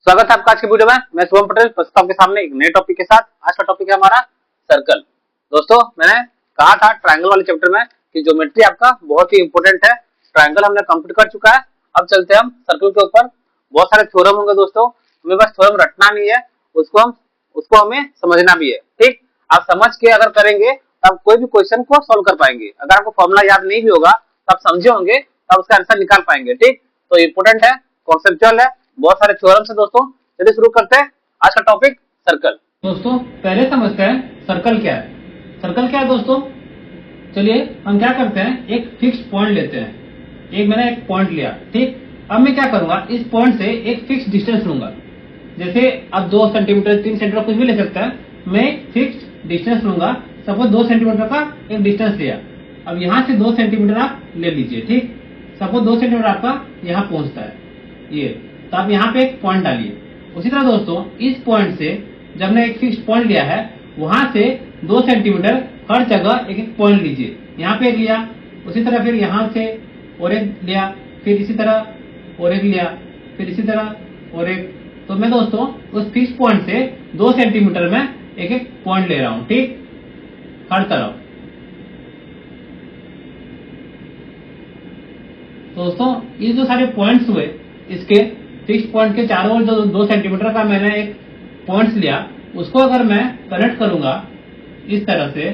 स्वागत है आपका आज के वीडियो में। मैं शुभम पटेल प्रस्तुत आपके सामने एक नए टॉपिक के साथ। आज का टॉपिक है हमारा सर्कल। दोस्तों मैंने कहा था ट्रायंगल वाले चैप्टर में कि ज्योमेट्री आपका बहुत ही इंपॉर्टेंट है। ट्रायंगल हमने कंप्लीट कर चुका है। अब चलते हैं हम सर्कल के ऊपर। बहुत सारे थ्योरम होंगे दोस्तों, हमें बस थ्योरम रटना नहीं है, उसको हमें समझना भी है। ठीक, आप समझ के अगर करेंगे तब कोई भी क्वेश्चन को सोल्व कर पाएंगे। अगर आपको फॉर्मूला याद नहीं भी होगा तब समझे होंगे तब उसका आंसर निकाल पाएंगे। ठीक, तो इंपॉर्टेंट है, कॉन्सेप्चुअल है, बहुत सारे थ्योरम है दोस्तों। चलिए शुरू करते हैं आज का टॉपिक सर्कल। दोस्तों पहले समझते हैं सर्कल क्या है। सर्कल क्या है दोस्तों, चलिए हम क्या करते हैं, एक फिक्स पॉइंट लेते हैं। मैंने एक पॉइंट लिया, ठीक। अब मैं क्या करूंगा, इस पॉइंट से एक फिक्स डिस्टेंस लूंगा। जैसे अब 2 सेंटीमीटर 3 सेंटीमीटर कुछ भी ले सकता है। मैं एक फिक्स डिस्टेंस लूंगा। सपोज 2 सेंटीमीटर का एक डिस्टेंस लिया। अब यहाँ से 2 सेंटीमीटर आप ले लीजिए, ठीक। सपोज 2 सेंटीमीटर आपका यहाँ पहुंचता है, ये तो आप यहाँ पे एक पॉइंट डालिए। उसी तरह दोस्तों इस पॉइंट से जब मैं एक फिक्स पॉइंट लिया है, वहां से 2 सेंटीमीटर हर जगह एक एक पॉइंट लीजिए। यहाँ पे एक लिया, उसी तरह फिर यहाँ से और एक लिया, फिर इसी तरह और एक लिया, फिर इसी तरह और एक। तो मैं दोस्तों उस फिक्स पॉइंट से 2 सेंटीमीटर में एक एक पॉइंट ले रहा हूं, ठीक, हर तरफ। तो दोस्तों ये जो सारे पॉइंट्स हुए, इसके फिक्स पॉइंट के चारों ओर जो 2 सेंटीमीटर का मैंने एक पॉइंट्स लिया, उसको अगर मैं कनेक्ट करूंगा इस तरह से,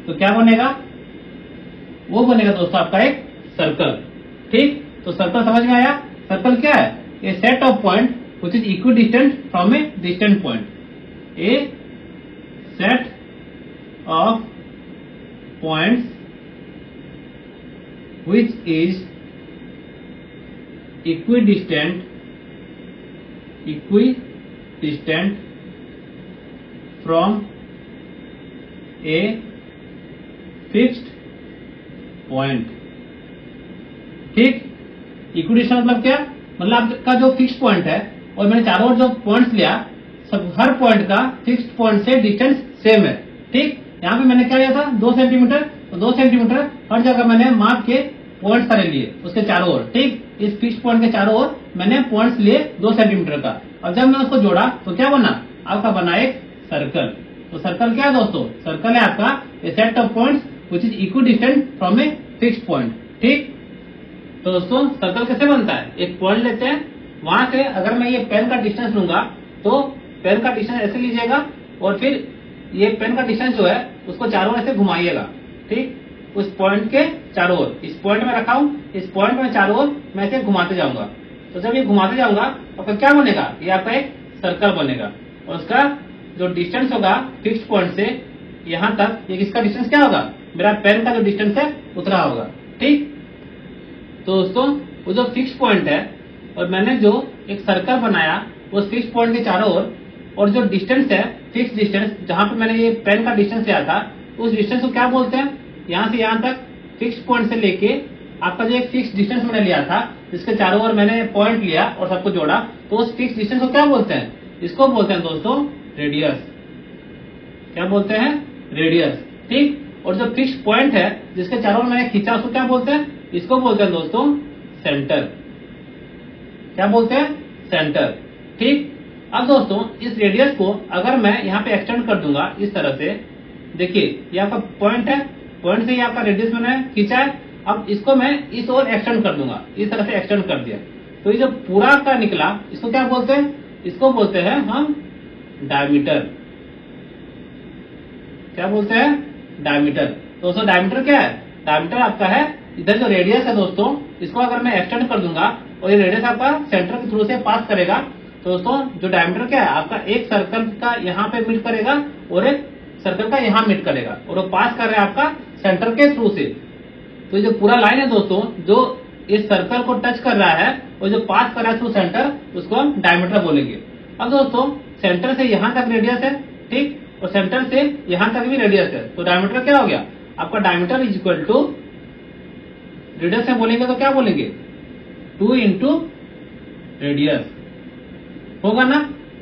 तो क्या बनेगा, वो बनेगा दोस्तों आपका एक सर्कल। ठीक, तो सर्कल समझ में आया। सर्कल क्या है, a set of point which is equidistant from a distant point. A set of points which is equidistant from a fixed point। ठीक, इक्विडिस्टेंट मतलब क्या, मतलब आपका जो फिक्स पॉइंट है और मैंने चारों ओर जो पॉइंट्स लिया, सब हर पॉइंट का फिक्स पॉइंट से डिस्टेंस सेम है। ठीक, यहाँ पे मैंने क्या लिया था, 2 सेंटीमीटर, तो 2 सेंटीमीटर हर जगह मैंने माप के पॉइंट सारे लिए उसके चारों ओर। ठीक, इस फिक्स पॉइंट के चारों ओर मैंने पॉइंट्स लिए 2 सेंटीमीटर का। और जब मैं उसको जोड़ा तो क्या बना, आपका बना एक सर्कल। तो सर्कल क्या है दोस्तों, सर्कल है आपका a set of points which is equidistant from a fixed point. ठीक, तो दोस्तों सर्कल कैसे बनता है, एक पॉइंट लेते हैं, वहां से अगर मैं ये पेन का डिस्टेंस लूंगा तो पेन का डिस्टेंस ऐसे लीजिएगा और फिर ये पेन का डिस्टेंस जो है उसको चारों ओर ऐसे घुमाइएगा। ठीक, उस पॉइंट के चारों ओर, इस पॉइंट में रखा हूं, इस पॉइंट में चारों ओर मैं ऐसे घुमाते जाऊंगा। तो जब ये घुमाते जाऊंगा तो फिर क्या बनेगा, ये आपका एक सर्कल बनेगा। और उसका जो डिस्टेंस होगा फिक्स पॉइंट से यहां तक, ये किसका डिस्टेंस क्या होगा, मेरा पेन का जो डिस्टेंस है उतना होगा। ठीक, तो दोस्तों वो जो फिक्स पॉइंट है और मैंने जो एक सर्कल बनाया उस फिक्स पॉइंट के चारों ओर, और जो डिस्टेंस है फिक्स डिस्टेंस, जहां पे मैंने ये पेन का डिस्टेंस लिया था, उस डिस्टेंस को क्या बोलते हैं, यहाँ से यहाँ तक फिक्स पॉइंट से लेके आपका जो एक फिक्स डिस्टेंस मैंने लिया था, जिसके चारों ओर मैंने पॉइंट लिया और सबको जोड़ा, तो उस फिक्स डिस्टेंस को क्या बोलते हैं, इसको बोलते हैं दोस्तों रेडियस। क्या बोलते हैं, रेडियस। ठीक, और जो फिक्स पॉइंट है जिसके चारों ओर मैंने खींचा, उसको क्या बोलते हैं, इसको बोलते हैं दोस्तों सेंटर। क्या बोलते हैं, सेंटर। ठीक, अब दोस्तों इस रेडियस को अगर मैं यहाँ पे एक्सटेंड कर दूंगा इस तरह से, देखिए ये आपका पॉइंट है, पॉइंट से ये आपका रेडियस मैंने खींचा है। अब इसको मैं इस ओर एक्सटेंड कर दूंगा, इस तरह से एक्सटेंड कर दिया, तो ये जो पूरा का निकला इसको क्या बोलते हैं, इसको बोलते हैं हम डायमीटर। क्या बोलते हैं, डायमीटर। दोस्तों डायमीटर क्या है, डायमीटर आपका है इधर जो रेडियस है दोस्तों, इसको अगर मैं एक्सटेंड कर दूंगा और ये रेडियस आपका सेंटर के थ्रू से पास करेगा, तो दोस्तों जो डायमीटर क्या है आपका, एक सर्कल का यहाँ पे मीट करेगा और एक सर्कल का यहाँ मीट करेगा, और वो पास कर रहा है आपका सेंटर के थ्रू से। तो जो पूरा लाइन है दोस्तों जो इस सर्कल को टच कर रहा है और जो पास कर रहा है थ्रू सेंटर, उसको हम डायमीटर बोलेंगे। अब दोस्तों सेंटर से यहाँ तक रेडियस है, ठीक, और सेंटर से यहाँ तक भी रेडियस है, तो डायमीटर क्या हो गया आपका, diameter is equal to, radius से बोलेंगे तो क्या बोलेंगे, 2 इंटू रेडियस होगा ना।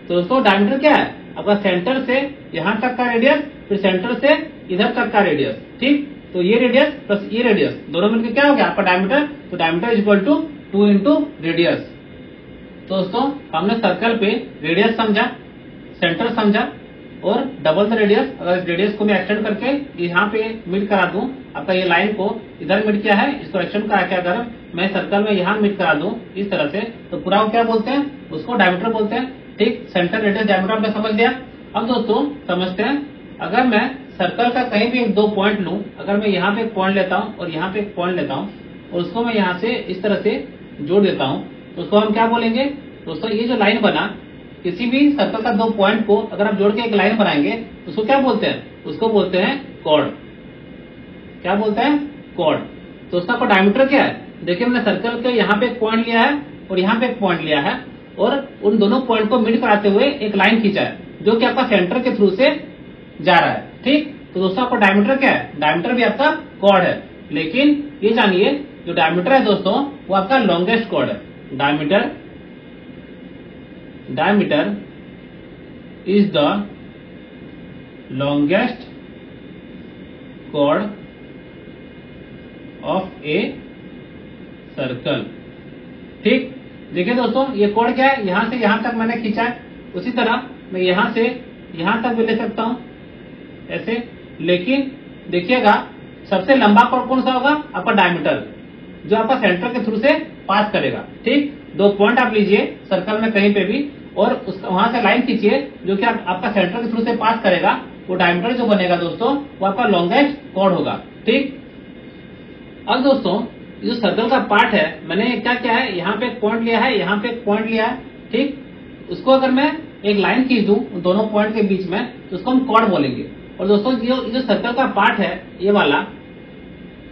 तो दोस्तों डायमीटर क्या है आपका, सेंटर से यहाँ तक का रेडियस, फिर सेंटर से इधर तक का रेडियस। ठीक, तो ये रेडियस प्लस ये रेडियस दोनों मिलकर क्या हो गया आपका डायमीटर। तो diameter is equal to 2 into radius. दोस्तों हमने सर्कल पे रेडियस समझा, सेंटर समझा और डबल द रेडियस। अगर रेडियस को मैं एक्सटेंड करके यहाँ पे मीट करा दूं, आपका ये लाइन को इधर मीट किया है, इसको एक्सटेंड करा के अगर मैं सर्कल में यहाँ मीट करा दूं इस तरह से, तो पूरा को क्या बोलते हैं, उसको डायमीटर बोलते हैं। ठीक, सेंटर रेडियस डायमीटर आपने समझ लिया। अब दोस्तों समझते हैं, अगर मैं सर्कल का कहीं भी 2 पॉइंट लूं, अगर मैं यहाँ पे एक पॉइंट लेता हूँ और यहाँ पे एक पॉइंट लेता हूँ और उसको मैं यहाँ से इस तरह से जोड़ देता हूँ, तो उसको हम क्या बोलेंगे दोस्तों, ये जो लाइन बना, किसी भी सर्कल का 2 पॉइंट को अगर आप जोड़ के एक लाइन बनाएंगे तो उसको क्या बोलते हैं, उसको बोलते हैं कॉर्ड। क्या बोलते हैं, कॉर्ड। तो उसका डायमीटर क्या है, देखिए मैंने सर्कल के यहाँ पे एक पॉइंट लिया है और यहाँ पे एक पॉइंट लिया है और उन दोनों पॉइंट को मीट कराते हुए एक लाइन खींचा है जो कि आपका सेंटर के थ्रू से जा रहा है। ठीक, तो दोस्तों आपका डायमीटर क्या है, डायमीटर भी आपका कॉर्ड है, लेकिन ये जानिए जो डायमीटर है दोस्तों वो आपका लॉन्गेस्ट कॉर्ड है। Diameter is the longest chord of a circle. ठीक, देखिए दोस्तों ये कॉर्ड क्या है, यहां से यहां तक मैंने खींचा है, उसी तरह मैं यहां से यहां तक भी ले सकता हूं ऐसे, लेकिन देखिएगा सबसे लंबा कॉर्ड कौन सा होगा, आपका डायमीटर, जो आपका सेंटर के थ्रू से पास करेगा। ठीक, 2 पॉइंट आप लीजिए सर्कल में कहीं पे भी और वहां से लाइन खींचिए जो कि आपका सेंटर के थ्रू से पास करेगा, वो डायमीटर जो बनेगा दोस्तों वो आपका लॉन्गेस्ट कॉर्ड होगा। ठीक, अब दोस्तों जो सर्कल का पार्ट है, मैंने क्या किया है, यहाँ पे एक पॉइंट लिया है, यहाँ पे एक पॉइंट लिया है। ठीक, उसको अगर मैं एक लाइन खींच दूं दोनों पॉइंट के बीच में तो उसको हम कॉर्ड बोलेंगे। और दोस्तों जो सर्कल का पार्ट है, ये वाला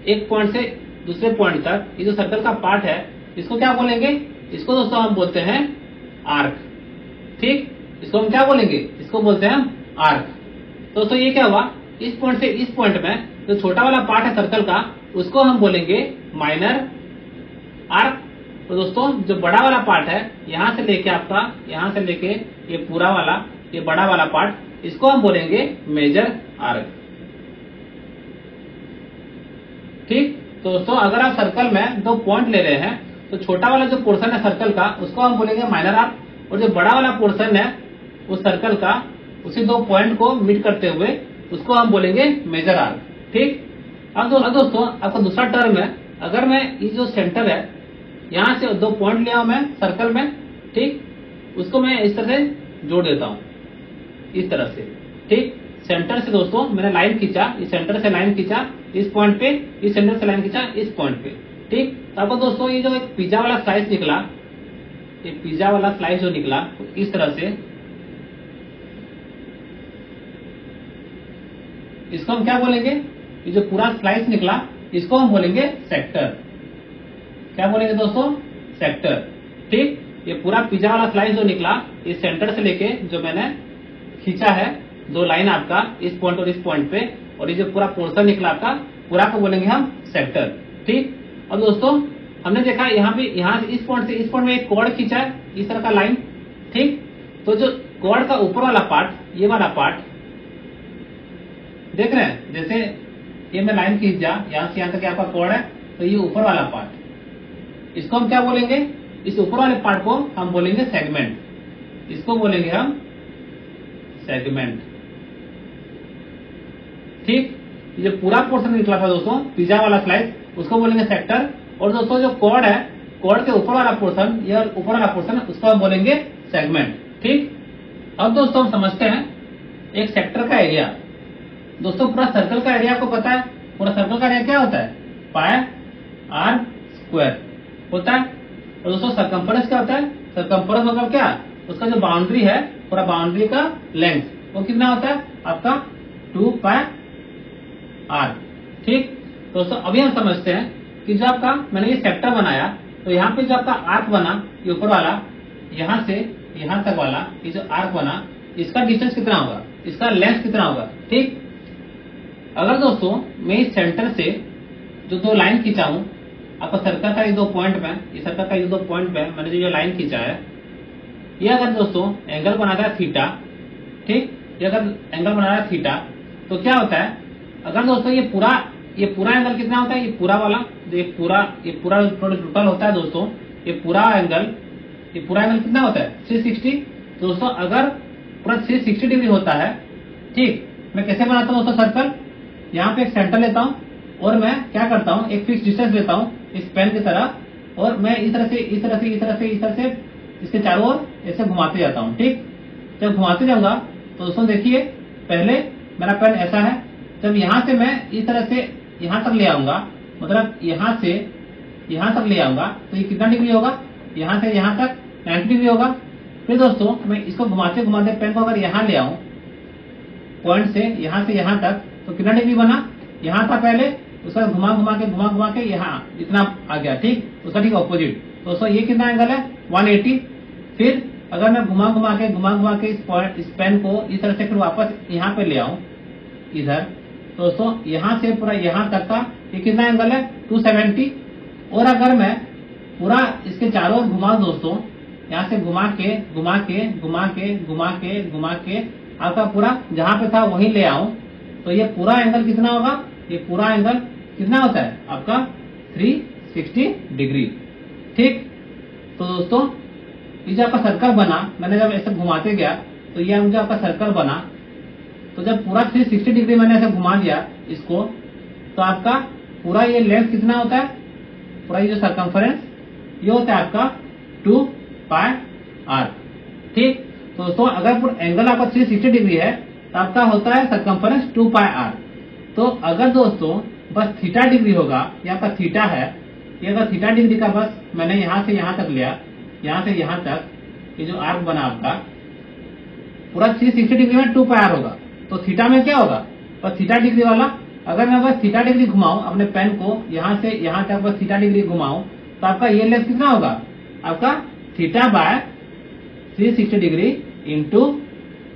एक पॉइंट से दूसरे पॉइंट तक, ये जो सर्कल का पार्ट है इसको क्या बोलेंगे, इसको दोस्तों हम बोलते हैं आर्क। ठीक, इसको हम क्या बोलेंगे, इसको बोलते हैं हम आर्क। दोस्तों ये क्या हुआ, इस पॉइंट से इस पॉइंट में जो छोटा वाला पार्ट है सर्कल का उसको हम बोलेंगे माइनर आर्क। तो दोस्तों जो बड़ा वाला पार्ट है, यहां से लेके आपका यहां से लेके ये पूरा वाला ये बड़ा वाला पार्ट, इसको हम बोलेंगे मेजर आर्क। ठीक, तो दोस्तों अगर आप सर्कल में 2 पॉइंट ले रहे हैं तो छोटा वाला जो पोर्शन है सर्कल का उसको हम बोलेंगे माइनर आर्क, और जो बड़ा वाला पोर्शन है उस सर्कल का उसी 2 पॉइंट को मीट करते हुए उसको हम बोलेंगे मेजर आर्क। ठीक, अब दोस्तों आपका दूसरा टर्म है, अगर मैं ये जो सेंटर है यहां से 2 पॉइंट लिया हूं मैं सर्कल में, ठीक, उसको मैं इस तरह से जोड़ देता हूं इस तरह से। ठीक, सेंटर से दोस्तों मैंने लाइन खींचा, इस सेंटर से लाइन खींचा इस पॉइंट पे, इस सेंटर से लाइन खींचा इस पॉइंट पे। ठीक, तो आपको दोस्तों ये जो एक पिज्जा वाला स्लाइस निकला, ये पिज्जा वाला स्लाइस जो निकला तो इस तरह से, इसको हम क्या बोलेंगे, ये जो पूरा स्लाइस निकला इसको हम बोलेंगे सेक्टर। क्या बोलेंगे दोस्तों, सेक्टर। ठीक, ये पूरा पिज्जा वाला स्लाइस जो निकला इस सेंटर से लेके जो मैंने खींचा है 2 लाइन आपका इस पॉइंट और इस पॉइंट पे, और ये जो पूरा पोर्शन निकला आपका पूरा को बोलेंगे हम सेक्टर। ठीक, अब दोस्तों हमने देखा यहाँ पे यहाँ से इस पॉइंट से इस पॉइंट में एक कॉर्ड खींचा है इस तरह का लाइन। ठीक, तो जो कॉर्ड का ऊपर वाला पार्ट, ये वाला पार्ट देख रहे हैं, जैसे ये मैं लाइन खींच जा यहाँ से यहाँ तक आपका कॉर्ड है, तो ये ऊपर वाला पार्ट, इसको हम क्या बोलेंगे, इस ऊपर वाले पार्ट को हम बोलेंगे सेगमेंट, इसको बोलेंगे हम सेगमेंट। ठीक, ये जो पूरा पोर्शन निकला था दोस्तों पिज्जा वाला स्लाइस उसको बोलेंगे सेक्टर, और दोस्तों जो कॉर्ड है, कॉर्ड के ऊपर वाला पोर्शन, या ऊपर वाला पोर्शन उसको हम बोलेंगे सेगमेंट। ठीक, अब दोस्तों हम समझते हैं एक सेक्टर का एरिया। दोस्तों पूरा सर्कल का एरिया आपको पता है, पूरा सर्कल का एरिया क्या होता है, पाई आर स्क्वायर होता है। और दोस्तों सरकमफरेंस क्या होता है, सरकमफरेंस मतलब क्या, उसका जो बाउंड्री है, पूरा बाउंड्री का लेंथ वो कितना होता है आपका 2 पाई आर। ठीक, दोस्तों अभी हम समझते हैं कि जो आपका मैंने ये सेक्टर बनाया, तो यहाँ पे जो आपका आर्क बना, ये ऊपर वाला यहाँ से यहाँ तक वाला ये जो आर्क बना, इसका डिस्टेंस कितना होगा, इसका लेंथ कितना होगा। ठीक, अगर दोस्तों मैं इस सेंटर से जो 2 लाइन खींचा हूं आपका सर्कल का ये 2 पॉइंट में, ये सर्कल का ये 2 पॉइंट में मैंने जो लाइन खींचा है, ये अगर दोस्तों एंगल बनाता है थीटा। ठीक, ये अगर एंगल बना रहा है थीटा तो क्या होता है, अगर दोस्तों ये पूरा एंगल कितना होता है, ये पूरा वाला जो ये पूरा टोटल होता है दोस्तों, ये पूरा एंगल ये पूरा एंगल कितना होता है 360। तो दोस्तों अगर पूरा 360 डिग्री होता है, ठीक, मैं कैसे बनाता हूँ दोस्तों सर्कल, यहाँ पे एक सेंटर लेता हूँ और मैं क्या करता हूँ एक फिक्स डिस्टेंस लेता हूँ इस पेन की तरह, और मैं इस तरह से इसके चारों ओर ऐसे घुमाते जाता हूँ। ठीक, जब घुमाते जाऊंगा तो दोस्तों देखिए पहले मेरा पेन ऐसा है, जब यहाँ से मैं इस तरह से यहाँ तक ले आऊंगा, मतलब यहाँ से यहाँ तक ले आऊंगा तो ये कितना डिग्री होगा, यहाँ से यहाँ तक 90 डिग्री होगा। फिर दोस्तों मैं इसको घुमाते घुमाते पेन को अगर यहाँ ले आऊं पॉइंट से यहाँ तक तो कितना डिग्री बना, यहाँ था पहले, उसका घुमा घुमा के यहाँ इतना आ गया। ठीक, उसका ठीक ऑपोजिट दोस्तों ये कितना एंगल है 180। फिर अगर मैं घुमा घुमा के इस पेन को इस तरह से फिर वापस यहाँ पे ले आऊं इधर, तो दोस्तों यहाँ से पूरा यहाँ तक का ये कितना एंगल है 270। और अगर मैं पूरा इसके चारों ओर घुमा दोस्तों, यहाँ से घुमा के आपका पूरा जहां पे था वहीं ले आऊं, तो ये पूरा एंगल कितना होगा, ये पूरा एंगल कितना होता है आपका 360 डिग्री। ठीक, तो दोस्तों ये जो आपका सर्कल बना, मैंने जब ऐसे घुमाते गया तो ये मुझे आपका सर्कल बना। तो जब पूरा 360 डिग्री मैंने ऐसे घुमा दिया इसको, तो आपका पूरा ये लेंथ कितना होता है, पूरा ये जो सर्कमफरेंस ये होता है आपका 2 पाई r। ठीक, तो दोस्तों अगर पूरा एंगल आपका 360 डिग्री है तो आपका होता है सर्कमफरेंस 2 पाई r। तो अगर दोस्तों बस थीटा डिग्री होगा, ये आपका थीटा है, ये अगर थीटा डिग्री का बस मैंने यहाँ से यहाँ तक लिया, यहाँ से यहाँ तक ये जो आर्क बना आपका पूरा 360 डिग्री में 2 पाई r होगा। तो थीटा में क्या होगा, बस थीटा डिग्री वाला, अगर मैं बस थीटा डिग्री घुमाऊं अपने पेन को यहाँ से यहाँ तक बस थीटा डिग्री घुमाऊं तो आपका ये लेंथ कितना होगा, आपका theta by 360 degree into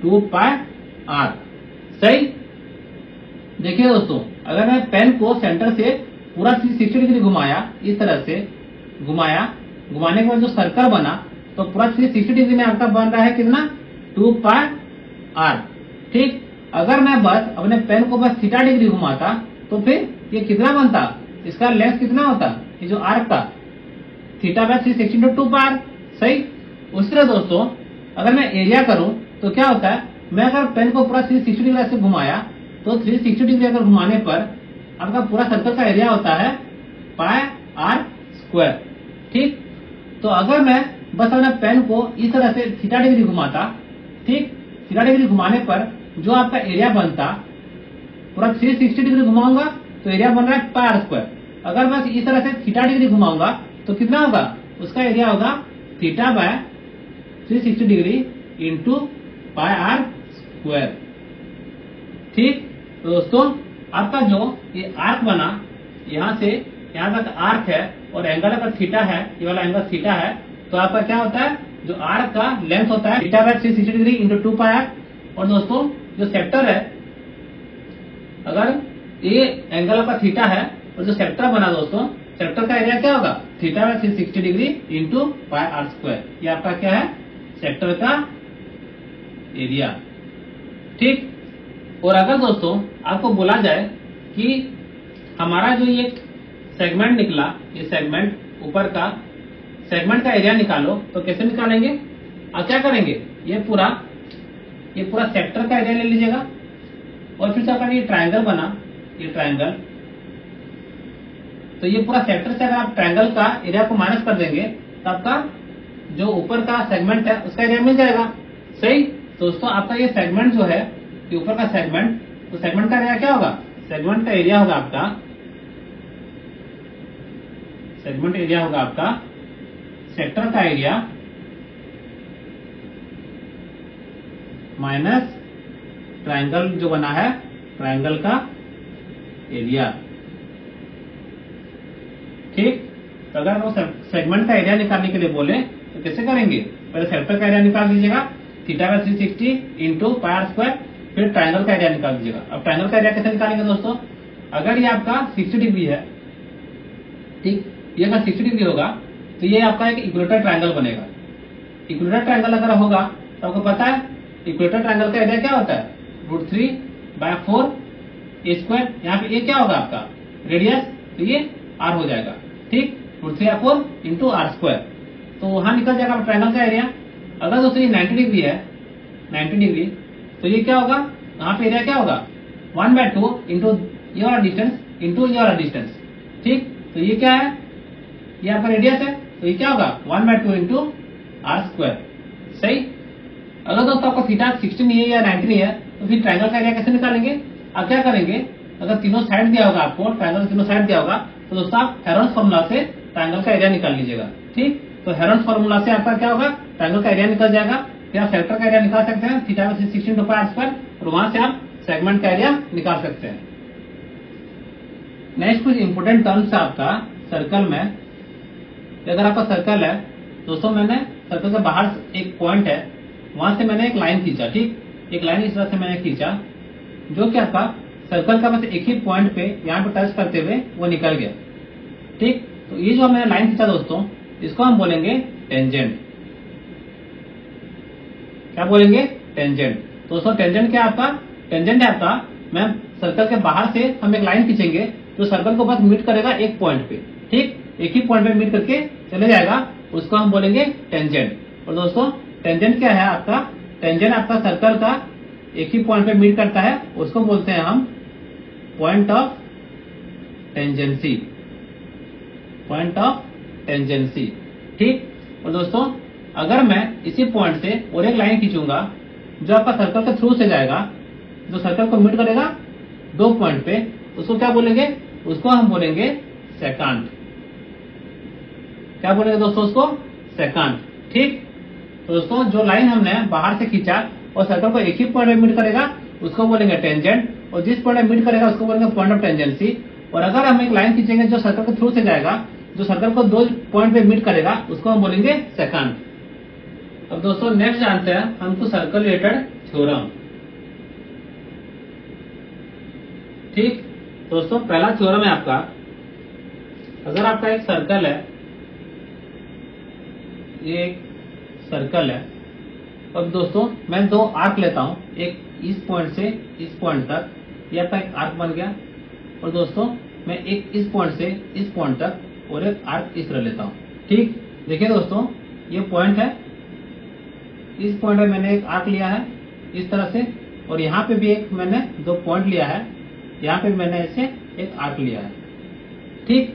2 pi r। सही, देखिए दोस्तों अगर मैं पेन को सेंटर से पूरा 360 डिग्री घुमाया, इस तरह से घुमाने के बाद जो सर्कल बना, तो पूरा 360 डिग्री में आपका बन रहा है कितना 2 पाई r। ठीक, अगर मैं बस अपने पेन को बस थीटा डिग्री घुमाता तो फिर ये कितना बनता, इसका लेंथ कितना होता, ये जो आर्क का theta by 360 into 2 pi r। सही, उसी तरह दोस्तों अगर मैं एरिया करूं तो क्या होता है, मैं अगर पेन को पूरा 360 डिग्री से घुमाया तो 360 डिग्री अगर घुमाने पर आपका पूरा सर्कल का एरिया होता है पाई r स्क्वायर। ठीक, तो अगर मैं बस अपने पेन को इस तरह से थीटा डिग्री घुमाता, ठीक, थीटा डिग्री घुमाने पर जो आपका एरिया बनता, पूरा 360 डिग्री घुमाऊंगा तो एरिया बन रहा है पाई r स्क्वायर। अगर मैं इस तरह से थीटा डिग्री घुमाऊंगा तो कितना होगा, उसका एरिया होगा theta by 360 degree into pi r square. ठीक, तो दोस्तों आपका जो ये आर्क बना यहाँ से यहाँ तक आर्क है और एंगल अगर थीटा है, ये वाला एंगल थीटा है, तो आपका क्या होता है, जो आर्क का लेंथ होता है theta by 360 degree into 2 pi r। और दोस्तों जो सेक्टर है, अगर ये एंगल आपका थीटा है और जो सेक्टर बना दोस्तों, सेक्टर का एरिया क्या होगा theta by 360 degree into pi r square. ये आपका क्या है, सेक्टर का एरिया। ठीक, और अगर दोस्तों आपको बोला जाए कि हमारा जो ये सेगमेंट निकला, ये सेगमेंट ऊपर का सेगमेंट का एरिया निकालो, तो कैसे निकालेंगे, आप क्या करेंगे, ये पूरा सेक्टर का एरिया ले लीजिएगा और फिर से आपका ये ट्रायंगल बना, ये ट्रायंगल, तो ये पूरा सेक्टर से अगर आप ट्रायंगल का एरिया को माइनस कर देंगे तो आपका जो ऊपर का सेगमेंट है उसका एरिया मिल जाएगा। सही, दोस्तों आपका ये सेगमेंट जो है, ये ऊपर का सेगमेंट, तो सेगमेंट का एरिया क्या होगा, सेगमेंट का एरिया होगा आपका, सेगमेंट एरिया होगा आपका सेक्टर का एरिया माइनस ट्रायंगल जो बना है, ट्रायंगल का एरिया। ठीक, तो अगर वो सेगमेंट का एरिया निकालने के लिए बोले तो कैसे करेंगे, पहले सेक्टर का एरिया निकाल दीजिएगा theta by 360 into pi r square, फिर ट्रायंगल का एरिया निकाल दीजिएगा। अब ट्रायंगल का एरिया कैसे निकालेंगे दोस्तों, अगर ये आपका 60 डिग्री है, ठीक, ये अगर 60 डिग्री होगा तो ये आपका एक इक्वेटर ट्रायंगल बनेगा। इक्वेटर ट्रायंगल अगर होगा तो आपको पता है इक्वेटर ट्रायंगल का एरिया क्या होता है, √3/4 a स्क्वायर। यहाँ पे ए क्या होगा आपका रेडियस, तो ये r हो जाएगा। ठीक, √3/4 इंटू r स्क्वायर। तो वहां निकल जाएगा ट्रायंगल का एरिया। अगर दोस्तों ये 90 डिग्री है, 90 डिग्री, तो ये क्या होगा, यहाँ पे एरिया क्या होगा 1/2 into your distance into your distance. ठीक, तो ये क्या है, ये आपका रेडियस है, तो ये क्या होगा 1/2 इंटू आर स्क्वायर। सही। अगर दोस्तों आपको थीटा 60 नहीं है या 90 नहीं है, तो फिर ट्रायंगल का एरिया कैसे निकालेंगे। आप क्या करेंगे, अगर तीनों साइड दिया होगा आपको, ट्रायंगल तीनों साइड दिया होगा, तो दोस्तों आप हेरोन्स फॉर्मूला से ट्रायंगल का एरिया निकाल लीजिएगा। ठीक, तो हेरोन्स फॉर्मूला से आपका क्या होगा, ट्रायंगल का एरिया निकल जाएगा। फिर आप सेक्टर का एरिया निकाल सकते हैं, theta 60 into pi r square, और वहां से आप सेगमेंट का एरिया निकाल सकते हैं। नेक्स्ट कुछ इंपोर्टेंट टर्म्स है आपका सर्कल में। अगर आपका सर्कल है दोस्तों, मैंने सर्कल के बाहर एक पॉइंट है, वहां से मैंने एक लाइन खींचा। ठीक, एक लाइन इस तरह से मैंने खींचा, जो कि आपका सर्कल का बस एक ही पॉइंट पे यहाँ पे टच करते हुए वो निकल गया। ठीक, तो ये जो मैंने लाइन खींचा दोस्तों, इसको हम बोलेंगे टेंजेंट। क्या बोलेंगे, टेंजेंट। दोस्तों टेंजेंट क्या आपका, टेंजेंट है आपका, मैं सर्कल के बाहर से हम एक लाइन खींचेंगे जो सर्कल को बस मीट करेगा एक पॉइंट पे। ठीक, एक ही पॉइंट पे मीट करके चले जाएगा, उसको हम बोलेंगे टेंजेंट। और दोस्तों टेंजेंट क्या है आपका, टेंजेंट आपका सर्कल का एक ही पॉइंट पे मीट करता है, उसको बोलते हैं हम point of tangency, point of tangency. ठीक, और दोस्तों अगर मैं इसी पॉइंट से और एक लाइन खींचूंगा जो आपका सर्कल के थ्रू से जाएगा, जो सर्कल को मीट करेगा दो पॉइंट पे, उसको क्या बोलेंगे, उसको हम बोलेंगे सेकंड। क्या बोलेंगे दोस्तों, उसको सेकंड। ठीक, तो दोस्तों जो लाइन हमने बाहर से खींचा और सर्कल को एक ही पॉइंट में मीट करेगा, उसको बोलेंगे टेंजेंट, और जिस पॉइंट में मीट करेगा उसको बोलेंगे पॉइंट ऑफ टेंजेंसी। और अगर हम एक लाइन खींचेंगे जो सर्कल के थ्रू से जाएगा, जो सर्कल को दो पॉइंट पे मीट करेगा, उसको हम बोलेंगे सेकंड। अब दोस्तों नेक्स्ट जानते हैं हम कुछ सर्कल रिलेटेड थ्योरम। ठीक, दोस्तों पहला थ्योरम है आपका, अगर आपका एक सर्कल है, ये एक सर्कल है, अब दोस्तों मैं दो आर्क लेता हूं, एक इस पॉइंट से इस पॉइंट तक, ये आपका एक आर्क बन गया। और दोस्तों मैं एक इस पॉइंट से इस पॉइंट तक और एक आर्क इस तरह लेता हूं। ठीक, देखिए दोस्तों ये पॉइंट है, इस पॉइंट पे मैंने एक आर्क लिया है इस तरह से, और यहाँ पे भी एक मैंने दो पॉइंट लिया है, यहाँ पे मैंने ऐसे एक आर्क लिया है। ठीक,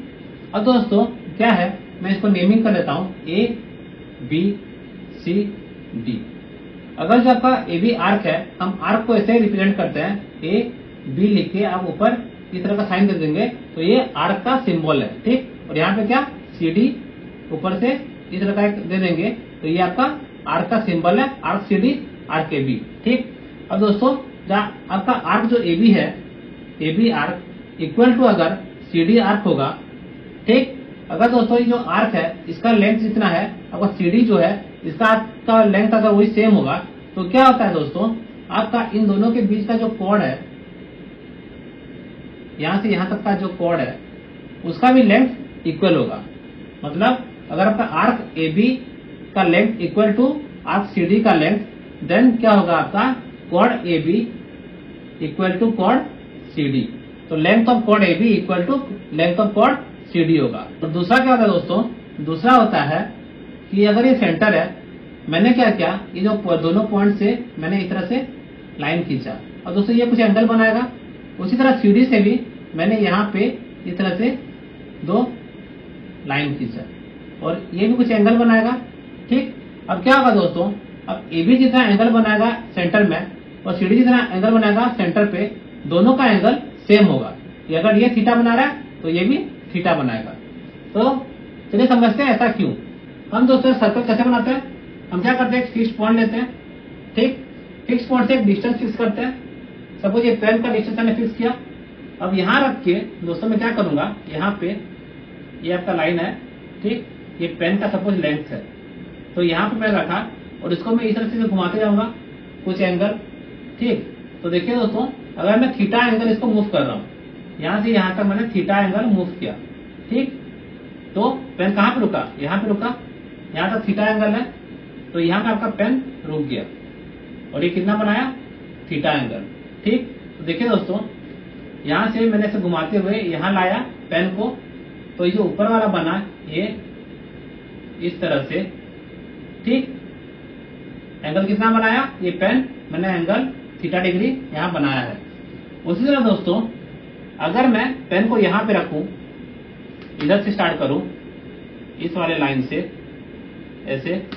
अब दोस्तों क्या है, मैं इसको नेमिंग कर लेता हूँ ए बी सी डी। अगर जो आपका ए बी आर्क है, हम आर्क को ऐसे रिप्रेजेंट करते हैं, ए बी लिख के आप ऊपर इस तरह का साइन दे देंगे, तो ये आर्क का सिंबल है। ठीक, और यहाँ पे क्या सी डी ऊपर से इस तरह का एक दे देंगे, तो ये आपका आर्क का सिंबल है, arc C D arc A B. ठीक, अब दोस्तों जहाँ आपका आर्क जो ए बी है, A B arc equal to अगर सी डी आर्क होगा। ठीक, अगर दोस्तों ये जो आर्क है इसका लेंथ जितना है, आपका सी डी जो है इसका आपका लेंथ अगर वही सेम होगा, तो क्या होता है दोस्तों, आपका इन दोनों के बीच का जो कोण है, यहां से यहां तक का जो कोण है, उसका भी लेंथ इक्वल होगा। मतलब अगर आपका आर्क ए बी का length equal to arc C D का लेंथ, देन क्या होगा आपका कोण ए बी इक्वल टू कोण सी डी। तो लेंथ ऑफ कोण A B equal to length of कोण सी डी होगा। और दूसरा क्या होता है दोस्तों, दूसरा होता है कि अगर ये सेंटर है, मैंने क्या किया, ये जो दोनों पॉइंट से मैंने इस तरह से लाइन खींचा, और दोस्तों ये कुछ एंगल बनाएगा। उसी तरह सी डी से भी मैंने यहाँ पे इस तरह से दो लाइन खींचा, और ये भी कुछ एंगल बनाएगा। ठीक, अब क्या होगा दोस्तों, अब ए बी जितना एंगल बनाएगा सेंटर में, और सी डी जितना एंगल बनाएगा सेंटर पे, दोनों का एंगल सेम होगा। अगर ये थीटा बना रहा है तो ये भी थीटा बनाएगा। तो चलिए समझते हैं ऐसा क्यों। हम दोस्तों सर्कल कैसे बनाते हैं, हम क्या करते हैं, एक फिक्स पॉइंट लेते हैं। ठीक, फिक्स पॉइंट से एक डिस्टेंस फिक्स करते हैं। सपोज ये पेन का डिस्टेंस मैंने फिक्स किया। अब यहाँ रख के दोस्तों मैं क्या करूंगा, यहाँ पे ये आपका लाइन है। ठीक, ये पेन का सपोज लेंथ है, तो यहाँ पे मैं रखा, और इसको मैं इस तरह से घुमाते जाऊंगा कुछ एंगल। ठीक, तो देखिए दोस्तों अगर मैं थीटा एंगल इसको मूव कर रहा हूँ, यहाँ से यहाँ तक मैंने थीटा एंगल मूव किया। ठीक, तो पेन कहाँ पे रुका, यहाँ पे रुका, यहाँ तक थीटा एंगल है, तो यहाँ पे आपका पेन रुक गया, और ये कितना बनाया, थीटा एंगल। ठीक, तो देखिए दोस्तों यहाँ से मैंने इसे घुमाते हुए यहाँ लाया पेन को, तो ये जो ऊपर वाला बना ये इस तरह से, ठीक। एंगल कितना बनाया, ये पेन मैंने एंगल थीटा डिग्री यहाँ बनाया है। उसी तरह दोस्तों अगर मैं पेन को यहाँ पे रखूं, इधर से स्टार्ट करूं, इस वाले लाइन से ऐसे,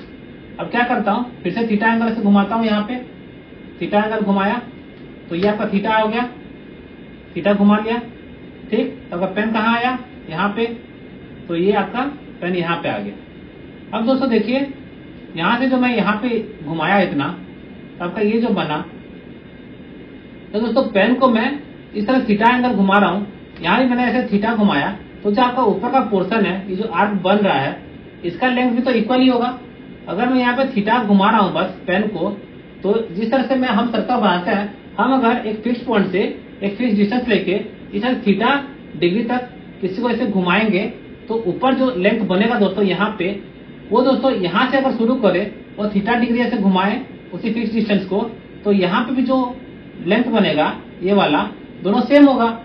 अब क्या करता हूं, फिर से थीटा एंगल से घुमाता हूं, यहाँ पे थीटा एंगल घुमाया तो ये आपका थीटा हो गया, थीटा घुमा लिया, ठीक। तो आपका पेन कहाँ आया, यहाँ पे, तो ये आपका पेन यहाँ पे आ गया। अब दोस्तों देखिए यहाँ से जो मैं यहाँ पे घुमाया इतना, तो आपका ये जो बना, तो दोस्तों पेन को मैं इस तरह थीटा एंगल घुमा रहा हूँ, यहाँ भी मैंने ऐसे थीटा घुमाया, तो जो आपका ऊपर का पोर्शन है, ये जो आर्क बन रहा है, इसका लेंथ भी तो इक्वल ही होगा। अगर मैं यहाँ पे थीटा घुमा रहा हूँ बस पेन को, तो जिस तरह से हम सर्कल बनाते हैं, हम अगर एक फिक्स पॉइंट से एक फिक्स डिस्टेंस लेके इस थीटा डिग्री तक किसी को ऐसे घुमाएंगे, तो ऊपर जो लेंथ बनेगा दोस्तों यहाँ पे, वो दोस्तों यहाँ से अगर शुरू करे और थीटा डिग्री ऐसे घुमाए उसी फिक्स डिस्टेंस को, तो यहाँ पे भी जो लेंथ बनेगा ये वाला, दोनों सेम होगा।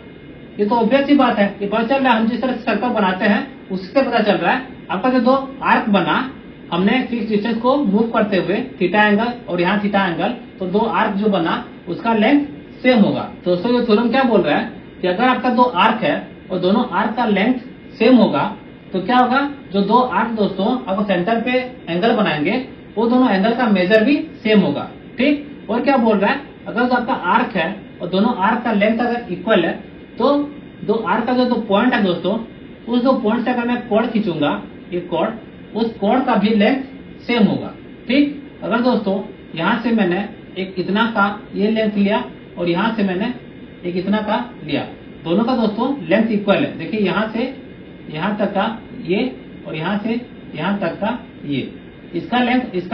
ये तो ऑब्वियस ही बात है, ये पता चल रहा है, हम जिस तरह से सर्कल बनाते हैं उससे पता चल रहा है। आपका जो दो आर्क बना, हमने फिक्स डिस्टेंस को मूव करते हुए थीटा एंगल और यहाँ थीटा एंगल, तो दो आर्क जो बना उसका लेंथ सेम होगा। दोस्तों ये थ्योरम क्या बोल रहा है कि अगर आपका दो आर्क है और दोनों आर्क का लेंथ सेम होगा, तो क्या होगा, जो दो आर्क दोस्तों आपको सेंटर पे एंगल बनाएंगे, वो दोनों एंगल का मेजर भी सेम होगा, ठीक। और क्या बोल रहा है, अगर जो आपका आर्क है और दोनों आर्क का लेंथ अगर इक्वल है, तो दो आर्क का जो दो पॉइंट है दोस्तों, उस दो पॉइंट से अगर मैं कॉर्ड खींचूंगा, ये कॉर्ड, उस कॉर्ड का भी लेंथ सेम होगा, ठीक। अगर दोस्तों यहाँ से मैंने एक इतना का ये लेंथ लिया और यहाँ से मैंने एक इतना का लिया, दोनों का दोस्तों लेंथ इक्वल है। देखिए यहाँ से यहाँ तक का ये और यहाँ से यहाँ तक का ये, इसका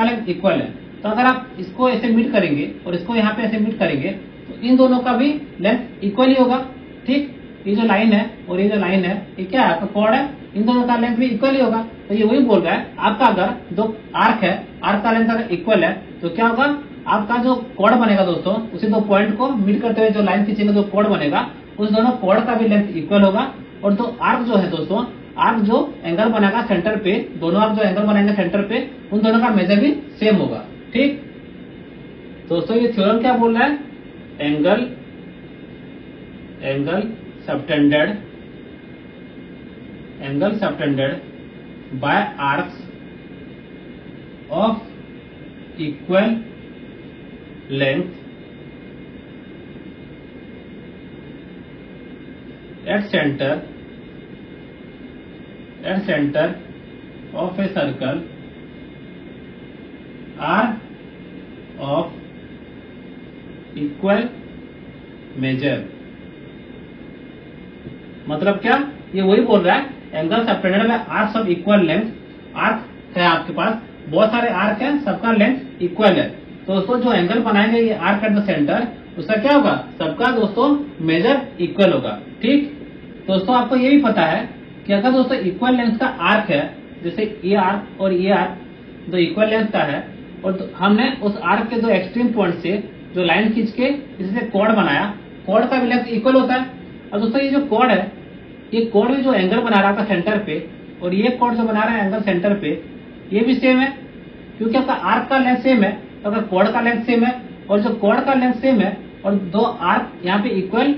लेंथ इक्वल है। तो अगर आप इसको ऐसे मीट करेंगे और इसको यहाँ पे ऐसे मीट करेंगे, तो इन दोनों का भी लेंथ इक्वल ही होगा, ठीक। ये जो लाइन है और ये जो लाइन है, ये क्या है, आपका कॉर्ड है, इन दोनों का लेंथ भी इक्वल ही होगा। तो ये वही बोल रहा है, आपका अगर दो आर्क है, आर्क का लेंथ अगर इक्वल है, तो क्या होगा, आपका जो कॉर्ड बनेगा दोस्तों, उसी दो पॉइंट को मीट करते हुए जो लाइन खींचेंगे, जो कॉर्ड बनेगा, उस दोनों कॉर्ड का भी लेंथ इक्वल होगा। और दो आर्क जो है दोस्तों, आर्क जो एंगल बनाएगा सेंटर पे, दोनों आर्क जो एंगल बनाएंगे सेंटर पे, उन दोनों का मेजर भी सेम होगा, ठीक। दोस्तों ये थ्योरम क्या बोल रहा है, angle subtended bye arcs of equal length at center of a circle are of equal measure। मतलब क्या, ये वही बोल रहा है, angle subtended bye arcs of equal length. Arc है आपके पास, बहुत सारे आर्क हैं, सबका लेंथ इक्वल है। तो दोस्तों जो एंगल बनाएंगे ये आर्क एट द सेंटर, उसका क्या होगा, सबका दोस्तों मेजर इक्वल होगा, ठीक। दोस्तों आपको ये भी पता है कि अगर दोस्तों इक्वल लेंथ का आर्क है, जैसे ये आर्क और ये आर्क दो इक्वल लेंथ का है, और हमने उस आर्क के दो एक्सट्रीम पॉइंट से जो लाइन खींच के इससे कॉर्ड बनाया, कॉर्ड का भी लेंथ इक्वल होता है। और दोस्तों ये जो कॉर्ड है, ये कॉर्ड भी जो एंगल बना रहा था सेंटर पे, और ये कॉर्ड जो बना रहा है एंगल सेंटर पे, ये भी सेम है, क्योंकि आपका आर्क का लेंथ सेम है, तो अगर कॉर्ड का लेंथ सेम है और जो कॉर्ड का लेंथ सेम है और दो आर्क यहाँ पे इक्वल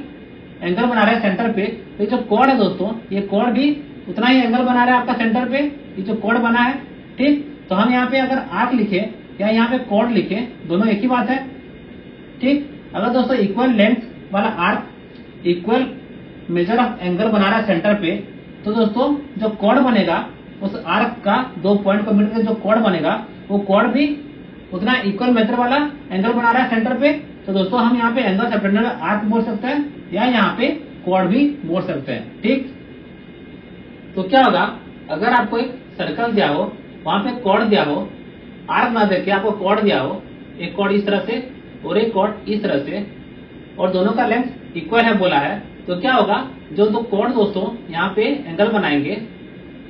एंगल बना रहे हैं सेंटर पे, तो ये जो कॉर्ड है दोस्तों, ये कॉर्ड भी उतना ही एंगल बना रहा है आपका सेंटर पे, ये जो कॉर्ड बना है, ठीक। तो हम यहाँ पे अगर आर्क लिखे या यहाँ पे कॉर्ड लिखे, दोनों एक ही बात है, ठीक। अगर दोस्तों इक्वल लेंथ वाला arc equal major of angle बना रहा है सेंटर पे, तो दोस्तों जो कॉर्ड बनेगा उस आर्क का दो पॉइंट को मिलकर जो कॉर्ड बनेगा, वो कॉर्ड भी उतना इक्वल मेथड वाला एंगल बना रहा है सेंटर पे। तो दोस्तों हम यहाँ पे एंगल सबटेंडेड आर्क बोल सकते हैं या यहाँ पे कॉर्ड भी बोल सकते हैं, ठीक। तो क्या होगा, अगर आपको एक सर्कल दिया हो, वहां पे कॉर्ड दिया हो, आर्क ना देके आपको कॉर्ड दिया हो, एक कॉर्ड इस तरह से और एक कॉर्ड इस तरह से, और दोनों का लेंथ इक्वल है बोला है, तो क्या होगा, जो दो कॉर्ड दोस्तों यहाँ पे एंगल बनाएंगे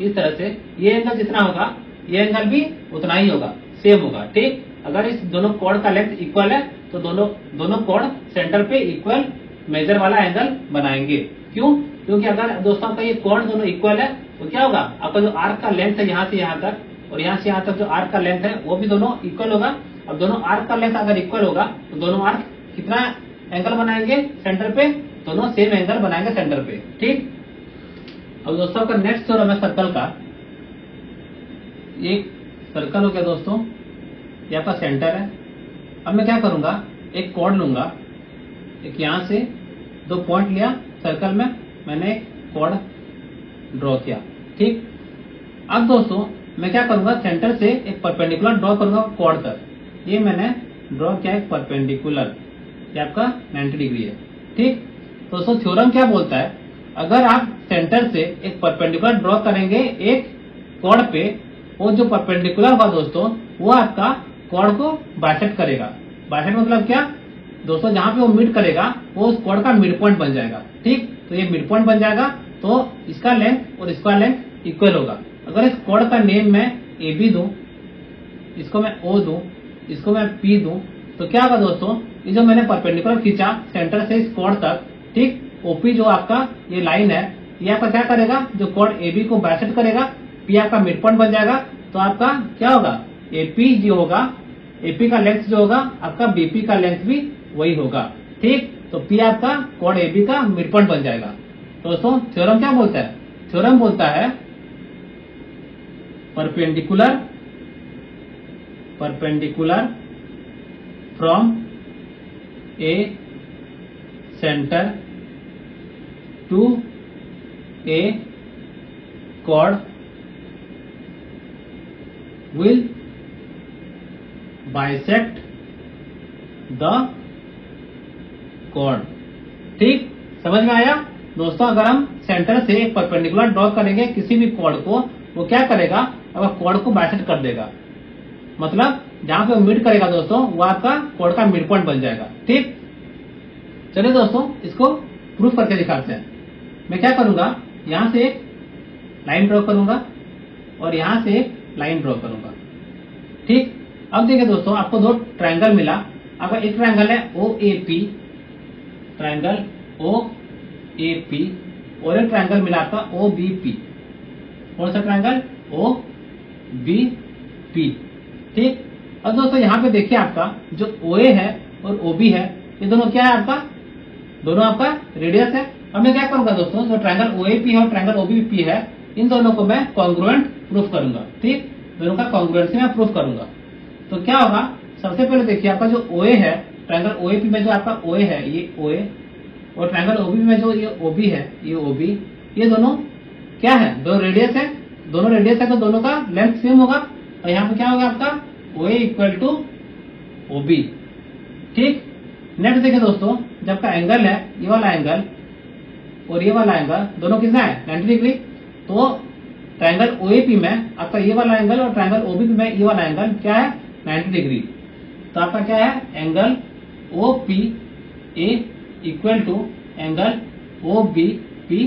इस तरह से, ये एंगल जितना होगा ये एंगल भी उतना ही होगा, सेम होगा, ठीक। अगर इस दोनों कॉर्ड का लेंथ इक्वल है, तो दोनों कॉर्ड सेंटर पे इक्वल मेजर वाला एंगल बनाएंगे। क्यों, क्योंकि अगर दोस्तों आपका ये कॉर्ड दोनों इक्वल है, तो क्या होगा, आपका जो आर्क का लेंथ है यहाँ से यहाँ तक, और यहाँ से यहाँ तक जो आर्क का लेंथ है वो भी दोनों इक्वल होगा। अब दोनों आर्क का लेंथ अगर इक्वल होगा तो दोनों आर्क कितना एंगल बनाएंगे सेंटर पे, दोनों सेम एंगल बनाएंगे सेंटर पे। ठीक, अब दोस्तों का नेक्स्ट थ्योरम है सर्कल का। एक सर्कल हो गया दोस्तों, ये आपका सेंटर है। अब मैं क्या करूंगा, एक कॉर्ड लूंगा, एक यहां से 2 पॉइंट लिया सर्कल में, मैंने एक कॉर्ड ड्रॉ किया। ठीक, अब दोस्तों मैं क्या करूंगा, सेंटर से एक परपेंडिकुलर ड्रॉ करूंगा कॉर्ड तक। ये मैंने ड्रॉ किया एक परपेंडिकुलर, ये आपका 90 डिग्री है। ठीक, दोस्तों थ्योरम क्या बोलता है, अगर आप सेंटर से एक परपेंडिकुलर ड्रॉ करेंगे एक कॉर्ड पे, वो जो परपेंडिकुलर होगा दोस्तों वो आपका कॉर्ड को बाइसेक्ट करेगा। बाइसेक्ट मतलब क्या दोस्तों, जहां पे वो मीट करेगा वो उस कॉर्ड का मिड पॉइंट बन जाएगा। ठीक, तो ये मिड पॉइंट बन जाएगा, तो इसका लेंथ और इसका लेंथ इक्वल होगा। अगर इस कॉर्ड का नेम मैं ए बी दूं, इसको मैं ओ दूं, इसको मैं पी दूं, तो क्या होगा दोस्तों, ये जो मैंने परपेंडिकुलर खींचा सेंटर से इस कॉर्ड तक, ठीक, ओपी जो आपका ये लाइन है, ये आपका क्या करेगा, जो कॉर्ड ए बी को बाइसेक्ट करेगा, पी आपका मिड पॉइंट बन जाएगा। तो आपका क्या होगा, एपी जो होगा, एपी का लेंथ जो होगा आपका बीपी का लेंथ भी वही होगा। ठीक, तो पी आपका कॉर्ड एबी का मिड पॉइंट बन जाएगा। दोस्तों थ्योरम क्या बोलता है, थ्योरम बोलता है perpendicular from a centre to a chord will bisect the chord। ठीक, समझ में आया दोस्तों। अगर हम सेंटर से एक परपेंडिकुलर ड्रॉ करेंगे किसी भी कॉर्ड को, वो क्या करेगा, अगर कॉर्ड को बाइसेक्ट कर देगा, मतलब जहां पे वो मिड करेगा दोस्तों वो आपका कॉर्ड का मिड पॉइंट बन जाएगा। ठीक, चलिए दोस्तों इसको प्रूफ करके दिखाते हैं। मैं क्या करूंगा, यहां से एक लाइन ड्रॉ करूंगा और यहां से एक लाइन ड्रॉ करूंगा। ठीक, अब देखिए दोस्तों, आपको 2 ट्रायंगल मिला। आपका एक ट्रायंगल है O A P, triangle O A P, और एक ट्रायंगल मिला आपका ओ बी पी। कौन सा ट्रायंगल, ओ बी पी। ठीक, अब दोस्तों यहाँ पे देखिए आपका जो ओ ए है और ओ बी है, ये दोनों क्या है आपका, दोनों आपका रेडियस है। अब मैं क्या करूंगा दोस्तों, जो ट्रायंगल ओ ए पी है और ट्रायंगल ओ बी पी है, इन दोनों को मैं कॉन्ग्रुएंट प्रूफ करूंगा। ठीक, दोनों का कॉन्ग्रुएंसी मैं प्रूफ करूंगा। तो क्या होगा, सबसे पहले देखिए आपका जो ओए है, ट्रायंगल ओएपी में जो आपका ओए है ये ओए, और ट्रायंगल ओबी में जो ये ओबी है ये ओबी, ये दोनों क्या है, दो रेडियस है, दोनों रेडियस है तो दोनों का लेंथ सेम होगा। और यहाँ पे क्या होगा आपका ओए इक्वल टू ओबी। ठीक, नेक्स्ट देखिए दोस्तों, जब का एंगल है ये वाला एंगल और ये वाला एंगल दोनों कितना है 90 डिग्री, तो ट्रायंगल ओएपी में आपका ये वाला एंगल और ट्रायंगल ओबीपी में ये वाला एंगल क्या है 90 डिग्री। तो आपका क्या है angle O P A equal to angle O B P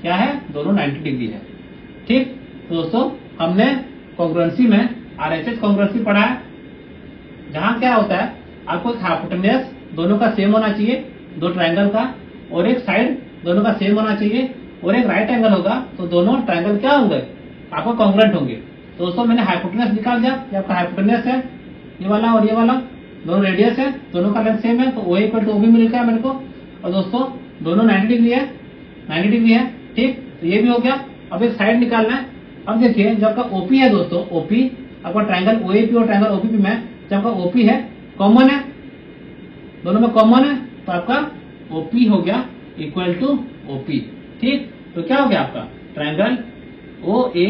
क्या है, दोनों 90 डिग्री है। ठीक, तो दोस्तों हमने कॉन्ग्रुएंसी में आरएचएस कॉन्ग्रुएंसी पढ़ा है, जहां क्या होता है आपको हाइपोटेन्यूज दोनों का सेम होना चाहिए, दो ट्रायंगल का, और एक साइड दोनों का सेम होना चाहिए, और एक राइट एंगल होगा, तो दोनों ट्रायंगल क्या होंगे आपको कॉन्ग्रुएंट होंगे। तो दोस्तों मैंने हाइपोटेन्यूज निकाल दिया, ये आपका हाइपोटेन्यूज है, ये वाला और ये वाला दोनों रेडियस है, दोनों का लेंथ सेम है, तो ओ इक्वल टू ओ भी मिल गया मेरे को। और दोस्तों दोनों 90 डिग्री है, 90 डिग्री है। ठीक, तो ये भी हो गया। अब एक साइड निकालना है। अब देखिए जब आपका ओपी है दोस्तों, ओपी आपका ट्रायंगल ओएपी और ट्रायंगल ओबीपी में जब आपका ओपी है कॉमन है, दोनों में कॉमन है, तो आपका ओपी हो गया इक्वल टू ओपी। ठीक, तो क्या हो गया आपका triangle O A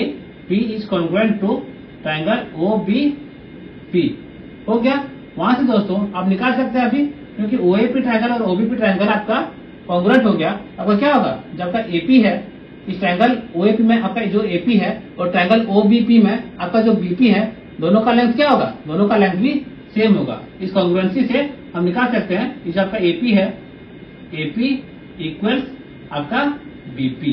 P is congruent to triangle O B P हो गया। वहां से दोस्तों आप निकाल सकते हैं अभी, क्योंकि ओएपी ट्रायंगल और ओबीपी ट्रायंगल आपका कॉन्ग्रुएंट हो गया। आपका क्या होगा, जब आपका एपी है इस ट्रायंगल ओएपी में आपका जो एपी है और ट्रायंगल ओबीपी में आपका जो बीपी है, दोनों का लेंथ क्या होगा, दोनों का लेंथ भी सेम होगा। इस कॉन्ग्रुएंसी से हम निकाल सकते हैं कि जो आपका एपी है, एपी इक्वल्स आपका बीपी।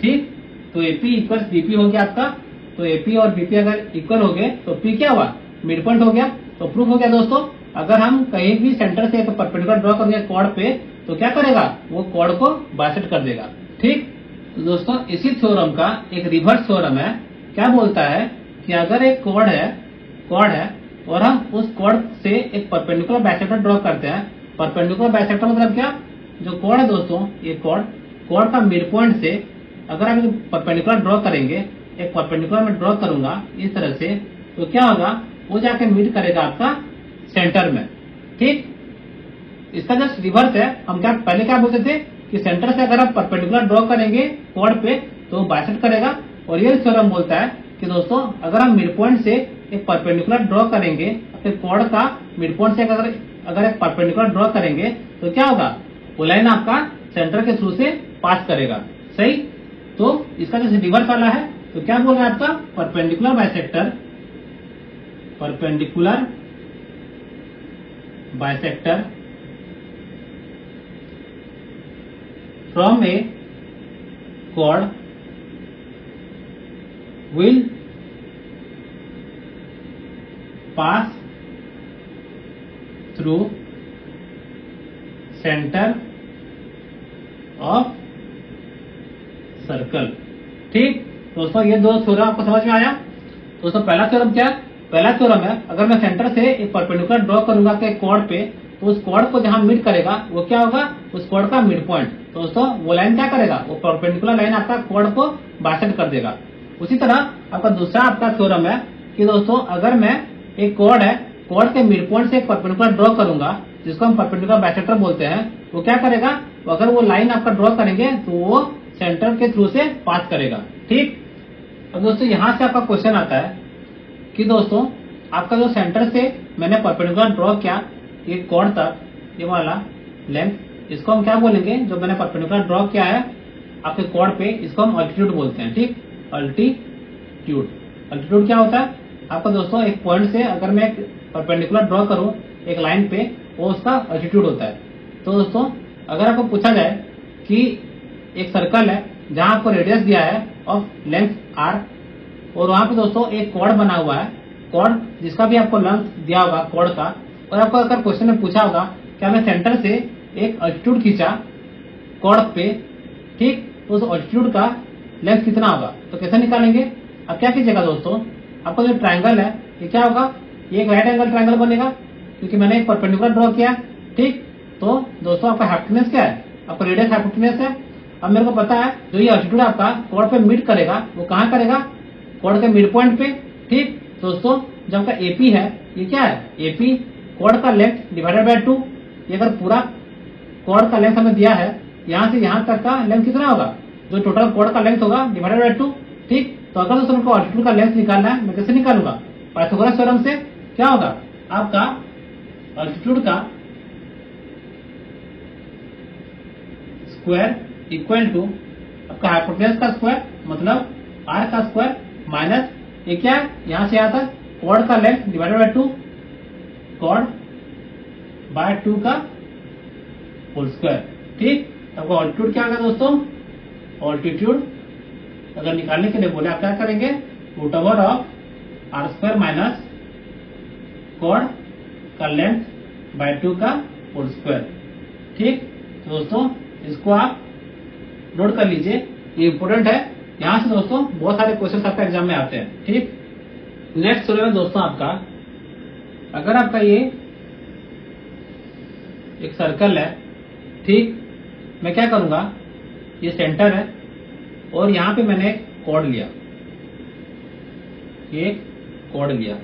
ठीक, तो एपी इक्वल्स बीपी हो गया आपका। तो एपी और बीपी अगर इक्वल हो गए तो पी क्या हुआ, मिड पॉइंट हो गया। तो प्रूफ हो गया दोस्तों, अगर हम कहीं भी सेंटर से एक परपेंडिकुलर ड्रॉ करेंगे कॉर्ड पे, तो क्या करेगा, वो कॉर्ड को बाइसेक्ट कर देगा। ठीक, तो दोस्तों इसी थ्योरम का एक रिवर्स थ्योरम है, क्या बोलता है कि अगर एक कॉर्ड है और हम उस कॉर्ड से एक परपेंडिकुलर बाइसेक्टर ड्रॉ करते हैं। परपेंडिकुलर बाइसेक्टर मतलब क्या, जो कॉर्ड है दोस्तों, ये कॉर्ड का मिड पॉइंट से अगर हम परपेंडिकुलर ड्रॉ करेंगे, एक परपेंडिकुलर में ड्रॉ करूंगा इस तरह से, तो क्या होगा, वो जाके मीट करेगा आपका सेंटर में। ठीक, इसका जस्ट रिवर्स है। हम पहले क्या बोलते थे कि सेंटर से अगर आप परपेंडिकुलर ड्रॉ करेंगे कॉर्ड पे तो बाइसेक्ट करेगा। और ये थ्योरम बोलता है कि दोस्तों अगर हम मिड पॉइंट से एक परपेंडिकुलर ड्रॉ करेंगे, फिर कॉर्ड का मिड पॉइंट से अगर एक परपेंडिकुलर ड्रॉ करेंगे तो क्या होगा, वो लाइन आपका सेंटर के थ्रू से पास करेगा। सही, तो इसका जैसे रिवर्स वाला है तो क्या बोल रहा है आपका, perpendicular bisector from a chord will pass through center of circle। ठीक दोस्तों, ये दो थ्योरम आपको समझ में आया। दोस्तों पहला थ्योरम क्या है, पहला थ्योरम है अगर मैं सेंटर से एक परपेंडिकुलर ड्रॉ करूंगा के कॉर्ड पे, तो उस कॉर्ड को जहां मीट करेगा वो क्या होगा, उस कॉर्ड का मिड पॉइंट। दोस्तों वो लाइन क्या करेगा, वो परपेंडिकुलर लाइन आपका कॉर्ड को बाइसेक्ट कर देगा। उसी तरह आपका दूसरा आपका थ्योरम है कि दोस्तों अगर मैं एक कॉर्ड है, कॉर्ड के मिड पॉइंट से एक परपेंडिकुलर ड्रॉ करूंगा जिसको हम परपेंडिकुलर बाइसेक्टर बोलते हैं, वो क्या करेगा, अगर वो लाइन आपका ड्रॉ करेंगे तो वो सेंटर के थ्रू से पास करेगा। ठीक, अब दोस्तों यहां से आपका क्वेश्चन आता है कि दोस्तों आपका जो सेंटर से मैंने परपेंडिकुलर ड्रॉ किया ये कॉर्ड तक, ये वाला लेंथ, इसको हम क्या बोलेंगे, जो मैंने परपेंडिकुलर ड्रॉ किया है आपके कॉर्ड पे, इसको हम अल्टीट्यूड बोलते हैं। ठीक, अल्टीट्यूड क्या होता है आपका दोस्तों, एक पॉइंट से अगर मैं एक परपेंडिकुलर ड्रॉ करूं एक लाइन पे, वो उसका अल्टीट्यूड होता है। तो दोस्तों अगर आपको पूछा जाए कि एक सर्कल है जहां आपको रेडियस दिया है ऑफ लेंथ r, और वहां पे दोस्तों एक कॉर्ड बना हुआ है, कॉर्ड जिसका भी आपको लेंथ दिया होगा कॉर्ड का, और आपको अगर क्वेश्चन में पूछा होगा क्या मैं सेंटर से एक अल्टीट्यूड खींचा कॉर्ड पे, ठीक, तो उस अल्टीट्यूड का लेंथ कितना होगा, तो कैसे निकालेंगे। अब क्या कीजिएगा दोस्तों, आपका जो ट्रायंगल है ये क्या होगा, ये एक राइट एंगल ट्रायंगल बनेगा क्योंकि मैंने एक परपेंडिकुलर ड्रॉ किया। ठीक, तो दोस्तों आपका हाइपोटेन्यूज क्या है, आपका रेडियस हाइपोटेन्यूज है। अब मेरे को पता है जो ये अल्टीट्यूड आपका कॉर्ड पे मीट करेगा वो कहां करेगा, कॉर्ड के मिड पॉइंट पे। ठीक दोस्तों, जब आपका एपी है, ये क्या है, एपी कॉर्ड का लेंथ डिवाइडेड बाय 2। ये अगर पूरा कॉर्ड का लेंथ हमें दिया है, यहां से यहां तक का लेंथ कितना होगा, जो टोटल कॉर्ड का लेंथ होगा डिवाइडेड बाय 2। ठीक, तो अगर दोस्तों हमको अल्टीट्यूड का लेंथ निकालना है, मैं कैसे निकालूंगा, पाइथागोरस थ्योरम से। क्या होगा, आपका अल्टीट्यूड का स्क्वायर इक्वल टू आपका हाइपोटेन्यूज का स्क्वायर मतलब r का स्क्वायर माइनस ये क्या है, यहां से आता है कॉर्ड का length divided by 2, chord by 2 का होल स्क्वायर। ठीक, आपको अल्टीट्यूड क्या होगा दोस्तों, अल्टीट्यूड अगर निकालने के लिए बोले आप क्या करेंगे, root over of r square minus chord का लेंथ बाय 2 का होल स्क्वायर। ठीक, तो दोस्तों इसको आप नोट कर लीजिए, ये इंपोर्टेंट है। यहां से दोस्तों बहुत सारे क्वेश्चन आपका एग्जाम में आते हैं। ठीक, नेक्स्ट थ्योरम है दोस्तों आपका, अगर आपका ये एक सर्कल है, ठीक, मैं क्या करूंगा, ये सेंटर है और यहां पे मैंने एक कॉर्ड लिया, ये कॉर्ड लिया।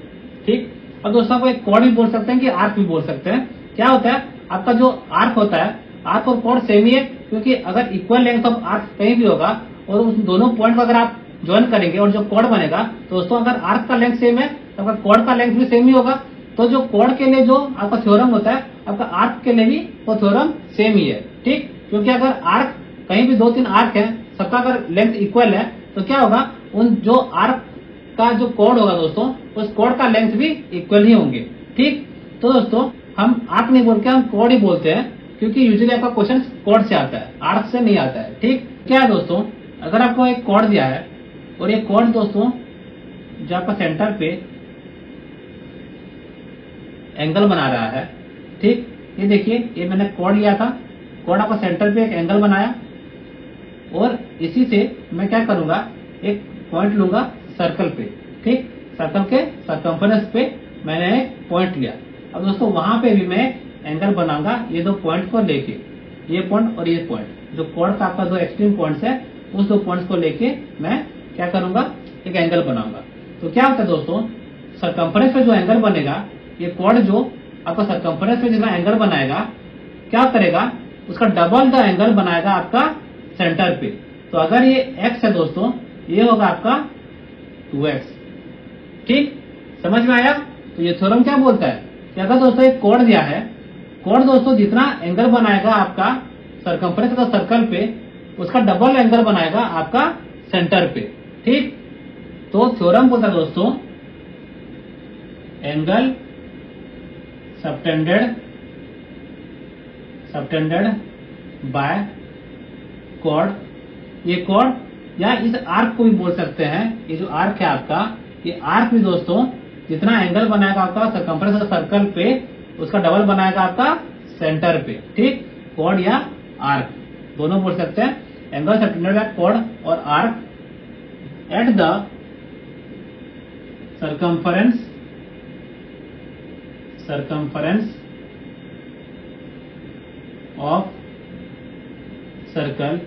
ठीक, अब दोस्तों आपको एक कॉर्ड भी बोल सकते हैं कि आर्क भी बोल सकते हैं। क्या होता है, आपका जो आर्क होता है, आर्क और कॉर्ड सेम ही है, क्योंकि अगर इक्वल लेंथ ऑफ आर्क कहीं भी होगा और उस दोनों पॉइंट को अगर आप ज्वाइन करेंगे और जो कॉर्ड बनेगा, तो दोस्तों अगर आर्क का लेंथ सेम है तो आपका कॉर्ड का लेंथ भी सेम ही होगा। तो जो कॉर्ड के लिए जो आपका थ्योरम होता है, आपका आर्क के लिए भी वो थ्योरम सेम ही है। ठीक, क्योंकि अगर आर्क कहीं भी 2-3 आर्क है, सबका अगर लेंथ इक्वल है, तो क्या होगा, उन जो आर्क का जो कॉर्ड होगा दोस्तों, उस कॉर्ड का लेंथ भी इक्वल ही होंगे। ठीक, तो दोस्तों हम आर्क नहीं बोलते, हम कॉर्ड ही बोलते हैं, क्योंकि यूजुअली आपका क्वेश्चन कॉर्ड से आता है, आर्क से नहीं आता है। ठीक, क्या है दोस्तों, अगर आपको एक कॉर्ड दिया है और एक कॉर्ड दोस्तों जो आपका सेंटर पे एंगल बना रहा है, ठीक, ये देखिए, ये मैंने कॉर्ड लिया था, कॉर्ड आपका सेंटर पे एक एंगल बनाया और इसी से मैं क्या करूंगा, एक पॉइंट लूंगा सर्कल पे, ठीक, सर्कल के सर्कम्फरेंस पे मैंने एक पॉइंट लिया। अब दोस्तों वहां पे भी मैं एंगल बनाऊंगा ये दो पॉइंट को लेके, ये पॉइंट और ये पॉइंट, जो कॉर्ड का आपका दो एक्सट्रीम पॉइंट्स है उस दो पॉइंट्स को लेके मैं क्या करूंगा, एक एंगल बनाऊंगा। तो क्या होता है दोस्तों, सर्कम्फरेंस पे जो एंगल बनेगा, ये कॉर्ड जो आपका सर्कम्फरेंस पे जितना एंगल बनाएगा, क्या करेगा, उसका डबल द एंगल बनाएगा आपका सेंटर पे। तो अगर ये x है दोस्तों, ये होगा आपका 2x, ठीक, समझ में आया। तो ये थ्योरम क्या बोलता है कि अगर दोस्तों एक कोण दिया है, कोण दोस्तों जितना एंगल बनाएगा आपका सर्कम्फरेंस का सर्कल पे, उसका डबल एंगल बनाएगा आपका सेंटर पे, ठीक। तो थ्योरम बोलता है दोस्तों, एंगल सबटेंडेड बाय कॉर्ड, ये कॉर्ड या इस आर्क को भी बोल सकते हैं, ये जो आर्क है आपका, ये आर्क भी दोस्तों जितना एंगल बनाएगा आपका सर्कम्फरेंस सर्कल पे, उसका डबल बनाएगा आपका सेंटर पे, ठीक। कॉर्ड या आर्क दोनों बोल सकते हैं। एंगल सबटेंडेड बाय कॉर्ड और arc at the circumference of circle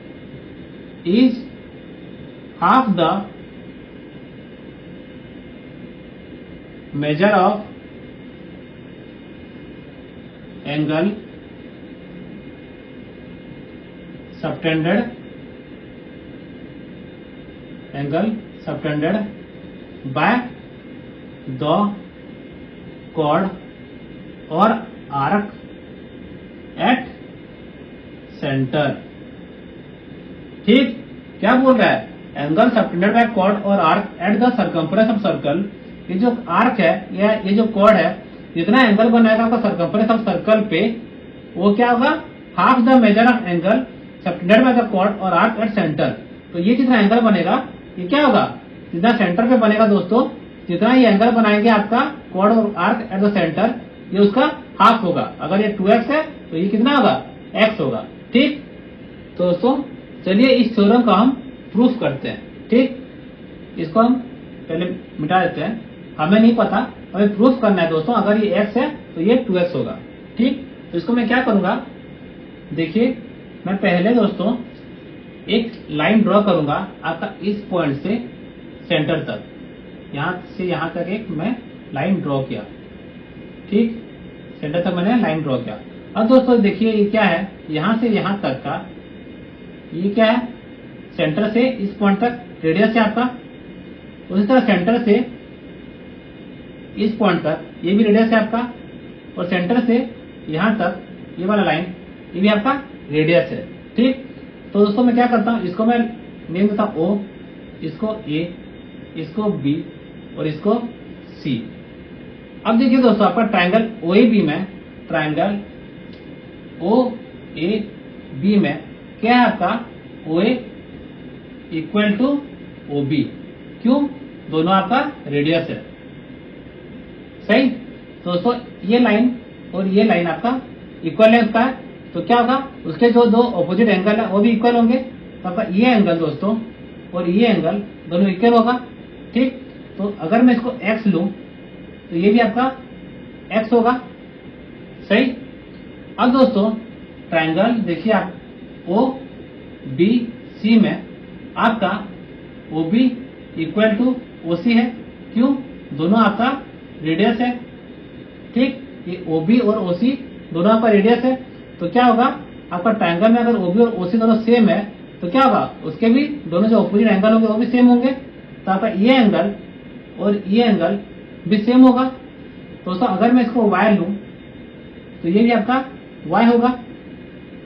is half the measure of angle subtended by the chord or arc at center, ठीक। क्या बोल रहा है, एंगल सबटेंडेड बाय कॉर्ड और arc at the circumference of circle, ये जो arc है या ये जो कॉर्ड है, जितना एंगल बनाएगा आपका सर्कम्फरेंस ऑफ सर्कल पे, वो क्या होगा, half the measure of angle subtended by the chord और आर्क एट सेंटर। तो ये जितना एंगल बनेगा, ये क्या होगा, जितना सेंटर पे बनेगा दोस्तों, जितना ये एंगल बनाएंगे आपका कॉर्ड और आर्क एट द सेंटर, ये उसका हाफ होगा। अगर ये 2x है तो ये कितना होगा, x होगा, ठीक। तो दोस्तों चलिए इस थ्योरम का हम प्रूफ करते हैं, ठीक। इसको हम पहले मिटा देते हैं, हमें नहीं पता, हमें प्रूफ करना है दोस्तों। अगर ये x है तो ये 2x होगा, ठीक। तो इसको मैं क्या करूंगा, देखिए मैं पहले दोस्तों एक लाइन ड्रॉ करूंगा आपका इस पॉइंट से सेंटर तक, यहां से यहां तक एक मैं लाइन ड्रॉ किया, ठीक, सेंटर तक मैंने लाइन ड्रॉ किया। अब दोस्तों देखिए ये क्या है, यहां से यहां तक का ये क्या है, सेंटर से इस पॉइंट तक रेडियस है आपका, उसी तरह सेंटर से इस पॉइंट तक ये भी रेडियस है आपका, और सेंटर से यहां तक ये वाला लाइन ये भी आपका रेडियस है, ठीक। तो दोस्तों मैं क्या करता हूं, इसको मैं नेम देता हूं O, इसको A, इसको B और इसको C। अब देखिए दोस्तों आपका ट्रायंगल OAB में, ट्रायंगल OAB में क्या है आपका, OA इक्वल टू OB, क्यों, दोनों आपका रेडियस है, सही। दोस्तों ये लाइन और ये लाइन आपका इक्वल लेंथ का है, तो क्या होगा, उसके जो दो ऑपोजिट एंगल है वो भी इक्वल होंगे। तो आपका ये एंगल दोस्तों और ये एंगल दोनों इक्वल होगा, ठीक। तो अगर मैं इसको x लूं तो ये भी आपका x होगा, सही। अब दोस्तों ट्रायंगल देखिए आप OBC में आपका OB इक्वल टू OC है, क्यों, दोनों आपका रेडियस है, ठीक। ये OB और OC दोनों आपका रेडियस है। तो क्या होगा, आपका ट्रायंगल में अगर OB और OC दोनों सेम है तो क्या होगा, उसके भी दोनों जो ऑपोजिट एंगल होंगे वो भी सेम होंगे। तो आपका ये एंगल और ये एंगल भी सेम होगा। दोस्तों अगर मैं इसको y लूं तो ये भी आपका y होगा,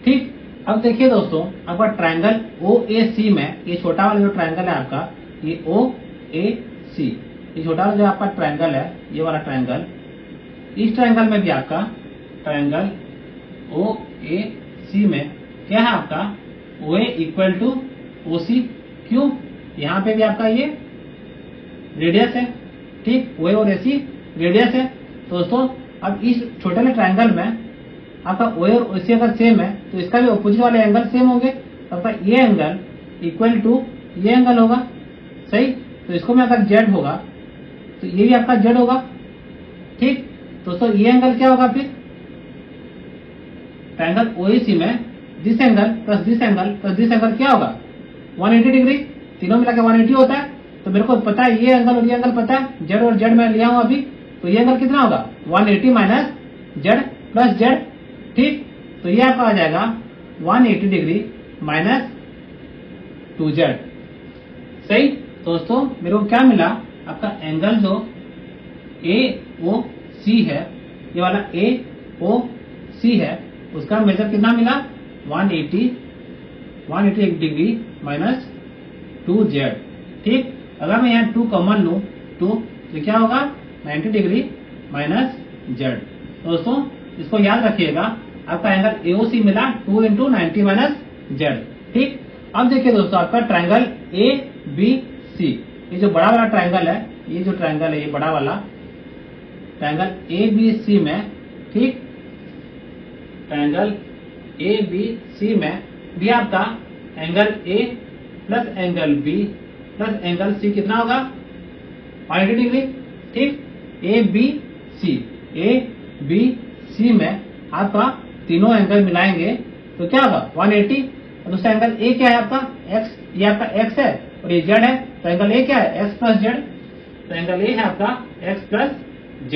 ठीक। अब देखिए दोस्तों आपका ट्रायंगल OAC में, ये छोटा वाला जो ट्रायंगल है आपका, ये OAC, ये छोटा वाला जो आपका ट्रायंगल है, ये वाला ट्रायंगल, इस ट्रायंगल में भी आपका ट्रायंगल OAC में क्या है आपका, OA इक्वल टू OC, क्यों, यहाँ पे भी आपका ये रेडियस है, ठीक, OA और AC रेडियस है। तो दोस्तों अब इस छोटे वाले ट्रायंगल में आपका OA और OC अगर सेम है तो इसका भी ऑपोजिट वाले एंगल सेम होंगे। तो आपका ये एंगल इक्वल टू ये एंगल होगा, सही। तो इसको में अगर जेड होगा तो ये भी आपका जेड होगा। ठीक, दोस्तों ये एंगल क्या होगा फिर, ट्रायंगल ओएसी में this angle plus this angle plus this angle क्या होगा 180 डिग्री, तीनों मिला के 180 होता है। तो मेरे को पता है ये एंगल और ये एंगल पता है, जेड और जेड मैं लिया हूं अभी, तो ये एंगल कितना होगा 180 माइनस जेड प्लस जेड। ठीक, तो ये आपका आ जाएगा 180 डिग्री माइनस 2z। सही दोस्तों, मेरे को क्या मिला, आपका एंगल जो AOC है, ये वाला AOC है, उसका मेजर कितना मिला 180 डिग्री माइनस 2z। ठीक, अगर मैं यहाँ 2 कॉमन लूं 2 तो क्या होगा 90 डिग्री माइनस z। दोस्तों इसको याद रखिएगा, आपका एंगल AOC मिला 2 इंटू 90 माइनस z। ठीक, अब देखिए दोस्तों आपका ट्रायंगल ABC, ये जो बड़ा वाला ट्रायंगल है, ये जो ट्रायंगल है ये बड़ा वाला ट्रायंगल ABC में, ठीक, ट्रायंगल ABC में भी आपका angle A plus angle B plus angle C कितना होगा 180 डिग्री। ठीक, ABC में आपका तीनों एंगल मिलाएंगे तो क्या होगा 180। और दूसरा एंगल A क्या है आपका X, ये आपका X है और ये Z है, तो एंगल A क्या है X प्लस Z। तो एंगल A है आपका X plus Z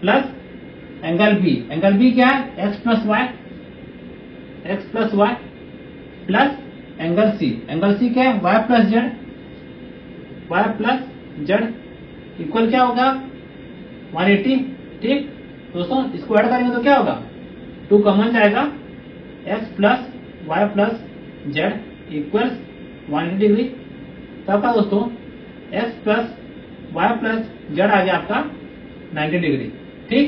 plus angle B क्या है X plus Y plus angle C क्या है Y प्लस Z इक्वल क्या होगा 180। ठीक, दोस्तों इसको ऐड करेंगे तो क्या होगा 2 कॉमन जाएगा, X plus Y plus Z equal 180 degree. तो आपका दोस्तों X plus Y plus Z आ गया आपका 90 डिग्री। ठीक,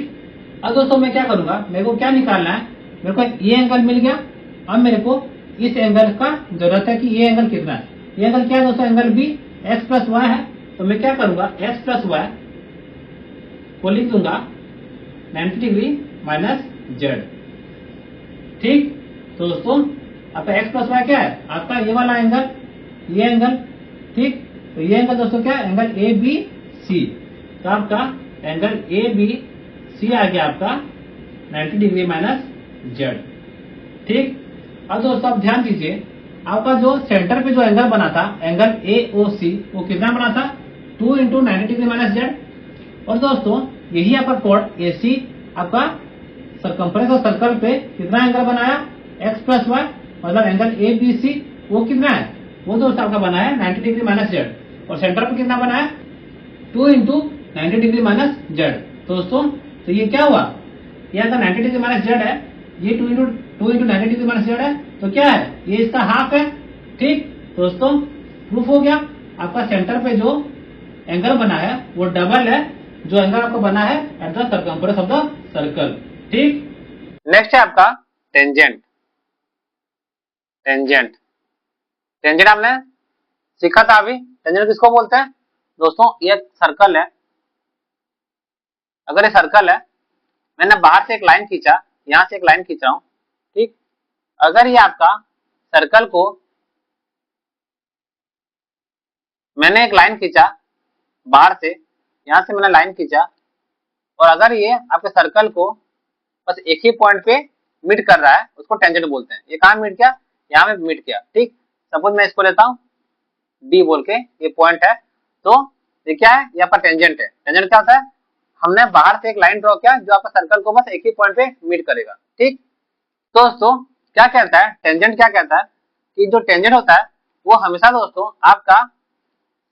अब दोस्तों मैं क्या करूंगा, मेरे को क्या निकालना है, मेरे को ये एंगल मिल गया, अब मेरे को इस एंगल का जरूरत है कि ये एंगल कितना है। ये एंगल क्या है दोस्तों, angle B X plus Y है, तो मैं क्या करूंगा X प्लस Y को लिख दूंगा 90 डिग्री माइनस Z। ठीक, तो दोस्तों आपका X प्लस Y क्या है, आपका ये वाला एंगल, ये एंगल। ठीक, तो ये एंगल दोस्तों क्या है एंगल ABC, तो आपका एंगल ABC आ गया आपका 90 डिग्री माइनस Z। ठीक, अब दोस्तों आप ध्यान दीजिए, आपका जो सेंटर पे जो एंगल बना था एंगल AOC वो कितना बना था 2 इंटू 90 डिग्री माइनस Z। और दोस्तों यही आपका कोण AC आपका सरकमफ्रेंस और सर्कल पे कितना एंगल बनाया X प्लस Y, मतलब एंगल ABC वो कितना है, वो दोस्तों आपका बना है 90 डिग्री माइनस Z, और सेंटर पे कितना बना है 2 इंटू 90 डिग्री माइनस Z। दोस्तों तो ये क्या हुआ, ये अगर 90 डिग्री माइनस Z है, ये 2 इंटू 90 डिग्री माइनस Z है, तो क्या है ये इसका हाफ है। ठीक, दोस्तों प्रूफ हो गया, आपका सेंटर पे जो एंगल बना है वो डबल है जो एंगल आपको बना है at the circumference of the circle. ठीक, नेक्स्ट है आपका टेंजेंट। टेंजेंट आपने सीखा था अभी, टेंजेंट किसको बोलते हैं दोस्तों, ये सर्कल है, अगर ये सर्कल है, मैंने बाहर से एक लाइन खींचा, यहां से एक लाइन खींच रहा हूं। ठीक, अगर ये आपका सर्कल को मैंने एक लाइन खींचा बाहर से, यहां से मैंने लाइन खींचा, और अगर ये आपके सर्कल को बस एक ही पॉइंट पे मीट कर रहा है उसको टेंजेंट बोलते हैं। ये कहां मीट किया, यहाँ में मीट किया। ठीक, सपोज मैं इसको लेता हूँ D बोल के, ये पॉइंट है, तो ये क्या है, ये आपका टेंजेंट है। टेंजेंट क्या होता है, हमने बाहर से एक लाइन ड्रॉ किया जो आपका सर्कल को बस एक ही पॉइंट पे मीट करेगा। ठीक, तो दोस्तों क्या कहता है टेंजेंट, क्या कहता है कि जो टेंजेंट होता है वो हमेशा दोस्तों आपका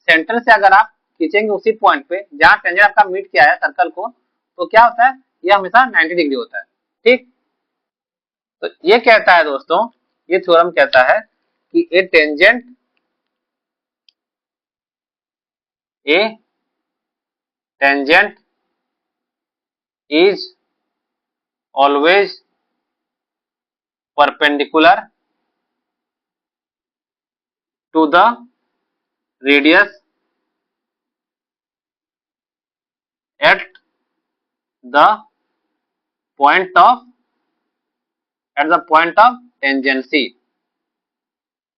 सेंटर से अगर आप खींचेंगे उसी पॉइंट पे जहां टेंजेंट आपका मीट किया है सर्कल को, तो क्या होता है, ये हमेशा 90 डिग्री होता है। ठीक, तो ये कहता है दोस्तों, ये थ्योरम कहता है कि a tangent is always perpendicular to the radius at the point of tangency।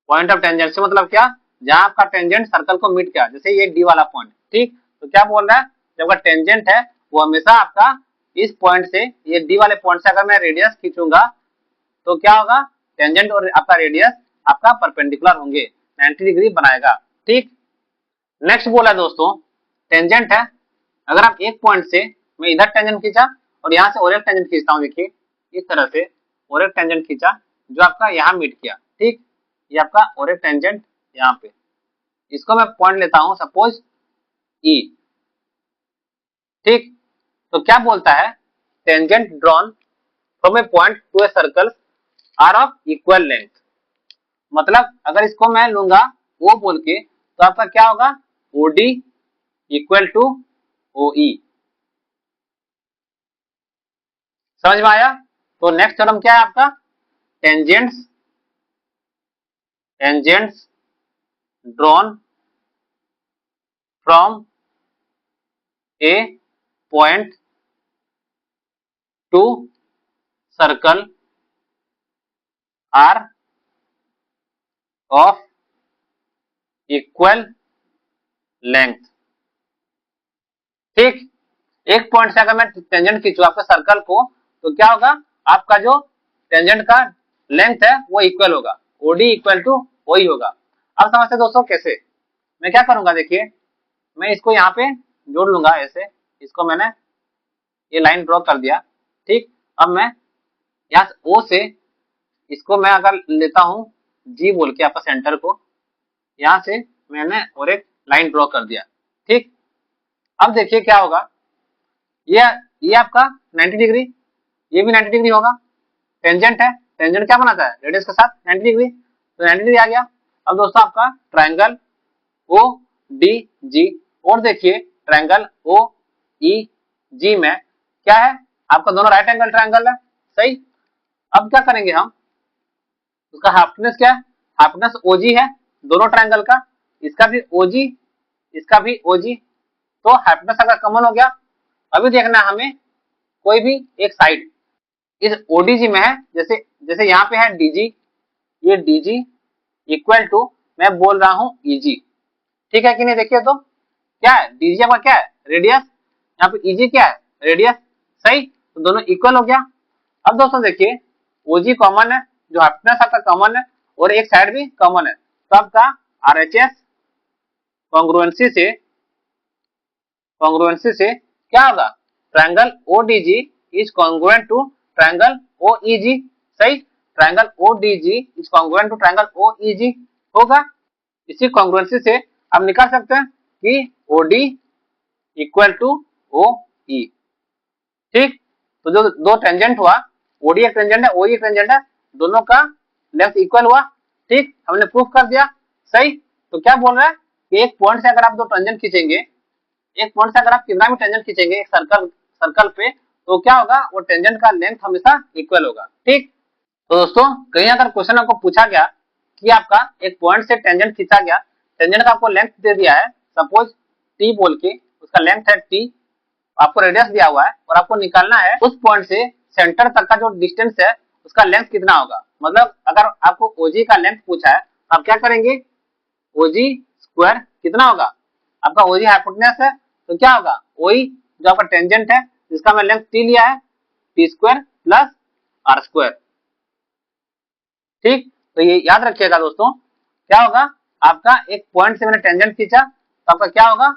Point of tangency मतलब क्या, जहां आपका टेंजेंट सर्कल को मीट किया, जैसे ये डी वाला पॉइंट, ठीक। तो क्या बोल रहा है, जब आपका टेंजेंट है वो हमेशा आपका इस पॉइंट से, ये डी वाले पॉइंट से अगर मैं रेडियस खींचूंगा तो क्या होगा, टेंजेंट और आपका रेडियस आपका परपेंडिकुलर होंगे, 90 डिग्री बनाएगा, ठीक। नेक्स्ट बोला दोस्तों, टेंजेंट है, अगर आप एक पॉइंट से, मैं इधर टेंजेंट खींचा और यहाँ से और एक टेंजेंट खींचता हूँ, देखिए इस तरह से और एक टेंजेंट खींचा जो आपका यहाँ मीट किया, ठीक। ये आपका और एक टेंजेंट यहाँ पे, इसको मैं पॉइंट लेता हूँ सपोज ई, ठीक। तो क्या बोलता है, tangent drawn from a point to a circle are of equal length. मतलब अगर इसको मैं लूंगा ओ बोल के, तो आपका क्या होगा, OD equal to O E. समझ में आया। तो नेक्स्ट थ्योरम क्या है आपका, tangents drawn from a point to circle are of equal length, ठीक। एक पॉइंट से अगर मैं टेंजेंट खींचू आपके सर्कल को, तो क्या होगा, आपका जो टेंजेंट का लेंथ है वो इक्वल होगा, ओडी इक्वल टू ओ ई होगा। अब समझते दोस्तों कैसे, मैं क्या करूंगा, देखिए मैं इसको यहाँ पे जोड़ लूंगा ऐसे, इसको मैंने ये लाइन ड्रॉ कर दिया, ठीक। अब मैं यहाँ ओ से इसको मैं अगर लेता हूँ जी बोल के आपका सेंटर को, यहाँ से मैंने और एक लाइन ड्रॉ कर दिया, ठीक। अब देखिए क्या होगा, ये आपका 90 डिग्री, ये भी 90 डिग्री होगा, टेंजेंट है, टेंजेंट क्या बनाता है, रेडियस के साथ 90 डिग्री, तो 90 डिग्री आ गया। अब दोस्तों आपका ट्रायंगल ओ डी जी, और देखिए ट्रायंगल ओ ई जी में क्या है, आपका दोनों राइट एंगल ट्रायंगल है, सही। अब क्या करेंगे हम, उसका हाइपोटेन्यूज क्या है, हाइपोटेन्यूज ओजी है दोनों ट्रायंगल का, इसका भी ओजी, इसका भी ओजी, तो हाइपोटेन्यूज अगर कॉमन हो गया, अभी देखना है हमें कोई भी एक साइड इस ओडीजी में है, जैसे जैसे यहाँ पे है डीजी, ये डीजी इक्वल टू मैं बोल रहा हूँ ईजी, ठीक है कि नहीं। देखिए तो क्या है, डीजी आपका क्या है, रेडियस, यहाँ पे ईजी क्या है, रेडियस, सही। तो दोनों इक्वल हो गया। अब दोस्तों देखिए ओजी कॉमन है, जो हाइपोटेन्यूज आपका कॉमन है, और एक साइड भी कॉमन है, तो आपका आरएचएस कॉन्ग्रुएंसी से क्या होगा, triangle O D G is congruent to triangle O E G, सही। Triangle O D G is congruent to triangle O E G होगा। इसी कॉन्ग्रुएंसी से हम निकाल सकते हैं कि O D equal to O E, ठीक। तो जो दो टेंजेंट हुआ, ओडी एक टेंजेंट है, ओई एक टेंजेंट है, दोनों का लेंथ इक्वल हुआ, ठीक, हमने प्रूफ कर दिया, सही। तो क्या बोल रहा है कि एक पॉइंट से अगर आप दो टेंजेंट खींचेंगे, एक पॉइंट से अगर आप कितना भी टेंजेंट खींचेंगे एक सर्कल पे, तो क्या होगा, वो टेंजेंट का लेंथ हमेशा इक्वल होगा, ठीक। तो दोस्तों कहीं अगर क्वेश्चन आपको पूछा गया कि आपका एक पॉइंट से टेंजेंट खींचा गया, टेंजेंट का आपको लेंथ दे दिया है सपोज टी बोल के, उसका लेंथ है टी, आपको रेडियस दिया हुआ है, और आपको निकालना है उस पॉइंट से सेंटर तक का जो डिस्टेंस है उसका लेंथ कितना होगा। मतलब अगर आपको ओजी का लेंथ पूछा है तो आप क्या करेंगे, ओजी स्क्वायर कितना होगा, आपका ओजी हाइपोटेन्यूज है, तो क्या होगा, ओई जो आपका टेंजेंट है जिसका मैं लेंथ टी लिया है, T square plus r square, ठीक। तो ये याद रखिएगा दोस्तों, क्या होगा, आपका एक पॉइंट से मैंने टेंजेंट खींचा, तो आपका क्या होगा,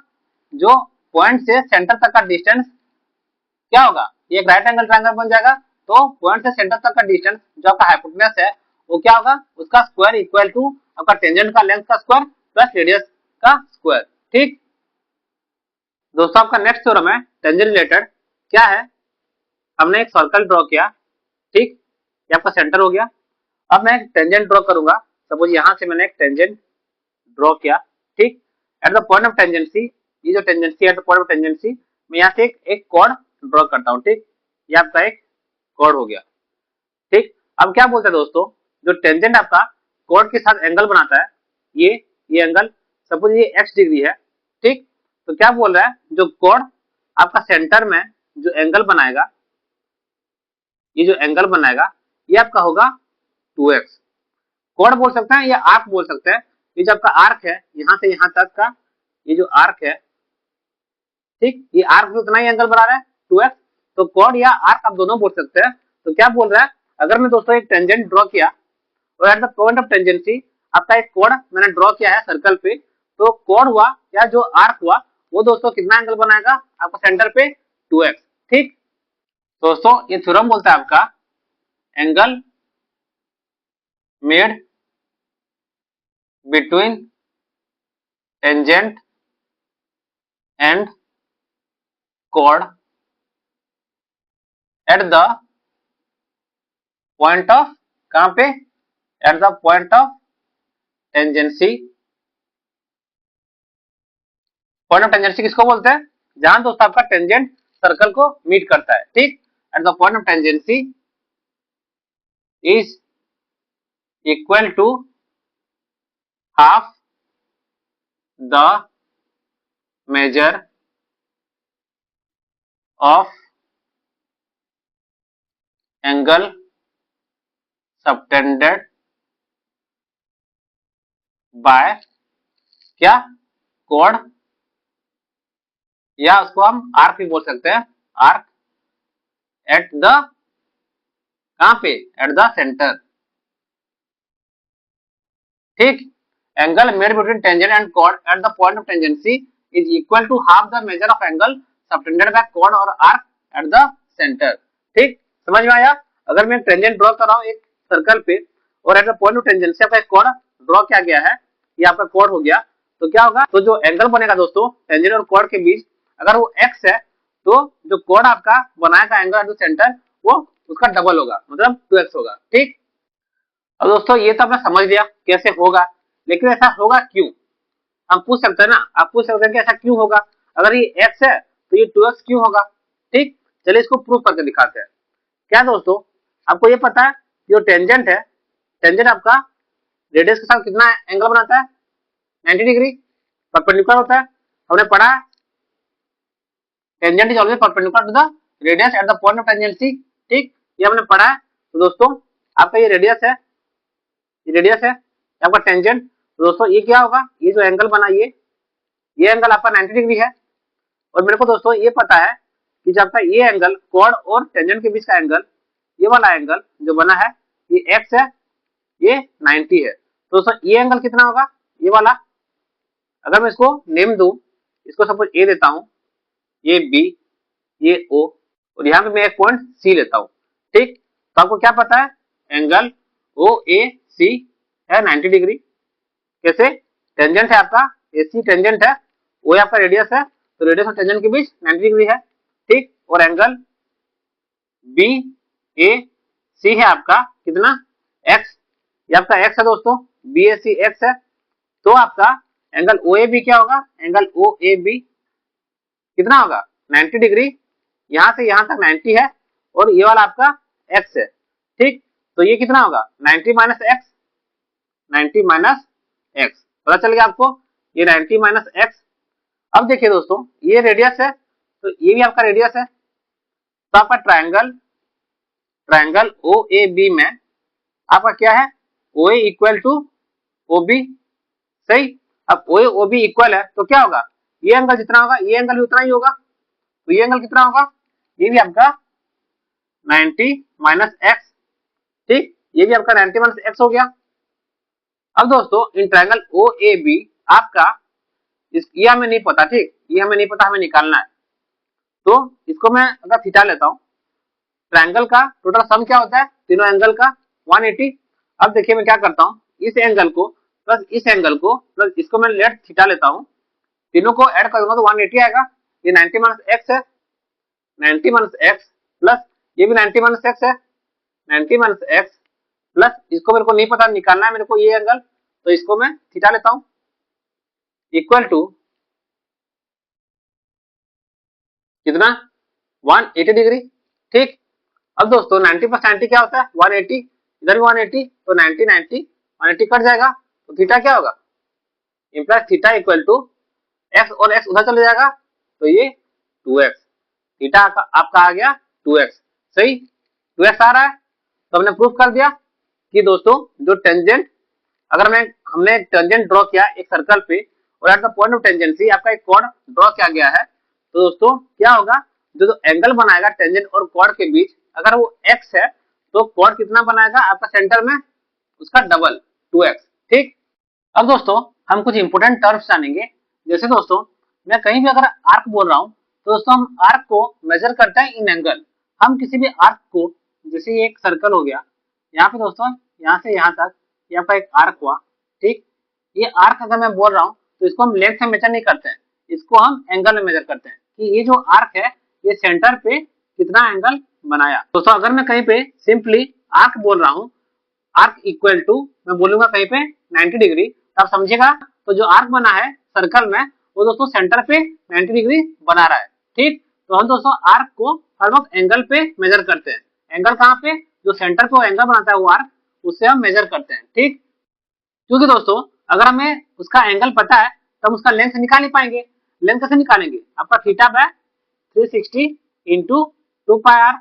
जो पॉइंट से सेंटर तक का डिस्टेंस क्या होगा, ये एक राइट एंगल ट्रायंगल बन जाएगा। तो पॉइंट से सेंटर तक का डिस्टेंस जो आपका हाइपोटेन्यूज है वो क्या होगा, उसका स्क्वायर इक्वल टू आपका टेंजेंट का लेंथ का स्क्वायर प्लस रेडियस का स्क्वायर, ठीक। दोस्तों आपका नेक्स्ट थ्योरम है टेंजेंट रिलेटेड, क्या है, हमने एक सर्कल ड्रॉ किया, ठीक, ये आपका सेंटर हो गया। अब मैं एक टेंजेंट ड्रॉ करूंगा, सपोज यहां से मैंने एक टेंजेंट ड्रॉ किया, ठीक। At the point of tangency, ये जो टेंजेंसी है, eight the point of tangency मैं यहाँ से एक कॉर्ड ड्रॉ करता हूँ, ठीक, ये आपका एक कॉर्ड हो गया, ठीक। अब क्या बोलते हैं दोस्तों, जो टेंजेंट आपका कॉर्ड के साथ एंगल बनाता है, ये एंगल सपोज ये x डिग्री है, ठीक। तो क्या बोल रहा है, जो कॉर्ड आपका सेंटर में जो एंगल बनाएगा, ये जो एंगल बनाएगा ये आपका होगा 2x, कॉर्ड बोल सकते हैं या आर्क बोल सकते हैं, ये जो आपका आर्क है यहाँ से यहाँ तक का, ये जो आर्क है, ठीक, ये आर्क भी उतना ही एंगल बना रहा है 2x। तो कॉर्ड या आर्क आप दोनों बोल सकते हैं। तो क्या बोल रहा है, अगर मैं दोस्तों एक टेंजेंट ड्रॉ किया और eight the point of tangency आपका एक कोड मैंने ड्रॉ किया है सर्कल पे, तो कोड हुआ या जो आर्क हुआ वो दोस्तों कितना एंगल बनाएगा आपका सेंटर पे 2x। ठीक दोस्तों, ये थ्योरम बोलता है आपका angle made between tangent and code eight the point of, कहां पे, eight the point of tangency. Point of tangency किसको बोलते हैं, जहां दोस्तों आपका टेंजेंट सर्कल को मीट करता है। ठीक, at the point of tangency is equal to half the measure of angle subtended by क्या, कोड, या उसको हम आर्क भी बोल सकते हैं, आर्क एट द, कहां पे, एट द सेंटर। ठीक, angle made between tangent and code eight the point of tangency is equal to half the measure of angle subtended bye code और आर्क एट द सेंटर। ठीक, समझ में आया। अगर मैं टेंजेंट ड्रॉ कर रहा हूं एक सर्कल पे और eight the point of tangency आपका एक कोड ड्रॉ किया गया है, ये आपका कोड हो गया, तो क्या होगा, तो जो एंगल बनेगा दोस्तों टेंजेंट और कोड के बीच, अगर वो x है तो जो कोड आपका बनाएगा एंगल एट द सेंटर वो उसका डबल होगा, मतलब 2x होगा। ठीक, अब दोस्तों ये तो आपने समझ लिया कैसे होगा, लेकिन ऐसा होगा क्यों, हम पूछ सकते हैं ना, आप पूछ सकते हैं कि ऐसा क्यों होगा, अगर ये x है तो ये 2x क्यों होगा। ठीक, चलिए इसको प्रूफ करके दिखाते हैं। क्या दोस्तों, आपको ये पता है जो टेंजेंट है, टेंजेंट आपका रेडियस के साथ कितना एंगल बनाता है, 90 डिग्री परपेंडिकुलर होता है, हमने पढ़ा tangent is always perpendicular to the radius at the point of tangency. ठीक, ये हमने पढ़ा है। तो दोस्तों आपका ये रेडियस है, ये रेडियस है आपका टेंजेंट। तो दोस्तों ये क्या होगा, ये जो एंगल बना ये एंगल आपका 90 डिग्री है, और मेरे को दोस्तों ये पता है कि जब आपका ये एंगल कोड और टेंजेंट के बीच का एंगल, ये वाला एंगल जो बना है ये x है, ये 90 है। तो दोस्तों ये एंगल कितना होगा, ये वाला, अगर मैं इसको नेम दूं, इसको सपोज ए देता हूं, ये बी, ये ओ, और यहाँ पे मैं एक पॉइंट सी लेता हूँ। ठीक, तो आपको क्या पता है, एंगल ओ ए सी है 90 डिग्री। कैसे, टेंजेंट है आपका, ए सी टेंजेंट है, ओ आपका रेडियस है, तो रेडियस और टेंजेंट के बीच 90 डिग्री है। ठीक, और एंगल बी ए सी है आपका कितना, एक्स, ये आपका एक्स है दोस्तों, बी ए सी एक्स है, तो आपका एंगल ओ ए बी क्या होगा, एंगल ओ ए बी कितना होगा, 90 डिग्री, यहां से यहां तक 90 है, और ये वाला आपका x है। ठीक, तो ये कितना होगा, 90 माइनस एक्स, 90 माइनस एक्स, पता चल गया आपको, ये 90 माइनस एक्स। अब देखिए दोस्तों ये रेडियस है, तो ये भी आपका रेडियस है, तो आपका triangle, triangle O A B में आपका क्या है, O A equal to O B. सही, अब ओ ए ओ बी इक्वल है तो क्या होगा, ये एंगल जितना होगा ये एंगल भी उतना ही होगा, तो ये एंगल कितना होगा, ये भी आपका 90 माइनस एक्स। ठीक, ये भी आपका 90 माइनस एक्स हो गया। अब दोस्तों in triangle O A B आपका ये हमें नहीं पता, ठीक, ये हमें नहीं पता, हमें निकालना है। तो इसको मैं अगर थीटा लेता हूं, ट्रायंगल का टोटल सम क्या होता है तीनों एंगल का, 180। अब देखिए मैं क्या करता हूं, इस एंगल को प्लस इस एंगल को प्लस इसको मैं लेट थीटा लेता हूं, तीनों को ऐड करूंगा तो 180 आएगा। ये 90 माइनस एक्स है, 90 माइनस एक्स प्लस ये भी 90 माइनस एक्स है, 90 माइनस एक्स प्लस इसको मेरे को नहीं पता, निकालना है मेरे को ये एंगल, तो इसको मैं थीटा लेता हूं, इक्वल टू कितना, 180 डिग्री। ठीक, अब दोस्तों 90 प्लस 90 क्या होता है 180, इधर भी 180, तो 90 90 180 कट जाएगा, तो थीटा क्या होगा, implies theta equal to x, और एक्स उधर चले जाएगा, तो ये 2x, थीटा आपका आ गया 2x। सही, 2x आ रहा है, तो हमने प्रूफ कर दिया कि दोस्तों जो टेंजेंट अगर हमने एक टेंजेंट ड्रॉ किया एक सर्कल पे और eight the point of tangency आपका एक कॉर्ड ड्रॉ किया गया है, तो दोस्तों क्या होगा, जो एंगल बनाएगा टेंजेंट और कॉर्ड के बीच, अगर वो x है तो कॉर्ड कितना बनाएगा आपका सेंटर में, उसका डबल 2x। ठीक, अब दोस्तों हम कुछ इंपोर्टेंट टर्म्स जानेंगे। जैसे दोस्तों मैं कहीं भी अगर आर्क बोल रहा हूँ तो दोस्तों हम आर्क को मेजर करते हैं इन एंगल। हम किसी भी आर्क को, जैसे ये एक सर्कल हो गया, यहाँ पे दोस्तों यहाँ से यहाँ तक ये आपका एक आर्क हुआ। ठीक, ये आर्क अगर मैं बोल रहा हूँ तो इसको हम लेंथ में मेजर नहीं करते हैं, इसको हम एंगल में मेजर करते हैं कि ये जो आर्क है ये सेंटर पे कितना एंगल बनाया। दोस्तों अगर मैं कहीं पे सिंपली आर्क बोल रहा हूँ, आर्क इक्वल टू मैं बोलूंगा कहीं पे 90 डिग्री, तो आप समझिएगा तो जो आर्क बना है सर्कल में वो दोस्तों सेंटर पे 90 डिग्री बना रहा है। ठीक, तो हम दोस्तों आर्क को हर वक्त एंगल पे मेजर करते हैं। एंगल कहाँ पे, जो सेंटर पे वो एंगल बनाता है वो आर्क, उससे हम मेजर करते हैं। ठीक, क्योंकि दोस्तों अगर हमें उसका एंगल पता है तो हम उसका लेंथ निकाल नहीं पाएंगे। लेंथ कैसे निकालेंगे, आपका theta by 360 into 2 pi r.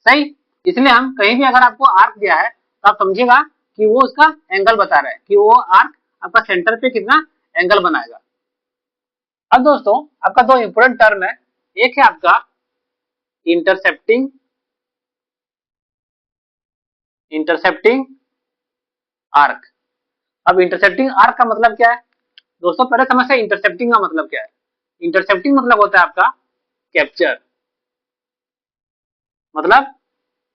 सही, इसलिए हम कहीं भी अगर आपको आर्क दिया है तो आप समझिएगा कि वो उसका एंगल बता रहा है कि वो आर्क आपका सेंटर पे कितना एंगल बनाएगा। अब दोस्तों आपका दो इंपोर्टेंट टर्म है, एक है आपका इंटरसेप्टिंग आर्क। अब इंटरसेप्टिंग आर्क का मतलब क्या है दोस्तों, पहले समझते हैं इंटरसेप्टिंग का मतलब क्या है। इंटरसेप्टिंग मतलब होता है आपका कैप्चर, मतलब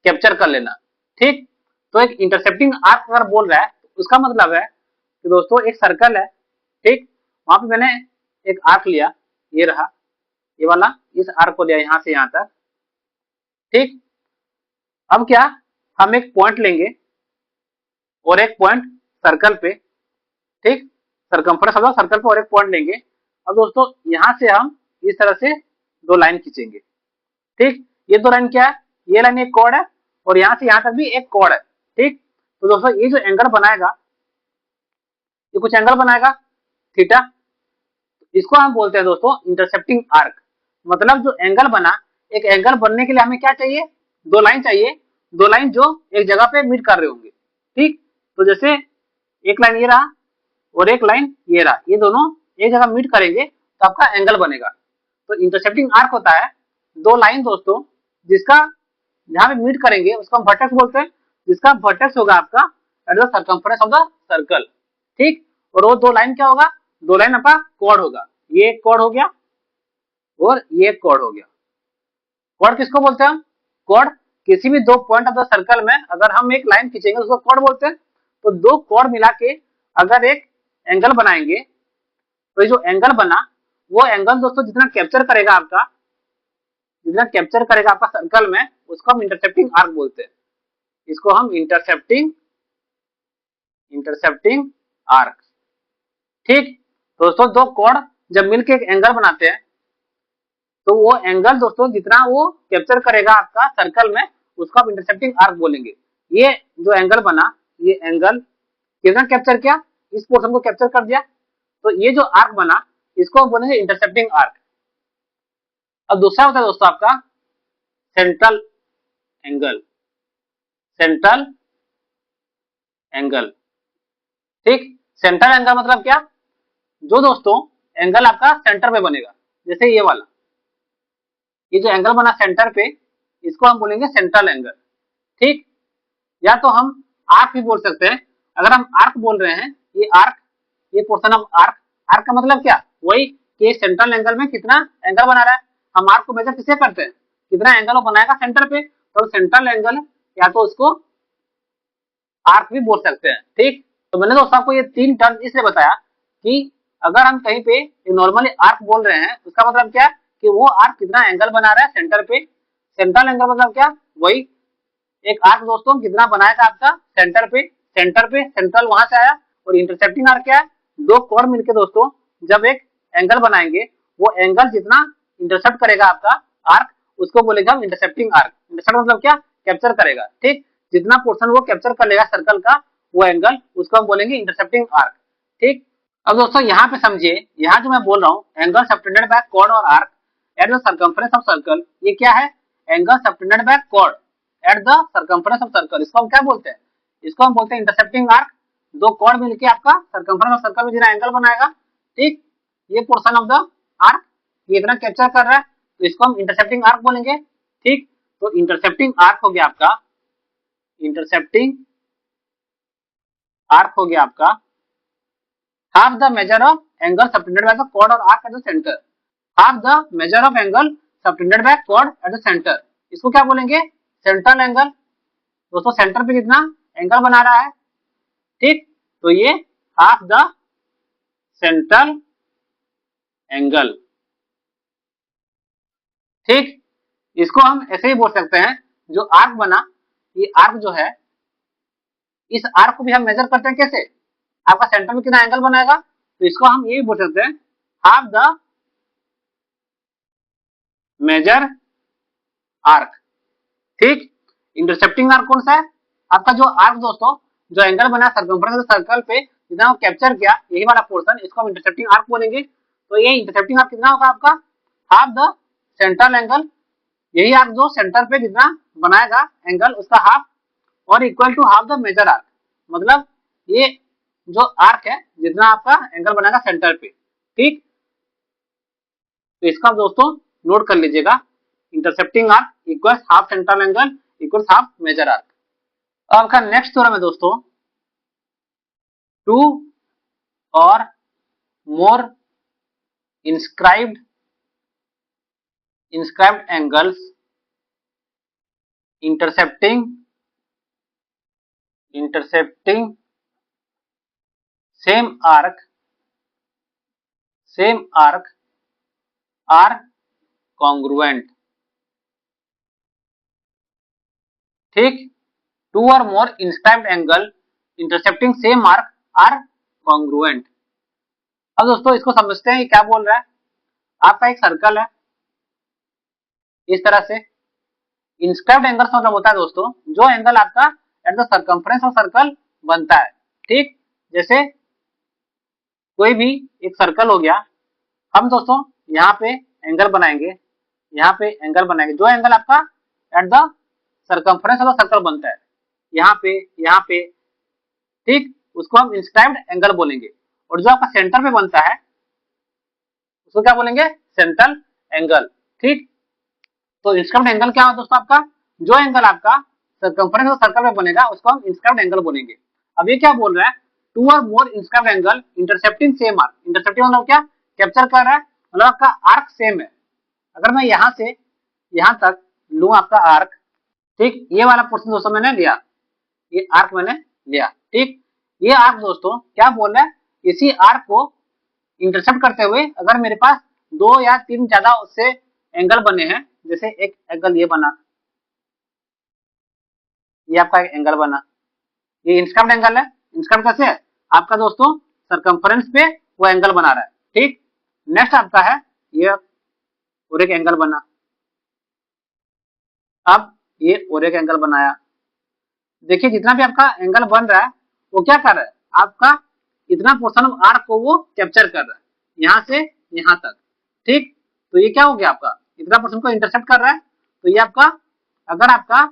कैप्चर कर लेना। ठीक, तो एक इंटरसेप्टिंग आर्क अगर बोल रहा है तो उसका मतलब है कि दोस्तों एक सर्कल है। ठीक, वहां पे मैंने एक आर्क लिया, ये रहा, ये वाला, इस आर्क को लिया यहां से यहां तक। ठीक, अब क्या, हम एक पॉइंट लेंगे और एक पॉइंट सर्कल पे। ठीक, सरकमफ्रेंस ऑफ द सर्कल पे और एक पॉइंट लेंगे। अब दोस्तों यहां से हम इस तरह से दो लाइन खींचेंगे। ठीक, ये दो लाइन क्या है, ये लाइन एक कॉर्ड है और यहां से यहां तक भी एक कॉर्ड है। ठीक, तो दोस्तों ये जो एंगल बनाएगा, ये कुछ एंगल बनाएगा थीटा, इसको हम बोलते हैं दोस्तों इंटरसेप्टिंग आर्क। मतलब जो एंगल बना, एक एंगल बनने के लिए हमें क्या चाहिए, दो लाइन चाहिए, दो लाइन जो एक जगह पे मीट कर रहे होंगे। ठीक, तो जैसे एक लाइन ये रहा और एक लाइन ये रहा, ये दोनों एक जगह मीट करेंगे तो आपका एंगल बनेगा। तो इंटरसेप्टिंग आर्क होता है दो लाइन दोस्तों जिसका जहां पे मीट करेंगे उसको हम वर्टेक्स बोलते हैं, जिसका वर्टेक्स होगा आपका eight the circumference of the circle. ठीक, और वो दो लाइन क्या होगा, दो लाइन आपका कॉर्ड होगा, ये एक कॉर्ड हो गया और ये एक कॉर्ड हो गया। कॉर्ड किसको बोलते हैं हम, कॉर्ड किसी भी दो पॉइंट ऑफ द सर्कल में अगर हम एक लाइन खींचेंगे उसको कॉर्ड बोलते हैं। तो दो कॉर्ड मिला के अगर एक एंगल बनाएंगे तो जो एंगल बना वो एंगल दोस्तों जितना कैप्चर करेगा आपका, जितना कैप्चर करेगा आपका सर्कल में, उसको हम इंटरसेप्टिंग आर्क बोलते हैं। इसको हम इंटरसेप्टिंग आर्क। ठीक, दोस्तों दो कॉर्ड जब मिलके एक एंगल बनाते हैं तो वो एंगल दोस्तों जितना वो कैप्चर करेगा आपका सर्कल में, उसको आप इंटरसेप्टिंग आर्क बोलेंगे। ये जो एंगल बना, ये एंगल कितना कैप्चर किया, इस पोर्शन को कैप्चर कर दिया, तो ये जो आर्क बना इसको हम बोलेंगे इंटरसेप्टिंग आर्क। अब दूसरा होता है दोस्तों आपका सेंट्रल एंगल, सेंट्रल एंगल। ठीक, सेंट्रल एंगल मतलब क्या, जो दोस्तों एंगल आपका सेंटर पे बनेगा, जैसे ये वाला, ये जो एंगल बना सेंटर पे, इसको हम बोलेंगे सेंट्रल एंगल। ठीक, या तो हम आर्क भी बोल सकते हैं। अगर हम आर्क बोल रहे हैं, ये आर्क, ये पोर्शन ऑफ आर्क, आर्क का मतलब क्या, वही कि सेंट्रल एंगल में कितना एंगल बना रहा है। हम आर्क को मेजर किससे करते हैं, कितना एंगल वो बनाएगा सेंटर पे, तो सेंट्रल एंगल या तो उसको आर्क भी बोल सकते हैं। ठीक, तो मैंने दोस्तों आपको ये तीन टर्म इसलिए बताया कि अगर हम कहीं पे नॉर्मली आर्क बोल रहे हैं उसका मतलब क्या है कि वो आर्क कितना एंगल बना रहा है सेंटर पे। सेंट्रल एंगल मतलब क्या, वही एक आर्क दोस्तों कितना बनाएगा आपका सेंटर पे, सेंटर पे सेंट्रल वहां से आया। और इंटरसेप्टिंग आर्क क्या है, दो कॉर्ड मिलके दोस्तों जब एक एंगल बनाएंगे, वो एंगल जितना इंटरसेप्ट करेगा आपका आर्क, उसको बोलेगा हम इंटरसेप्टिंग आर्क। इंटरसेप्ट मतलब क्या, कैप्चर करेगा। ठीक, जितना पोर्शन वो कैप्चर कर लेगा सर्कल का वो एंगल, उसको हम बोलेंगे इंटरसेप्टिंग आर्क। ठीक, अब दोस्तों यहाँ पे समझिए, यहाँ जो मैं बोल रहा हूँ एंगल सबटेंडेड बाय कॉर्ड और arc at the circumference of circle, ये क्या है, angle subtended by chord at the circumference of circle, इसको हम क्या बोलते हैं, इसको हम बोलते हैं इंटरसेप्टिंग आर्क। दो कॉर्ड मिलके आपका सर्कमफ्रेंस और सर्कल में जितना एंगल बनाएगा, ठीक, ये पोर्शन ऑफ द आर्क ये इतना कैप्चर कर रहा है, तो इसको हम इंटरसेप्टिंग आर्क बोलेंगे, ठीक। तो इंटरसेप्टिंग आर्क हो गया आपका, इंटरसेप्टिंग आर्क हो गया आपका half the measure of angle subtended by the chord or arc at the center, half the measure of angle subtended by chord at the center, इसको क्या बोलेंगे, सेंट्रल एंगल। दोस्तों सेंटर पे कितना एंगल बना रहा है, ठीक, तो ये हाफ द सेंट्रल एंगल, ठीक। इसको हम ऐसे ही बोल सकते हैं, जो आर्क बना, ये आर्क जो है, इस आर्क को भी हम मेजर करते हैं कैसे, आपका सेंटर में कितना एंगल बनाएगा, तो इसको हम ये भी बोल सकते हैं हाफ द मेजर आर्क, ठीक। इंटरसेप्टिंग आर्क कौन सा है, आपका जो आर्क दोस्तों जो एंगल बना सर्कमफ्रेंस सर्कल पे जितना वो कैप्चर किया, यही वाला पोर्शन, इसको हम इंटरसेप्टिंग आर्क बोलेंगे। तो ये इंटरसेप्टिंग आर्क कितना होगा आपका, हाफ द सेंट्रल एंगल, यही आर्क जो सेंटर पे जितना बनाएगा एंगल उसका हाफ, और equal to half the major arc, मतलब ये जो आर्क है जितना आपका एंगल बनाएगा सेंटर पे, ठीक। तो इसका आप दोस्तों नोट कर लीजिएगा, intercepting arc equals half central angle equals half major arc. अब आपका नेक्स्ट थ्योरम है दोस्तों, two or more inscribed angles intercepting same arc are congruent, ठीक। Two or more inscribed angle intercepting same arc are congruent. अब दोस्तों इसको समझते हैं ये क्या बोल रहा है, आपका एक सर्कल है इस तरह से, इंस्क्राइब्ड एंगल मतलब होता है दोस्तों जो एंगल आपका eight the circumference of circle बनता है, ठीक। जैसे कोई भी एक सर्कल हो गया, हम दोस्तों यहाँ पे एंगल बनाएंगे, यहाँ पे एंगल बनाएंगे, जो एंगल आपका eight the circumference of the circle बनता है, यहाँ पे, ठीक, उसको हम इंस्क्राइब्ड एंगल बोलेंगे। और जो आपका सेंटर पे बनता है उसको क्या बोलेंगे, सेंट्रल एंगल, ठीक। तो इंस्क्राइब्ड एंगल क्या है दोस्तों, आपका जो एंगल आपका सर्कमफ्रेंस ऑफ सर्कल पे बनेगा उसको हम इंस्क्राइब्ड एंगल बोलेंगे। अब ये क्या बोल रहा है, two or more inscribed angle intercepting same arc, intercepting मतलब क्या, कैप्चर कर रहा है, मतलब आपका आर्क सेम है। अगर मैं यहाँ से यहाँ तक लूं आपका आर्क, ठीक, ये वाला पोर्शन दोस्तों मैंने लिया, ये आर्क मैंने लिया, ठीक। ये आर्क दोस्तों क्या बोल रहा है, इसी आर्क को इंटरसेप्ट करते हुए अगर मेरे पास दो या तीन ज्यादा उससे एंगल बने हैं, जैसे एक एंगल ये बना, ये आपका एक एंगल बना, ये इंस्क्राइब्ड एंगल है। इंस्क्राइब्ड कैसे है, आपका दोस्तों सर्कमफ्रेंस पे वो एंगल बना रहा है, ठीक। नेक्स्ट आपका है ये और एक एंगल बना, अब ये और एक एंगल बनाया, देखिए जितना भी आपका एंगल बन रहा है वो क्या कर रहा है, आपका इतना पोर्शन ऑफ आर्क को वो कैप्चर कर रहा है, यहाँ से यहाँ तक, ठीक। तो ये क्या हो गया, आपका इतना पोर्शन को इंटरसेप्ट कर रहा है। तो ये आपका, अगर आपका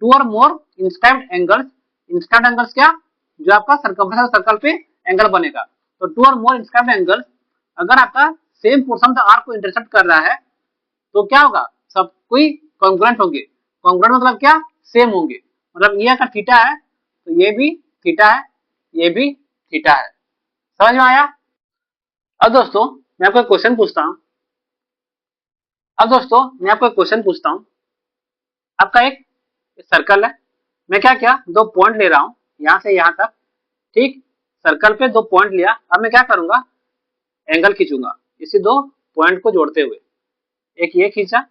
to or more inscribed angles क्या, जो आपका सर्कमफ्रेंस सर्कल पे एंगल बनेगा, तो to or more inscribed angles अगर आपका सेम पोर्शन ऑफ आर्क को इंटरसेप्ट कर रहा है तो क्या होगा, सब कोई कॉन्ग्रुएंट होंगे। कॉन्ग्रुएंट मतलब क्या, सेम होंगे, मतलब ये अगर थीटा है तो ये भी थीटा है, ये भी थीटा है, समझ में आया। अब दोस्तों मैं आपको एक क्वेश्चन पूछता हूं, आपका एक सर्कल है, मैं क्या किया, दो पॉइंट ले रहा हूं यहां से यहां तक, ठीक। सर्कल पे दो पॉइंट लिया, अब मैं क्या करूंगा, एंगल खींचूंगा इसी दो पॉइंट को जोड़ते हुए, एक ये खींचा,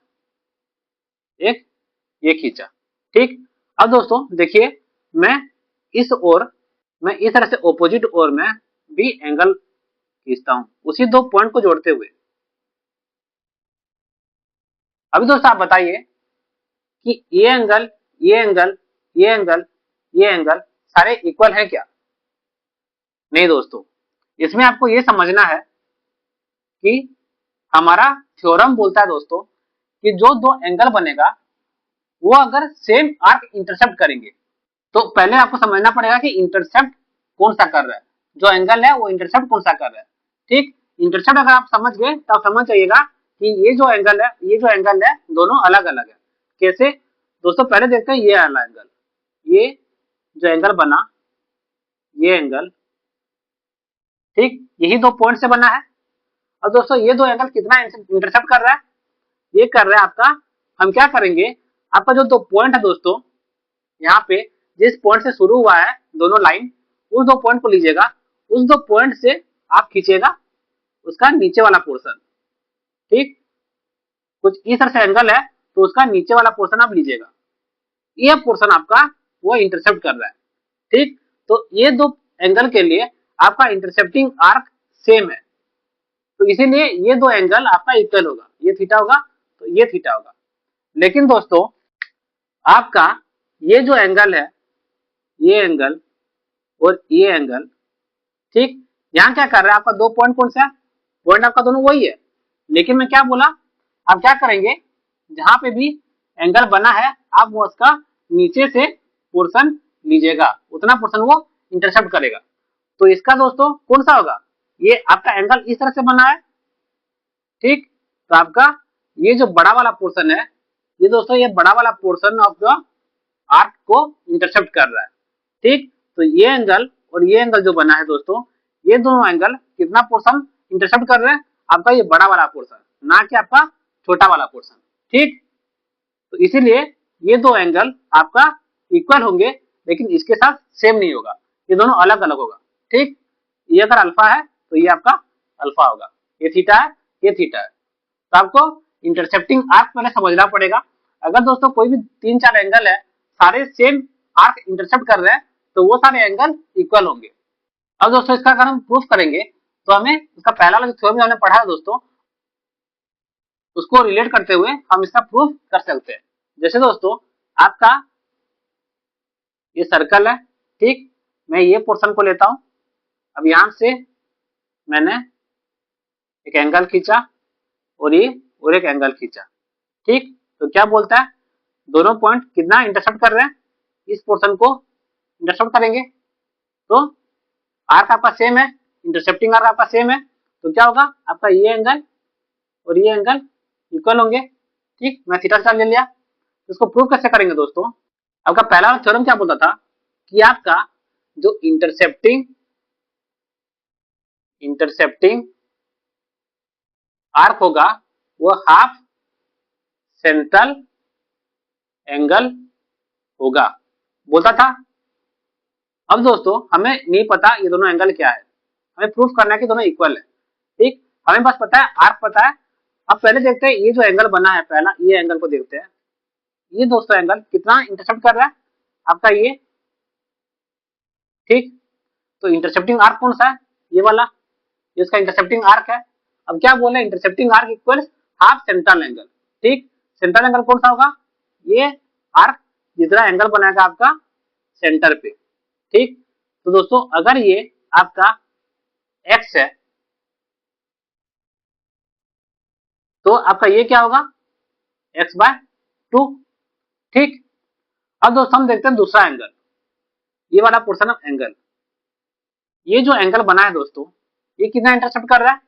एक ये खींचा, ठीक। अब दोस्तों देखिए मैं इस तरह से ऑपोजिट ओर में भी एंगल खींचता हूं उसी दो पॉइंट को जोड़ते हुए। अभी दोस्तों आप बताइए कि ये एंगल सारे इक्वल है क्या, नहीं दोस्तों। इसमें आपको ये समझना है कि हमारा थ्योरम बोलता है दोस्तों कि जो दो एंगल बनेगा वो अगर सेम आर्क इंटरसेप्ट करेंगे, तो पहले आपको समझना पड़ेगा कि इंटरसेप्ट कौन सा कर रहा है, जो एंगल है वो इंटरसेप्ट कौन सा कर रहा है। ठीक, इंटरसेप्ट अगर आप समझ गए तो आप समझ जाइएगा कि ये जो एंगल है, ये जो एंगल है दोनों अलग अलग है। कैसे दोस्तों, पहले देखते हैं ये वाला एंगल, ये जो एंगल बना, ये एंगल, ठीक, यही दो पॉइंट से बना है। और दोस्तों ये दो एंगल कितना इंटरसेप्ट कर रहा है, ये कर रहा है आपका, हम क्या करेंगे, आपका जो दो पॉइंट है दोस्तों, यहाँ पे जिस पॉइंट से शुरू हुआ है दोनों लाइन, उस दो पॉइंट को लीजिएगा, उस दो पॉइंट से आप खींचेगा उसका नीचे वाला पोर्शन। ठीक, कुछ इस तरह से एंगल है तो उसका नीचे वाला पोर्शन आप लीजिएगा, ये पोर्शन आपका वो इंटरसेप्ट कर रहा है। ठीक, तो ये दो एंगल के लिए आपका इंटरसेप्टिंग आर्क सेम है, तो इसीलिए ये दो एंगल आपका इक्वल होगा, ये थीटा होगा तो ये थीटा होगा। लेकिन दोस्तों आपका ये जो एंगल है, ये एंगल और ये एंगल, ठीक, यहाँ क्या कर रहा है, आपका दो पॉइंट कौन सा है, पॉइंट आपका दोनों वही है। लेकिन मैं क्या बोला, आप क्या करेंगे, जहां पे भी एंगल बना है आप वो उसका नीचे से पोर्शन लीजिएगा, उतना पोर्शन वो इंटरसेप्ट करेगा। तो इसका दोस्तों कौन सा होगा, ये आपका एंगल इस तरह से बना है, ठीक, तो आपका ये जो बड़ा वाला पोर्शन है, ये दोस्तों ये बड़ा वाला पोर्शन ऑफ द आर्क को इंटरसेप्ट कर रहा है। ठीक, तो ये एंगल और ये एंगल जो बना है दोस्तों, ये दोनों एंगल कितना पोर्शन इंटरसेप्ट कर रहे हैं, आपका ये बड़ा वाला पोर्शन, ना कि आपका छोटा वाला पोर्शन। ठीक, तो इसीलिए ये दो एंगल आपका इक्वल होंगे, लेकिन इसके साथ सेम नहीं होगा, ये दोनों अलग अलग होगा। ठीक, ये अगर अल्फा है तो ये आपका अल्फा होगा, ये थीटा है, ये थीटा है। तो आपको इंटरसेप्टिंग आर्क पहले समझना पड़ेगा। अगर दोस्तों कोई भी तीन चार एंगल है, सारे सेम आर्क इंटरसेप्ट कर रहे हैं, तो वो सारे एंगल इक्वल होंगे। अब दोस्तों इसका अगर हम प्रूफ करेंगे तो हमें इसका पहला वाला जो थ्योरम हमने पढ़ा है दोस्तों, उसको रिलेट करते हुए हम इसका प्रूफ कर सकते हैं। जैसे दोस्तों आपका ये सर्कल है, ठीक, मैं ये पोर्शन को लेता हूं, अब यहां से मैंने एक एंगल खींचा और ये और एक एंगल खींचा। ठीक, तो क्या बोलता है, दोनों पॉइंट कितना इंटरसेप्ट कर रहे हैं, इस पोर्शन को इंटरसेप्ट करेंगे, तो आर्क आपका सेम है, इंटरसेप्टिंग आर्क आपका सेम है, तो क्या होगा, आपका ये एंगल और ये एंगल इक्वल होंगे। ठीक, मैं थीटा ले लिया। तो इसको प्रूव कैसे करेंगे दोस्तों, आपका पहला थ्योरम क्या बोलता था कि आपका जो इंटरसेप्टिंग आर्क होगा वो हाफ सेंट्रल एंगल होगा, बोलता था। अब दोस्तों हमें नहीं पता ये दोनों एंगल क्या है, हमें प्रूफ करना है कि दोनों इक्वल है। ठीक, हमें बस पता है आर्क पता है। अब पहले देखते हैं ये जो एंगल बना है, पहला ये एंगल को देखते हैं, ये दोस्तों एंगल कितना इंटरसेप्ट कर रहा है, आपका ये। ठीक, तो इंटरसेप्टिंग आर्क कौन सा है, ये वाला, ये इसका इंटरसेप्टिंग आर्क है। अब क्या बोले, intercepting arc equal half central angle. ठीक, सेंट्रल एंगल कौन सा होगा, ये आर्क जितना एंगल बनाएगा आपका सेंटर पे। ठीक, तो दोस्तों अगर ये आपका एक्स है तो आपका ये क्या होगा, x/2। ठीक, अब दोस्तों हम देखते हैं दूसरा एंगल, ये वाला पोर्शन ऑफ एंगल, ये जो एंगल बना है दोस्तों, ये कितना इंटरसेप्ट कर रहा है,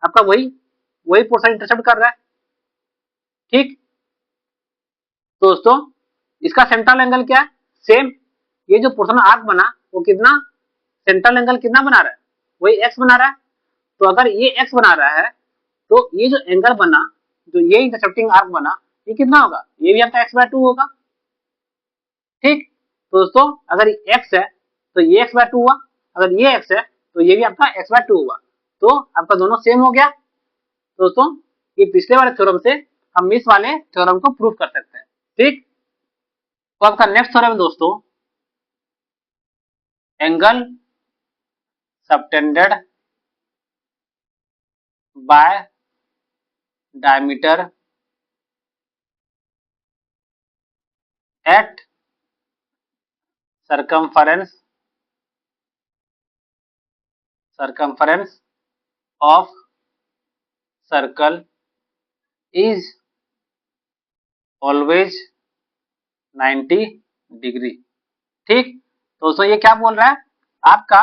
आपका वही वही पोर्शन इंटरसेप्ट कर रहा है। ठीक, दोस्तों इसका सेंट्रल एंगल क्या है, सेम, ये जो पोर्शन आर्क बना वो कितना सेंट्रल एंगल कितना बना रहा है, वही एक्स बना रहा है। तो अगर ये एक्स बना रहा है तो ये जो एंगल बना, जो ये इंटरसेप्टिंग आर्क बना, ये कितना होगा, ये भी आपका x/2 होगा। ठीक, तो दोस्तों अगर ये x है तो ये x/2 हुआ, अगर ये x है तो ये भी आपका x/2 हुआ, तो आपका दोनों सेम हो गया। तो दोस्तों ये पिछले वाले थ्योरम से हम इस वाले थ्योरम को प्रूव कर सकते हैं। ठीक, तो आपका नेक्स्ट थ्योरम दोस्तों, angle subtended by diameter at circumference of circle is always 90 degree. ठीक, दोस्तों ये क्या बोल रहा है, आपका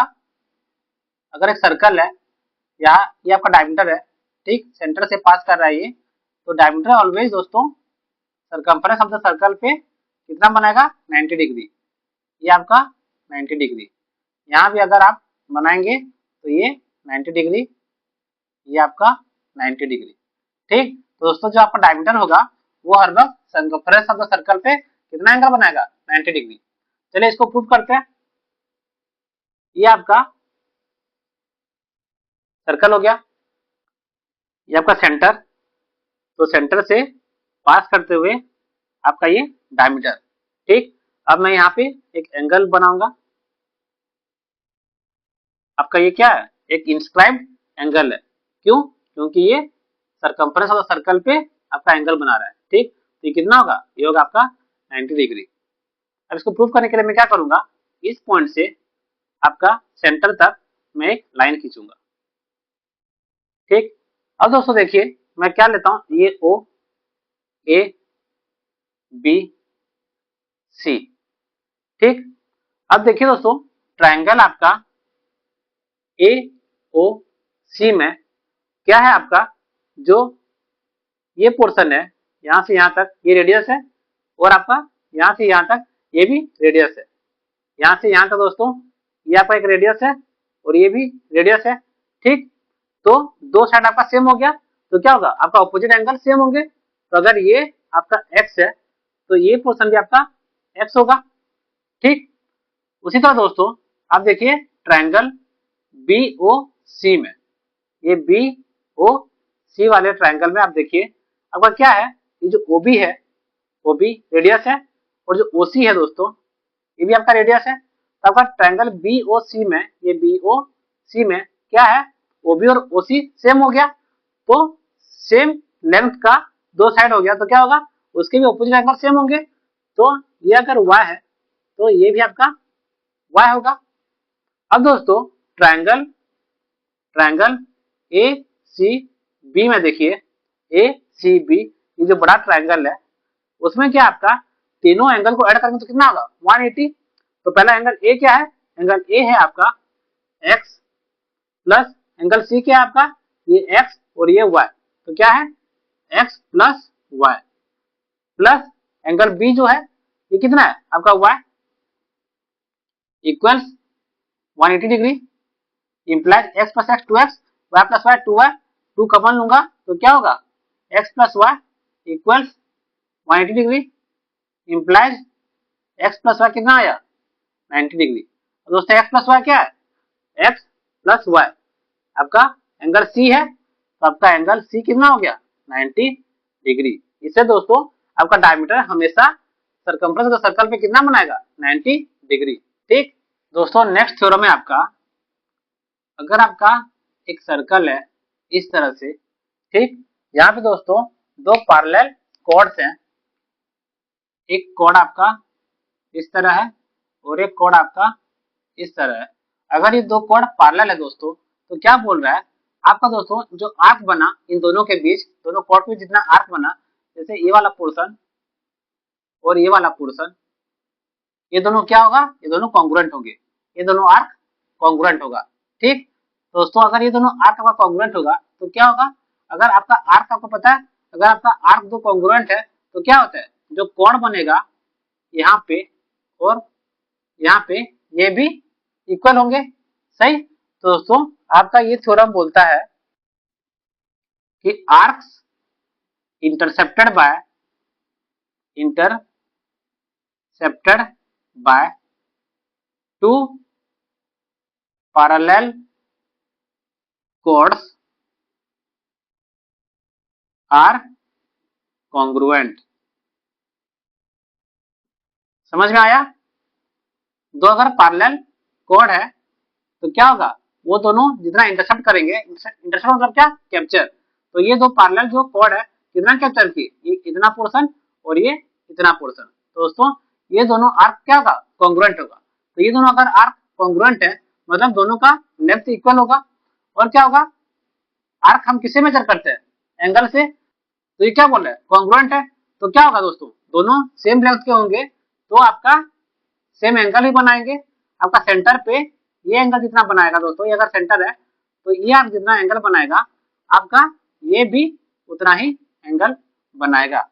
अगर एक सर्कल है, यहाँ ये आपका डायमीटर है, ठीक, सेंटर से पास कर रहा है ये, तो डायमीटर ऑलवेज दोस्तों सरकमफ्रेंस ऑफ द सर्कल पे कितना बनाएगा 90 डिग्री, ये आपका 90 डिग्री। यहाँ भी अगर आप बनाएंगे तो ये 90 डिग्री, ये आपका 90 डिग्री, ठीक। तो दोस्तों जो आपका डायमीटर होगा वो हर वक्त सरकमफ्रेंस ऑफ द सर्कल पे कितना एंगल बनाएगा 90 डिग्री। चलिए इसको प्रूव करते हैं। ये आपका सर्कल हो गया, ये आपका सेंटर, तो सेंटर से पास करते हुए आपका ये डायमीटर, ठीक। अब मैं यहाँ पे एक एंगल बनाऊंगा, आपका ये क्या है, एक इंस्क्राइब्ड एंगल है, क्यों, क्योंकि ये सरकमफ्रेंस ऑफ द सर्कल पे आपका एंगल बना रहा है, ठीक। तो ये कितना होगा, ये होगा आपका 90 डिग्री। अब इसको प्रूव करने के लिए मैं क्या करूंगा, इस पॉइंट से आपका सेंटर तक मैं एक लाइन खींचूंगा, ठीक। अब दोस्तों देखिए मैं क्या लेता हूं, ये ओ ए बी सी, ठीक। अब देखिए दोस्तों ट्रायंगल आपका ए ओ सी में क्या है, आपका जो ये पोर्शन है यहां से यहां तक ये रेडियस है, और आपका यहां से यहां तक ये भी रेडियस है, यहां से यहां तक दोस्तों ये आपका एक रेडियस है और ये भी रेडियस है, ठीक। तो दो साइड आपका सेम हो गया, तो क्या होगा, आपका ऑपोजिट एंगल सेम होंगे। तो अगर ये आपका x है तो ये पोर्शन भी आपका x होगा, ठीक। उसी तरह दोस्तों आप देखिए ट्रायंगल BOC में, ये BOC वाले ट्रायंगल में आप देखिए आपका क्या है, ये जो OB है, OB रेडियस है, और जो OC है दोस्तों ये भी आपका रेडियस है। तो आपका ट्रायंगल BOC में, ये BOC में क्या है, OB और OC सेम हो गया, तो सेम लेंथ का दो साइड हो गया, तो क्या होगा, उसके भी ऑपोजिट एंगल सेम होंगे। तो ये अगर y है तो ये भी आपका y होगा। अब दोस्तों ट्रायंगल ट्रायंगल ACB में देखिए, ACB ये जो बड़ा ट्रायंगल है उसमें क्या आपका तीनों एंगल को ऐड करेंगे तो कितना होगा 180। तो पहला एंगल ए क्या है, एंगल ए है आपका x प्लस एंगल सी क्या है आपका, ये x और ये y, तो क्या है x plus y, plus angle B जो है ये कितना है आपका y equals 180 degree, implies x plus x 2x, y plus y 2y, 2 common लूंगा तो क्या होगा x plus y equals 180 degree, implies x plus y कितना आया 90 डिग्री। दोस्तों x प्लस y क्या है, x प्लस y, आपका एंगल C है, तो आपका एंगल C कितना हो गया 90 डिग्री। इससे दोस्तों आपका डायमीटर हमेशा सरकमफ्रेंस का सर्कल पे कितना बनाएगा 90 डिग्री, ठीक। दोस्तों नेक्स्ट थ्योरम है आपका, अगर आपका एक सर्कल है इस तरह से, ठीक, यहाँ पे दोस्तों दो पैरेलल कॉर्ड्स हैं, एक कॉर्ड आपका इस तरह है और एक कॉर्ड आपका इस तरह है। अगर ये दो कॉर्ड पैरेलल है दोस्तों तो क्या बोल रहा है आपका दोस्तों, जो आर्क बना इन दोनों के बीच, दोनों कॉर्ड के जितना आर्क बना, जैसे ये वाला पोर्शन और ये वाला पोर्शन, ये दोनों क्या होगा, ये दोनों कॉन्ग्रुएंट होंगे, ये दोनों आर्क कॉन्ग्रुएंट होगा, ठीक। दोस्तों अगर ये दोनों आर्क आपका कॉन्ग्रुएंट होगा तो क्या होगा, अगर आपका आर्क आपको पता है, अगर आपका आर्क दो कॉन्ग्रुएंट है तो क्या होता है, जो कोण बनेगा यहाँ पे और यहाँ पे ये भी इक्वल होंगे, सही। तो दोस्तों आपका ये थ्योरम बोलता है कि arcs intercepted by two parallel chords are congruent. समझ में आया, दो अगर पैरेलल कॉर्ड है तो क्या होगा, वो दोनों जितना इंटरसेप्ट करेंगे, इंटरसेप्ट मतलब क्या, कैप्चर, तो ये दो पैरेलल जो कॉर्ड है कितना कैप्चर की, ये इतना पोर्शन और ये इतना पोर्शन। तो दोस्तों ये दोनों आर्क क्या होगा, कॉन्ग्रुएंट होगा। तो ये दोनों अगर आर्क कॉन्ग्रुएंट है मतलब दोनों का लेंथ इक्वल होगा, और क्या होगा, आर्क हम किससे मेजर करते हैं, एंगल से, तो ये क्या बोल रहा है कॉन्ग्रुएंट है। तो क्या होगा दोस्तों, दोनों सेम लेंथ के होंगे तो आपका सेम एंगल ही बनाएंगे। आपका सेंटर पे ये एंगल जितना बनाएगा दोस्तों, ये अगर सेंटर है तो ये आप जितना एंगल बनाएगा आपका ये भी उतना ही एंगल बनाएगा।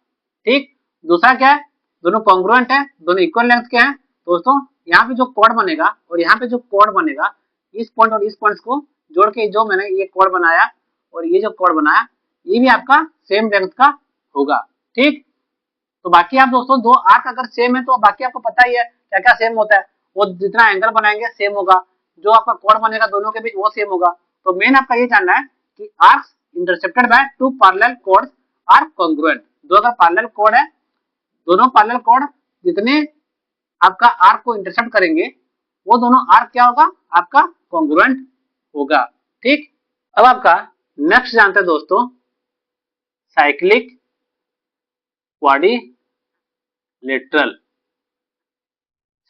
ठीक, दूसरा क्या है, दोनों कॉन्ग्रुएंट है, दोनों इक्वल लेंथ के हैं दोस्तों। यहाँ पे जो कोण बनेगा और यहाँ पे जो कोण बनेगा, इस पॉइंट और इस पॉइंट को जोड़ के जो मैंने ये कोण बनाया और ये जो कोण बनाया, ये भी आपका सेम लेंथ का होगा। ठीक, तो बाकी आप दोस्तों दो आर्क अगर सेम है तो बाकी आपको पता ही है क्या क्या सेम होता है, वो जितना एंगल बनाएंगे सेम होगा, जो आपका कोण बनेगा दोनों के बीच वो सेम होगा। तो मेन आपका ये जानना है कि arcs intercepted by two parallel chords are congruent. दो अगर पैरेलल कोड है, दोनों पैरेलल कोड जितने आपका आर्क को इंटरसेप्ट करेंगे वो दोनों आर्क क्या होगा, आपका कॉन्ग्रुएंट होगा। ठीक, अब आपका नेक्स्ट जानते हैं दोस्तों साइक्लिक क्वाड्रिलेटरल।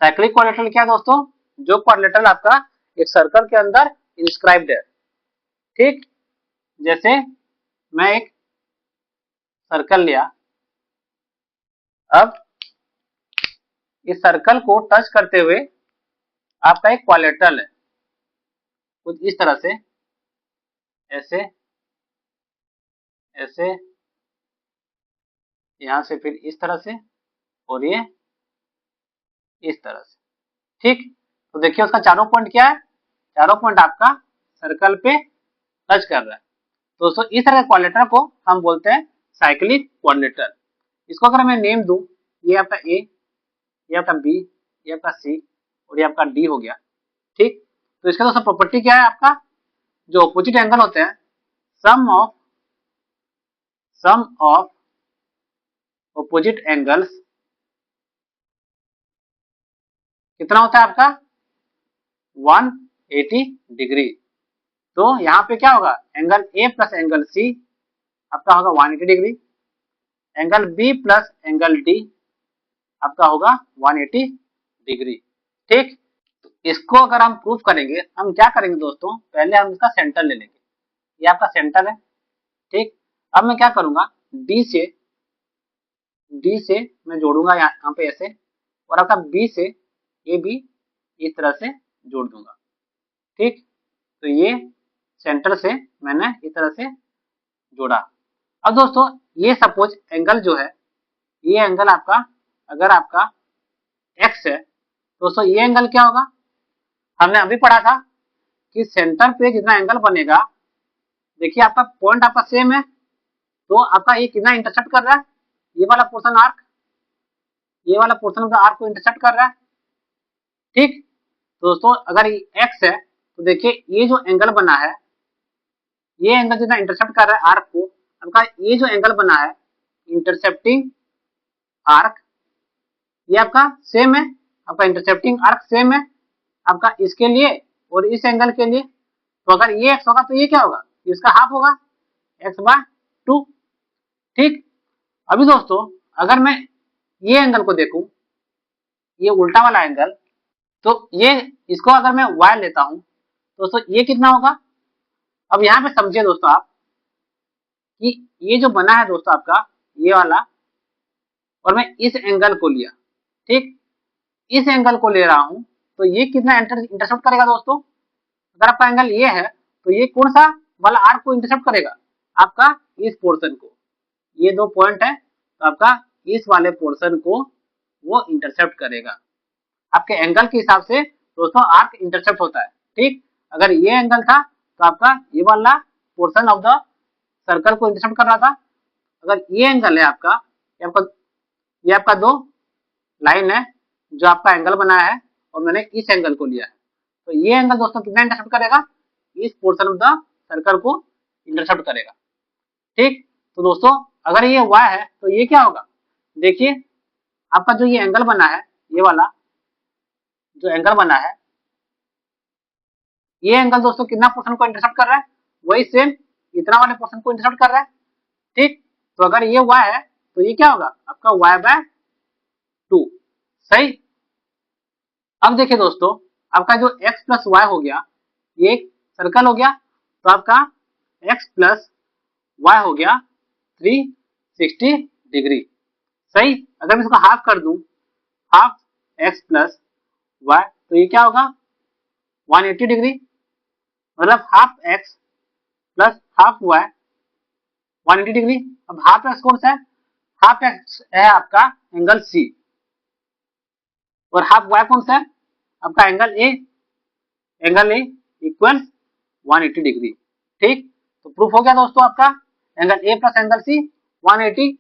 साइक्लिक क्वाड्रिलेटरल क्या है दोस्तों, जो क्वाड्रिलेटरल आपका एक सर्कल के अंदर इंस्क्राइब्ड है। ठीक, जैसे मैं एक सर्कल लिया, अब इस सर्कल को टच करते हुए आपका एक क्वाड्रिलेटरल है, कुछ इस तरह से, ऐसे ऐसे, यहां से फिर इस तरह से और ये इस तरह से। ठीक, तो देखिए उसका चारों पॉइंट क्या है, चारों पॉइंट आपका सर्कल पे टच कर रहा है। दोस्तों इस तरह के क्वाड्रिलेटरल को हम बोलते हैं साइक्लिक क्वाड्रिलेटरल। इसको अगर मैं नेम दूं, ये आपका ए, ये आपका बी, ये आपका सी और ये आपका डी हो गया। ठीक, तो इसका दोस्तों प्रॉपर्टी क्या है, आपका जो ऑपोजिट एंगल होते हैं, सम ऑफ ऑपोजिट एंगल्स कितना होता है आपका 180 डिग्री। तो यहाँ पे क्या होगा, angle A plus angle C आपका होगा 180 degree, angle B plus angle D आपका होगा 180 डिग्री। ठीक, तो इसको अगर हम प्रूफ करेंगे, हम क्या करेंगे दोस्तों, पहले हम इसका सेंटर ले लेंगे, ये आपका सेंटर है। ठीक, अब मैं क्या करूंगा, डी से मैं जोड़ूंगा यहाँ पे ऐसे, और आपका बी से ए बी इस तरह से जोड़ दूंगा। ठीक, तो ये सेंटर से मैंने इस तरह से जोड़ा। अब दोस्तों ये सपोज एंगल जो है, ये एंगल आपका अगर आपका एक्स है, दोस्तों ये एंगल क्या होगा, हमने अभी पढ़ा था कि सेंटर पे जितना एंगल बनेगा, देखिए आपका पॉइंट आपका सेम है, तो आपका ये कितना इंटरसेप्ट कर रहा है, ये वाला पोर्शन आर्क, ये वाला पोर्शन ऑफ द आर्क को इंटरसेप्ट कर रहा है। ठीक, तो दोस्तों अगर एक्स है तो देखिए ये जो एंगल बना है, ये एंगल जितना इंटरसेप्ट कर रहा है आर्क को, आपका ये जो एंगल बना है इंटरसेप्टिंग आर्क, ये आपका सेम है, आपका इंटरसेप्टिंग आर्क सेम है आपका इसके लिए और इस एंगल के लिए। तो अगर ये एक्स होगा तो ये क्या होगा, इसका हाफ होगा, x/2। ठीक, अभी दोस्तों अगर मैं ये एंगल को देखूं, ये उल्टा वाला एंगल, तो ये इसको अगर मैं y लेता हूं दोस्तों ये कितना होगा। अब यहाँ पे समझिए दोस्तों आप कि ये जो बना है दोस्तों आपका ये वाला, और मैं इस एंगल को लिया, ठीक, इस एंगल को ले रहा हूं, तो ये कितना इंटरसेप्ट करेगा दोस्तों, अगर आपका एंगल ये है तो ये कौन सा वाला आर्क को इंटरसेप्ट करेगा, आपका इस पोर्शन को, ये दो पॉइंट है तो आपका इस वाले पोर्शन को वो इंटरसेप्ट करेगा। आपके एंगल के हिसाब से दोस्तों आर्क इंटरसेप्ट होता है। ठीक, अगर ये एंगल था तो आपका ये वाला पोर्शन ऑफ द सर्कल को इंटरसेप्ट कर रहा था। अगर ये एंगल है आपका, ये आपका दो लाइन है जो आपका एंगल बनाया है और मैंने इस एंगल को लिया है, तो ये एंगल दोस्तों कितना इंटरसेप्ट करेगा, इस पोर्शन ऑफ द सर्कल को इंटरसेप्ट करेगा। ठीक, तो दोस्तों अगर ये y है तो ये क्या होगा, देखिए आपका जो ये एंगल बना है, ये वाला जो एंगल बना है, ये एंगल दोस्तों कितना पोर्शन को इंटरसेप्ट कर रहा है, वही सेम इतना वाले पोर्शन को इंटरसेप्ट कर रहा है। ठीक, तो अगर ये y है तो ये क्या होगा, आपका y/2। सही, अब देखिए दोस्तों आपका जो x प्लस वाई हो गया, ये एक सर्कल हो गया, तो आपका x प्लस वाई हो गया 360 डिग्री। सही, अगर मैं इसको हाफ कर दूं, हाफ x प्लस वाई, तो ये क्या होगा 180 डिग्री, मतलब half x plus half y 180 degree. अब हाफ एक्स कौन सा है? हाफ एक्स है आपका एंगल सी, और हाफ वाई कौन सा है? आपका angle A, angle A equal 180 degree. ठीक, तो प्रूफ हो गया दोस्तों आपका angle A plus angle C 180।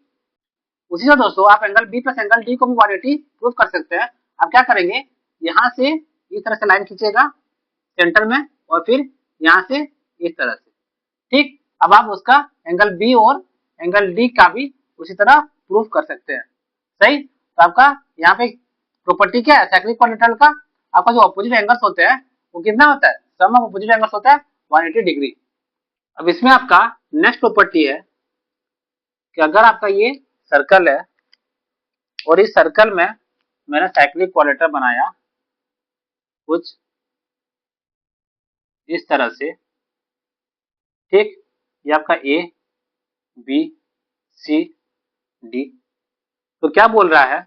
उसी से दोस्तों आप angle B plus angle D को भी 180 प्रूफ कर सकते हैं। आप क्या करेंगे, यहाँ से इस तरह से लाइन खींचेगा सेंटर में, और फिर यहाँ से इस तरह से। ठीक, अब आप उसका एंगल बी और एंगल डी का भी उसी तरह प्रूफ कर सकते हैं। सही, तो आपका यहाँ पे प्रॉपर्टी क्या है साइक्लिक क्वाड्रेंटल का? आपका जो अपोजिट एंगल्स होते हैं वो कितना होता है? सम ऑफ अपोजिट एंगल्स होता है 180 डिग्री। अब इसमें आपका नेक्स्ट प्रॉपर्टी है कि अगर आपका ये सर्कल है और इस सर्कल में मैंने साइक्लिक क्वाड्रेंटल बनाया कुछ इस तरह से। ठीक, ये आपका ए बी सी डी, तो क्या बोल रहा है,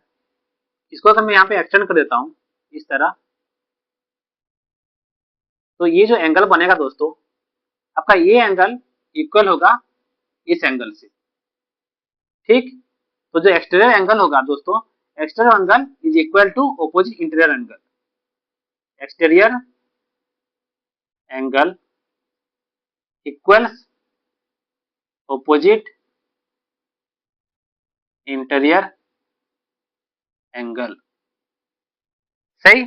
इसको अगर मैं यहाँ पे एक्सटेंड कर देता हूं इस तरह, तो ये जो एंगल बनेगा दोस्तों आपका ये एंगल इक्वल होगा इस एंगल से। ठीक, तो जो एक्सटीरियर एंगल होगा दोस्तों, exterior angle is equal to opposite interior angle. Exterior angle equals opposite interior angle. सही,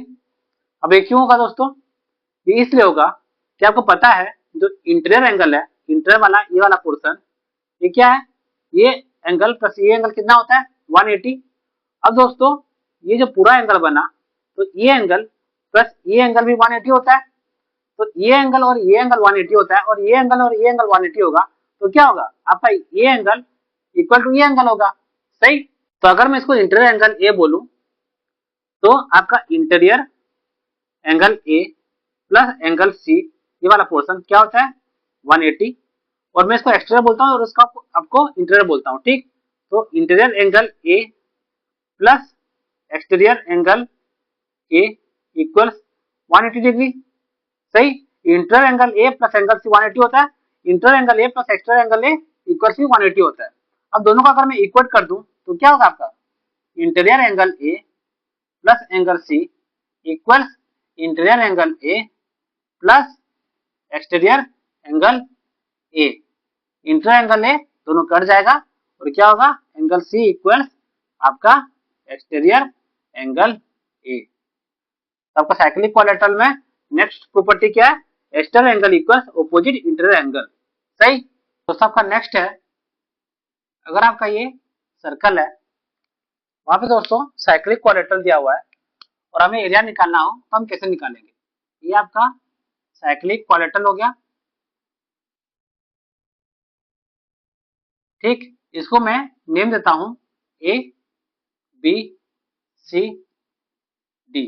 अब ये क्यों होगा दोस्तों? ये इसलिए होगा कि आपको पता है जो इंटीरियर एंगल है, इंटीरियर वाला ये वाला पोर्शन, ये क्या है? ये एंगल प्लस ये एंगल कितना होता है? 180। अब दोस्तों ये जो पूरा एंगल बना, तो ये एंगल प्लस ये एंगल भी 180 होता है। तो ये एंगल और ये एंगल 180 होता है, और ये एंगल और ये एंगल 180 होगा, तो क्या होगा आपका ये एंगल इक्वल टू ये एंगल होगा। सही, तो अगर मैं इसको इंटीरियर एंगल ए बोलूं, तो आपका interior angle A plus angle C ये वाला पोर्शन क्या होता है? 180। और मैं इसको एक्सटीरियर बोलता हूँ और इसका आपको इंटीरियर बोलता हूँ। ठीक, तो interior angle A plus exterior angle A equals 180 degree. सही, interior angle A plus angle C 180 होता है, interior angle A plus exterior angle A equals भी 180 होता है। अब दोनों का अगर मैं इक्वेट कर दूं तो क्या होगा आपका? Interior angle A plus angle C equals interior angle A plus exterior angle A. Interior angle A दोनों कट जाएगा, और क्या होगा? एंगल सी इक्वल्स आपका एक्सटीरियर एंगल ए। आपका साइक्लिक क्वाड्रेंटल में नेक्स्ट प्रॉपर्टी क्या है? Exterior angle equals opposite interior angle. सही, तो सबका नेक्स्ट है, अगर आपका ये सर्कल है, वहां पे दोस्तों साइक्लिक क्वाड्रेंटल दिया हुआ है और हमें एरिया निकालना हो तो हम कैसे निकालेंगे? ये आपका साइक्लिक क्वाड्रेंटल हो गया। ठीक, इसको मैं नेम देता हूं ए बी सी डी।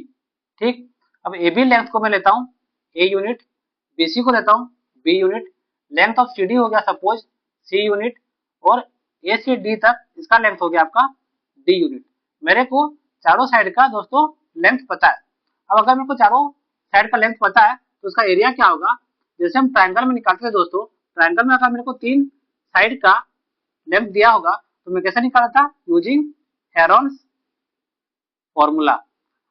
ठीक, अब ए बी लेंथ को मैं लेता हूं ए यूनिट, बी सी को लेता हूं B unit, length of C D हो गया सपोज सी यूनिट, और ए से डी तक इसका लेंथ हो गया आपका डी यूनिट। मेरे को चारों साइड का दोस्तों लेंथ पता है। अब अगर मेरे को चारों साइड का लेंथ पता है तो उसका एरिया क्या होगा? जैसे हम ट्रायंगल में निकालते थे दोस्तों, ट्रायंगल में अगर मेरे को 3 साइड का लेंथ दिया होगा तो मैं कैसे निकाला था? Using Heron's formula.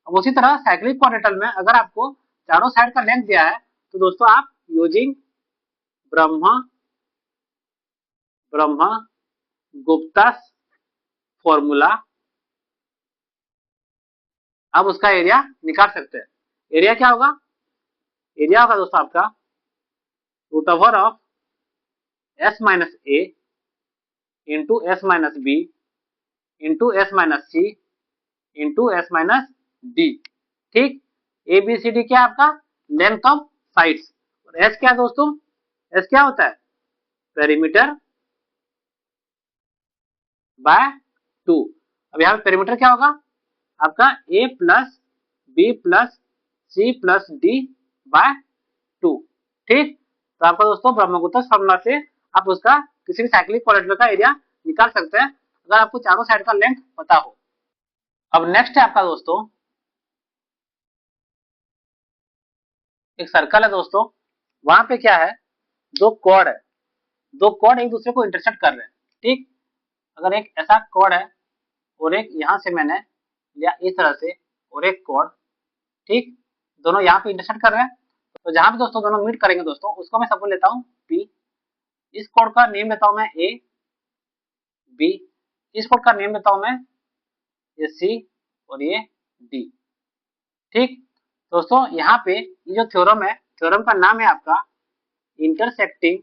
अब उसी तरह साइक्लिक क्वाड्रेंटल में अगर आपको चारों साइड का लेंथ दिया है तो दोस्तों आप यूजिंग ब्रह्मा गुप्ता फॉर्मूला आप उसका एरिया निकाल सकते हैं। एरिया क्या होगा? एरिया होगा दोस्तों आपका root over of S minus A into S minus B into S minus C into S minus D. ठीक, ए बी सी डी क्या है आपका? लेंथ ऑफ साइड्स, और एस क्या है दोस्तों? एस क्या होता है? Perimeter by 2। अब यहाँ पे पेरीमीटर क्या होगा आपका? A plus B plus C plus D by 2। ठीक, तो आपका दोस्तों ब्रह्मगुप्ता फॉर्मूला से आप उसका किसी भी साइक्लिक क्वाड्रेंटल का एरिया निकाल सकते हैं अगर आपको चारों साइड का लेंथ पता हो। अब नेक्स्ट है आपका दोस्तों एक सर्कल है दोस्तों, वहां पे क्या है, दो कॉर्ड है, दो कॉर्ड एक दूसरे को इंटरसेक्ट कर रहे हैं। ठीक, अगर एक ऐसा कॉर्ड है और एक यहां से मैंने लिया इस तरह से, और एक कॉर्ड, ठीक, दोनों यहाँ पे इंटरसेक्ट कर रहे हैं, तो जहां पे दोस्तों दोनों मीट करेंगे दोस्तों, उसको मैं सपोज लेता हूँ पी, इस कॉर्ड का नेम लेता हूं मैं ए, बी, इस कॉर्ड का नेम लेता हूं मैं ये सी और ये डी। ठीक दोस्तों, यहाँ पे ये जो थ्योरम है, थ्योरम का नाम है आपका इंटरसेक्टिंग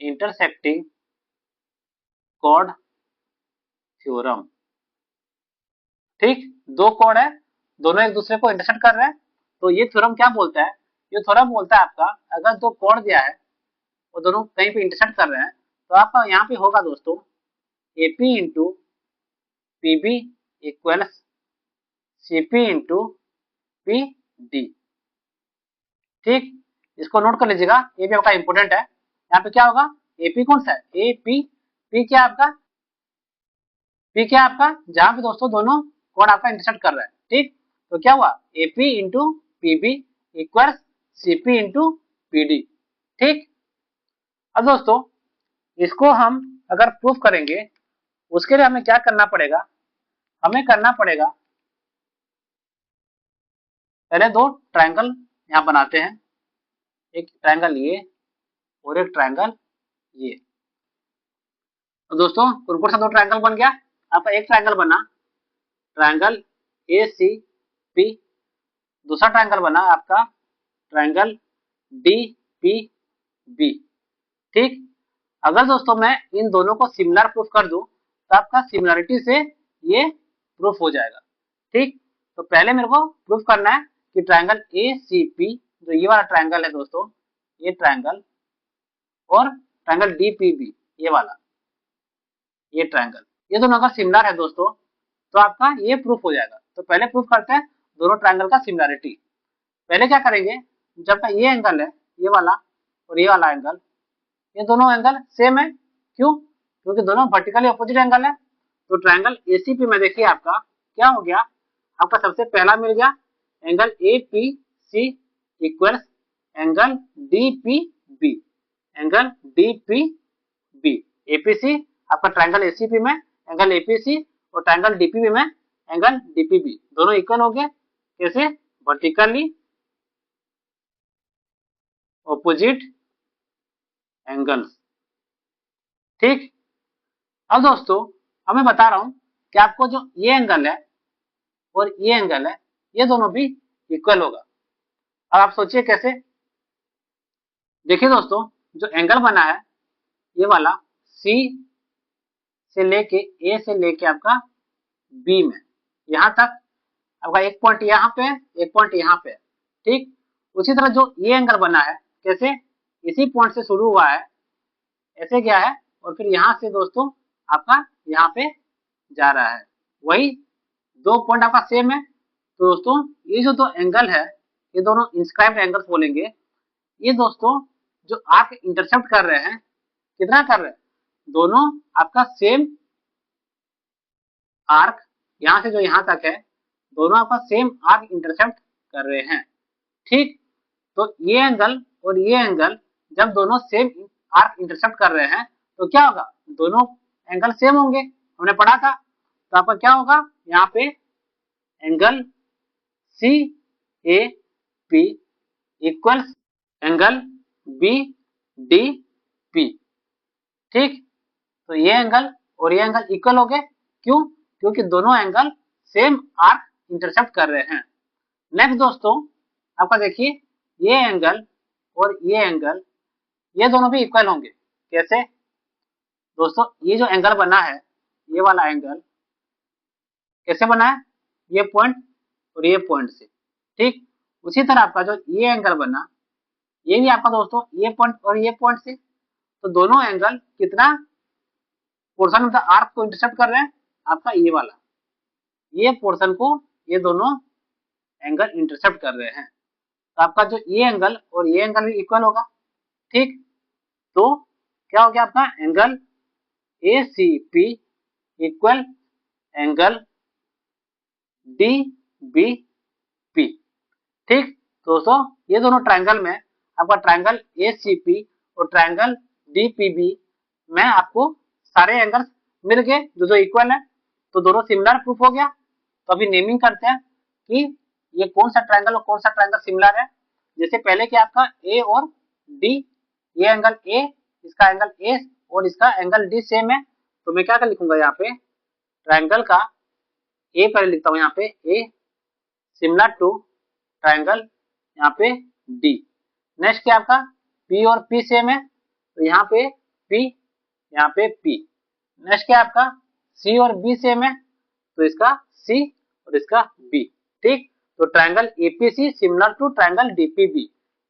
इंटरसेक्टिंग कॉर्ड थ्योरम। ठीक, दो कॉर्ड है, दोनों एक दूसरे को इंटरसेक्ट कर रहे हैं, तो ये थ्योरम क्या बोलता है, ये थ्योरम बोलता है आपका, अगर दो कॉर्ड दिया है वो दोनों कहीं पे इंटरसेक्ट कर रहे हैं, तो आपका यहाँ पे होगा दोस्तों AP into PB equals CP into P D. ठीक, इसको नोट कर लीजिएगा, ये भी आपका इंपोर्टेंट है। यहाँ पे क्या होगा, एपी कौन सा है, ए पी, पी क्या आपका, पी क्या आपका, जहां पे दोस्तों दोनों कोड आपका इंटरसेक्ट कर रहा है। ठीक, तो क्या हुआ, AP into PB equal CP into PD. ठीक, अब दोस्तों इसको हम अगर प्रूफ करेंगे, उसके लिए हमें क्या करना पड़ेगा, हमें करना पड़ेगा पहले दो ट्रायंगल यहाँ बनाते हैं, एक ट्रायंगल ये और एक ट्रायंगल ये। तो दोस्तों कौन कौन सा दो ट्रायंगल बन गया, आपका एक ट्रायंगल बना ट्रायंगल ए सी पी, दूसरा ट्रायंगल बना आपका ट्रायंगल डी पी बी। ठीक, अगर दोस्तों मैं इन दोनों को सिमिलर प्रूफ कर दूं, तो आपका सिमिलरिटी से ये प्रूफ हो जाएगा। ठीक, तो पहले मेरे को प्रूफ करना है कि ट्रायंगल ए सी पी, जो ये वाला ट्रायंगल है दोस्तों, ये ट्रायंगल, और ट्रायंगल डी पी बी, ये वाला, ये ट्रायंगल, ये दोनों अगर सिमिलर है दोस्तों, तो आपका ये प्रूफ हो जाएगा। तो पहले प्रूफ करते हैं दोनों ट्रायंगल का सिमिलरिटी। पहले क्या करेंगे, जब का ये एंगल है, ये वाला और ये वाला एंगल, ये दोनों एंगल सेम है, क्यों, क्योंकि दोनों वर्टिकली अपोजिट एंगल है। तो ट्रायंगल एसीपी में देखिए आपका क्या हो गया, आपका सबसे पहला मिल गया angle A P C equals angle D P B, angle D P B, APC आपका ट्रायंगल एसीपी में एंगल एपीसी और ट्रायंगल डीपीबी में एंगल डीपीबी, दोनों इक्वल हो गए, कैसे, वर्टिकली ऑपोजिट एंगल्स। ठीक, अब दोस्तों अब मैं बता रहा हूं कि आपको जो ये एंगल है और ये एंगल है, ये दोनों भी इक्वल होगा। अब आप सोचिए कैसे, देखिए दोस्तों जो एंगल बना है ये वाला सी से लेके ए से लेके आपका बी में, यहां तक आपका एक पॉइंट यहाँ पे है, एक पॉइंट यहाँ पे है। ठीक, उसी तरह जो ये एंगल बना है, कैसे, इसी पॉइंट से शुरू हुआ है, ऐसे गया है, और फिर यहाँ से दोस्तों आपका यहाँ पे जा रहा है, वही दो पॉइंट आपका सेम है। तो दोस्तों ये जो दो एंगल है, ये दोनों इंस्क्राइब्ड एंगल्स बोलेंगे। ये दोस्तों जो आर्क इंटरसेप्ट कर रहे हैं, कितना कर रहे हैं, दोनों आपका सेम आर्क, यहाँ से जो यहाँ तक है, दोनों आपका सेम आर्क इंटरसेप्ट कर रहे हैं। ठीक, तो ये एंगल और ये एंगल जब दोनों सेम आर्क इंटरसेप्ट कर रहे हैं, तो क्या होगा, दोनों एंगल सेम होंगे, हमने पढ़ा था। तो आपका क्या होगा, यहाँ पे angle C A P equals angle B D P. ठीक, तो ये एंगल और ये एंगल इक्वल हो गए, क्यों, क्योंकि दोनों एंगल सेम आर्क इंटरसेप्ट कर रहे हैं। नेक्स्ट दोस्तों आपका देखिए ये एंगल और ये एंगल, ये दोनों भी इक्वल होंगे, कैसे दोस्तों, ये जो एंगल बना है, ये वाला एंगल कैसे बना है, ये पॉइंट और ये पॉइंट से। ठीक, उसी तरह आपका जो ये एंगल बना, ये भी आपका दोस्तों ये पॉइंट और ये पॉइंट से। तो दोनों एंगल कितना पोर्शन ऑफ द आर्क को इंटरसेप्ट कर रहे हैं, आपका ये वाला, ये पोर्शन को ये दोनों एंगल इंटरसेप्ट कर रहे हैं। तो आपका जो ये एंगल और ये एंगल भी इक्वल होगा। ठीक, तो क्या हो गया आपका angle A C P equal angle D B P. ठीक, तो दोस्तों ये दोनों ट्रायंगल में आपका ट्रायंगल ACP और ट्रायंगल DPB में आपको सारे एंगल्स मिल गए जो जो इक्वल है, तो दोनों सिमिलर प्रूफ हो गया। तो अभी नेमिंग करते हैं कि ये कौन सा ट्रायंगल और कौन सा ट्रायंगल सिमिलर है। जैसे पहले कि आपका A और D, ये एंगल A, इसका एंगल A और इसका एंगल D सेम है, तो मैं क्या कर लिखूंगा यहाँ पे ट्रायंगल का A पहले लिखता हूँ यहाँ पे A सिमिलर टू ट्रायंगल यहाँ पे D। नेक्स्ट क्या आपका P और P सेम है, तो यहाँ पे P, यहाँ पे P। नेक्स्ट क्या आपका C और B सेम है, तो इसका C और इसका B। ठीक, तो triangle APC similar to triangle DPB,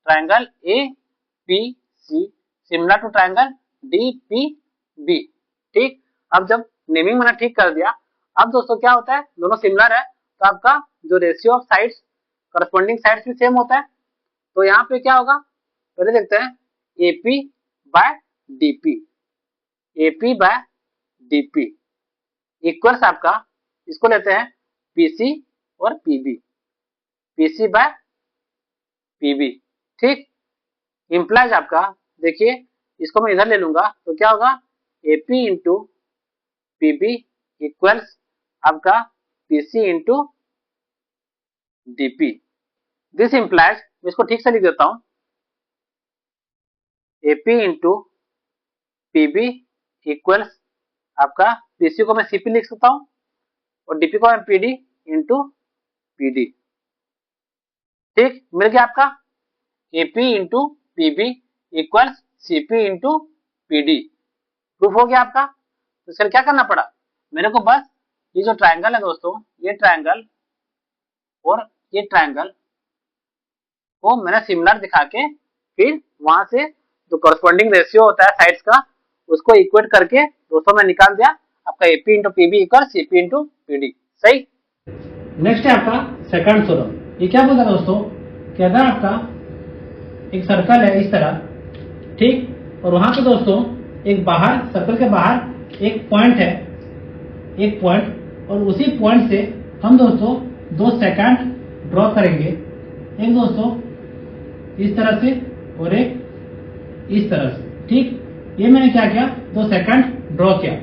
triangle APC similar to triangle DPB। ठीक, अब जब नेमिंग मैंने ठीक कर दिया, अब दोस्तों क्या होता है, दोनों सिमिलर है तो आपका जो ratio of sides, corresponding sides भी सेम होता है। तो यहाँ पे क्या होगा, पहले देखते हैं AP by DP, AP by DP equals आपका इसको लेते हैं PC और PB, PC बाय PB। ठीक, इंप्लाइज आपका देखिए इसको मैं इधर ले लूंगा तो क्या होगा AP इंटू PB इक्वल्स आपका PC into DP। This implies, मैं इसको ठीक से लिख देता हूं, AP इंटू PB इक्वल्स आपका PC को मैं CP लिख सकता हूं और DP को मैं PD इंटू PD। ठीक, मिल गया आपका AP into PB equals CP into PD। Proof हो गया आपका। तो इसके लिए क्या करना पड़ा, मेरे को बस ये जो ट्रायंगल है दोस्तों, ये ट्रायंगल और ये ट्रायंगल को मैंने सिमिलर दिखा के फिर वहां से जो करस्पॉन्डिंग रेशियो होता है साइड्स का उसको इक्वेट करके दोस्तों मैं निकाल दिया आपका AP into PB equal CP into PD। सही। नेक्स्ट है आपका सेकंड थ्योरम। ये क्या बोलता है दोस्तों, कि अगर आपका एक सर्कल है इस तरह, ठीक, और वहां पे दोस्तों एक बाहर सर्कल के बाहर एक पॉइंट है, एक पॉइंट, और उसी पॉइंट से हम दोस्तों 2 सेकंड ड्रॉ करेंगे, एक दोस्तों इस तरह से और एक इस तरह से। ठीक, ये मैंने क्या किया, 2 सेकंड ड्रॉ किया।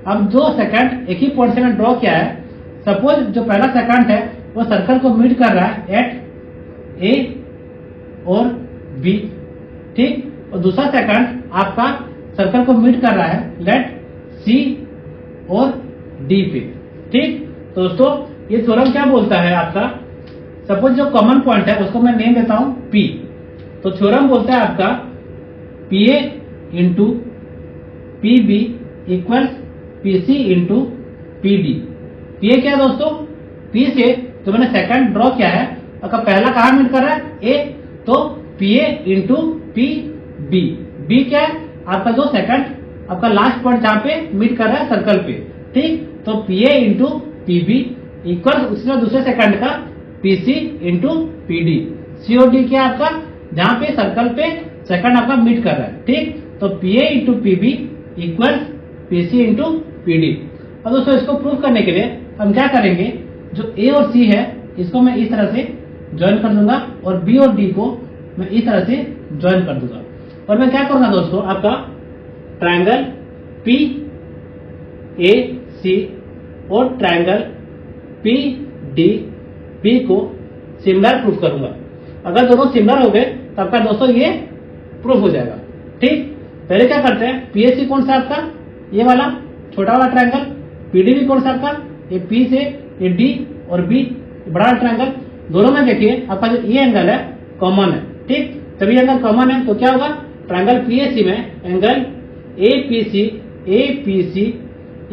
अब 2 सेकंड एक ही पॉइंट से मैंने ड्रॉ किया है। सपोज जो पहला सेकंड है वो सर्कल को मीट कर रहा है एट A और B, ठीक, और दूसरा सेकंड आपका सर्कल को मीट कर रहा है लेट C और D पे। ठीक, तो दोस्तों ये थ्योरम क्या बोलता है आपका, सपोज जो कॉमन पॉइंट है उसको मैं नेम देता हूं P, तो थ्योरम बोलता है आपका PA into PB equal PC into PD। PA क्या है दोस्तों, P से जो मैंने सेकंड ड्रॉ किया है आपका पहला कहां मीट कर रहा है A, तो PA इंटू PB। B क्या है आपका जो सेकंड आपका लास्ट पॉइंट जहां पे मीट कर रहा है सर्कल पे। ठीक, तो PA इंटू PB इक्वल उसका दूसरे सेकंड का PC इंटू PD। C और D क्या आपका जहां पे सर्कल पे सेकंड आपका मीट कर रहा है। ठीक, तो PA into PB equal PC into PD। अब दोस्तों इसको प्रूव करने के लिए हम क्या करेंगे, जो A और C है इसको मैं इस तरह से ज्वाइन कर दूंगा और B और D को मैं इस तरह से ज्वाइन कर दूंगा। और मैं क्या करूंगा दोस्तों, आपका ट्रायंगल PAC और ट्रायंगल PDB को सिमिलर प्रूफ करूंगा। अगर दोनों सिमिलर हो गए तो आपका दोस्तों ये प्रूफ हो जाएगा। ठीक, पहले क्या करते हैं, PAC कौन सा आपका ये वाला छोटा वाला ट्रायंगल, PDB कौन सा आपका ये P से ये D और B बड़ा ट्रायंगल, दोनों में देखिए आपका जो ये एंगल है कॉमन है। ठीक, तभी एंगल कॉमन है तो क्या होगा, ट्रायंगल PAC में एंगल APC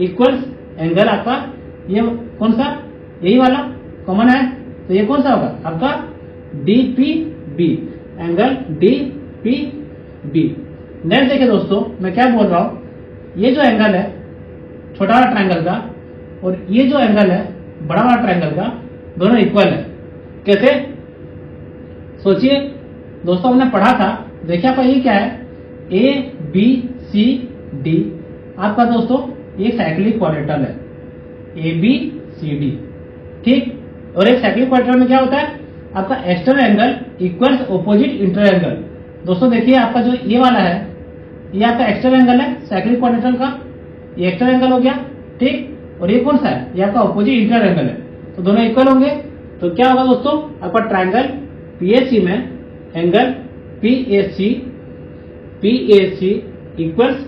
इक्वल्स एंगल आपका ये कौन सा, यही वाला कॉमन है, तो ये कौन सा होगा आपका DPB, एंगल DPB। नेक्स्ट देखिए दोस्तों मैं क्या बोल रहा हूं, ये जो एंगल है छोटा वाला ट्रायंगल का और ये जो एंगल है बड़ा वाला ट्रायंगल का, दोनों इक्वल है। कैसे, सोचिए दोस्तों, हमने पढ़ा था, देखिए आपका ये क्या है ABCD आपका दोस्तों ये साइक्लिक क्वाड्रेटल है ABCD। ठीक, और एक साइक्लिक क्वाड्रेटल में क्या होता है, आपका external angle equals opposite internal angle. दोस्तों देखिए आपका जो ये वाला है ये आपका एक्सटर्नल एंगल है साइक्लिक क्वाड्रिलेटरल का, ये एक्सटर्नल एंगल हो गया, ठीक। और ये कौन सा है, ये आपका ऑपोजिट इंटरनल एंगल है, तो दोनों इक्वल होंगे। तो क्या होगा दोस्तों, आपका ट्राइंगल पीएसी में एंगल पीएसी इक्वल्स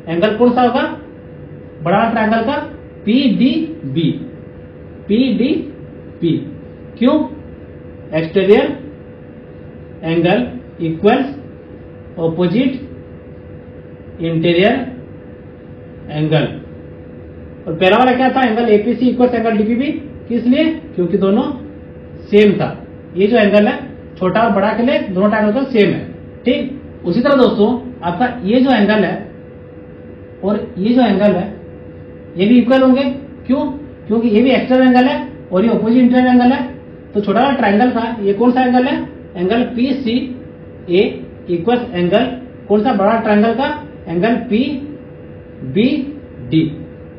एंगल कौन सा होगा, बड़ा ट्राइंगल का पीडीबी। क्यों, exterior angle equals opposite interior angle. और पहला वाला क्या था, angle APC equals angle DPB, किस लिए, क्योंकि दोनों सेम था। ये जो एंगल है छोटा और बड़ा के लिए दोनों ट्रायंगल का सेम है, ठीक। उसी तरह दोस्तों आपका ये जो एंगल है और ये जो एंगल है ये भी इक्वल होंगे। क्यों, क्योंकि ये भी एक्सटर्नल एंगल है और ये ऑपोजिट इंटरनल एंगल है। तो छोटा वाला ट्रायंगल का ये कौन सा एंगल है, एंगल पी सी ए इक्वल्स एंगल कौन सा, बड़ा ट्रायंगल का एंगल पी बी डी,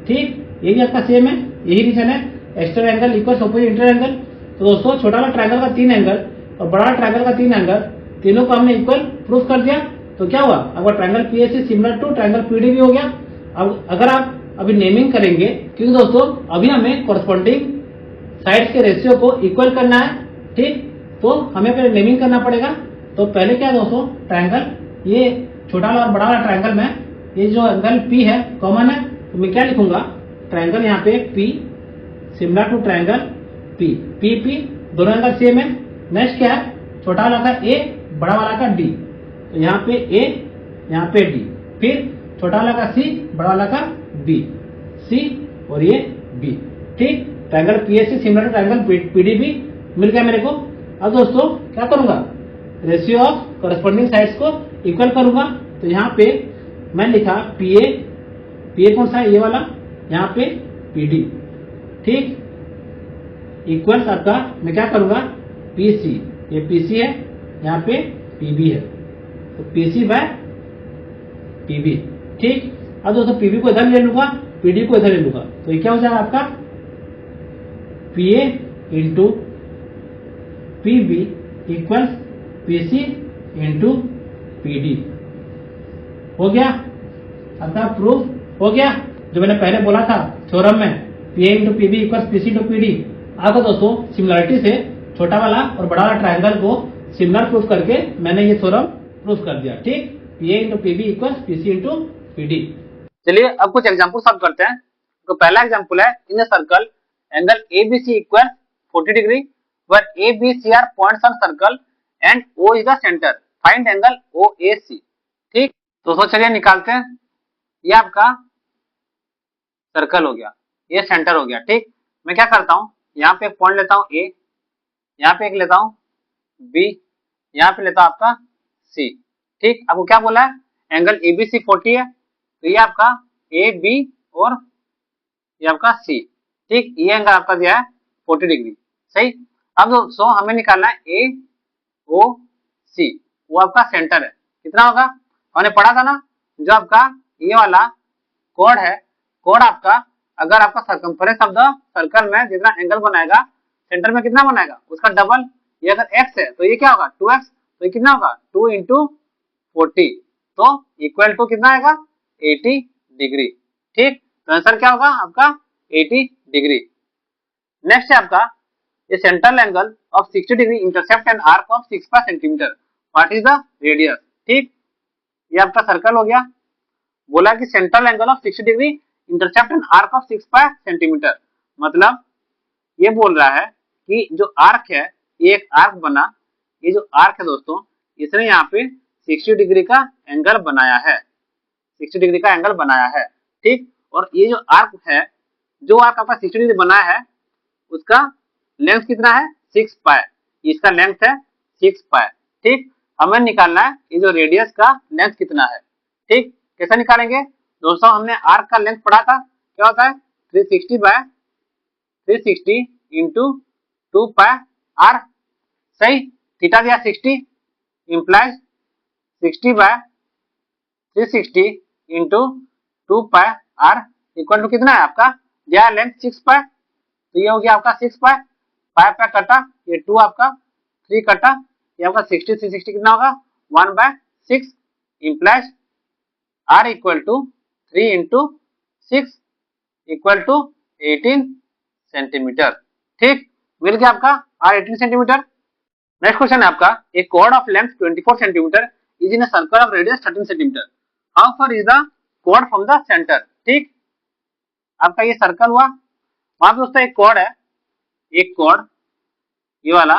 ठीक। ये भी आपका सेम है, यही रीजन है, external angle equals opposite internal angle. तो दोस्तों छोटा वाला ट्रायंगल का 3 एंगल और बड़ा ट्रायंगल का 3 एंगल, तीनों को हमने इक्वल प्रूफ कर दिया। तो क्या हुआ, आपका triangle PAC similar to triangle PDB हो गया। अब अगर आप अभी नेमिंग करेंगे, क्योंकि दोस्तों अभी हमें कॉरस्पॉन्डिंग साइड्स के रेशियो को इक्वल करना है, ठीक। तो हमें पहले नेमिंग करना पड़ेगा। तो पहले क्या दोस्तों, ट्रायंगल ये छोटा वाला और बड़ा वाला ट्रायंगल में ये जो एंगल पी है कॉमन है, तो मैं क्या लिखूंगा, ट्रायंगल यहाँ पे P similar to triangle P दोनों एंगल सेम है। नेक्स्ट क्या है, छोटा वाला का ए, बड़ा वाला का डी, तो यहाँ पे ए यहाँ पे डी, फिर छोटा वाला का सी, बड़ा वाला का बी, सी और ये बी, ठीक। Triangle P S C similar to triangle P D B मिल गया मेरे को। अब दोस्तों क्या करूंगा, रेशियो ऑफ कॉरस्पॉन्डिंग साइड्स को इक्वल करूंगा। तो यहाँ पे मैं लिखा पीए कौन सा है, ये वाला, यहाँ पे पीडी, ठीक, इक्वल्स आपका मैं क्या करूंगा, पीसी, ये पीसी है, यहाँ पे पीबी है, तो पीसी बाय पीबी, ठीक। अब दोस्तों पीबी को इधर ले लूंगा, पीडी को इधर ले लूंगा, तो ये क्या हो जाएगा आपका P A into PB equals P C into P D. हो गया आपका प्रूफ, हो गया जो मैंने पहले बोला था थ्योरम में, P A into PB equals P C into P D. आपको दोस्तों सिमिलरिटी से छोटा वाला और बड़ा वाला ट्रायंगल को सिमिलर प्रूफ करके मैंने ये थ्योरम प्रूफ कर दिया, ठीक। P A into PB equals P C into P D. चलिए अब कुछ एग्जांपल सॉल्व करते हैं। तो पहला एग्जांपल है, in the circle angle ABC equal 40 degree where ABC are points on circle and O is the center. Find angle OAC, ठीक। दोस्तों चलिए निकालते हैं। ये आपका सर्कल हो गया, ये सेंटर हो गया, ठीक। मैं क्या करता हूँ, यहाँ पे एक पॉइंट लेता हूँ ए, यहाँ पे एक लेता हूँ बी, यहाँ पे लेता हूँ आपका सी, ठीक। आपको क्या बोला है, एंगल एबीसी 40 है, तो ये आपका ए बी और ये आपका सी, ठीक। ये एंगल आपका दिया है 40 डिग्री, सही। अब दोस्तों हमें निकालना है ए ओ सी, वो आपका सेंटर है, कितना होगा, हमने पढ़ा था ना, जो आपका ये वाला कोड है, कोड आपका अगर आपका सर्कमफरेंस ऑफ द सर्कल में जितना एंगल बनाएगा सेंटर में कितना बनाएगा उसका डबल। ये अगर x है तो ये क्या होगा 2x, तो ये कितना होगा 2 इंटू 40, तो इक्वल टू कितना आएगा 80 डिग्री, ठीक। तो आंसर क्या होगा आपका 80 डिग्री। नेक्स्ट है आपका ये central angle of 60 degree intercept an arc of 6 centimetre, what is the radius, ठीक। ये आपका सर्कल हो गया, बोला कि central angle of 60 degree intercept an arc of 6 centimetre, मतलब ये बोल रहा है कि जो आर्क है, ये एक आर्क बना, ये जो आर्क है दोस्तों इसने यहाँ पे 60 डिग्री का एंगल बनाया है, 60 डिग्री का एंगल बनाया है, ठीक। और ये जो आर्क है, जो आर्क आपका 60 डिग्री बनाया है उसका लेंथ कितना है 6 पाई, इसका लेंथ है 6 पाई, ठीक। हमें निकालना है ये जो रेडियस का लेंथ कितना है, ठीक। कैसे निकालेंगे दोस्तों, हमने आर्क का लेंथ पढ़ा था, क्या होता है 360 बाय 360 इंटू 2 पाई आर, सही। थीटा दिया 60 implies 60 by 360 into 2 pi r equal to कितना है आपका, दिया लेंथ 6 पाई, तो ये हो गया आपका 6 पाई, पाई कटा, ये 2 आपका 3 कटा, ये आपका 60 360 कितना होगा 1/6 implies r equal to 3 into 6 equal to 18 centimetre. ठीक, मिल गया आपका r 18 सेंटीमीटर। नेक्स्ट क्वेश्चन है आपका, a chord of length 24 centimetre is in a circle of radius 13 centimetre, how far is the chord from the centre. ठीक, आपका ये circle हुआ, वहां पे दोस्तों एक कॉर्ड है, एक कॉर्ड ये वाला,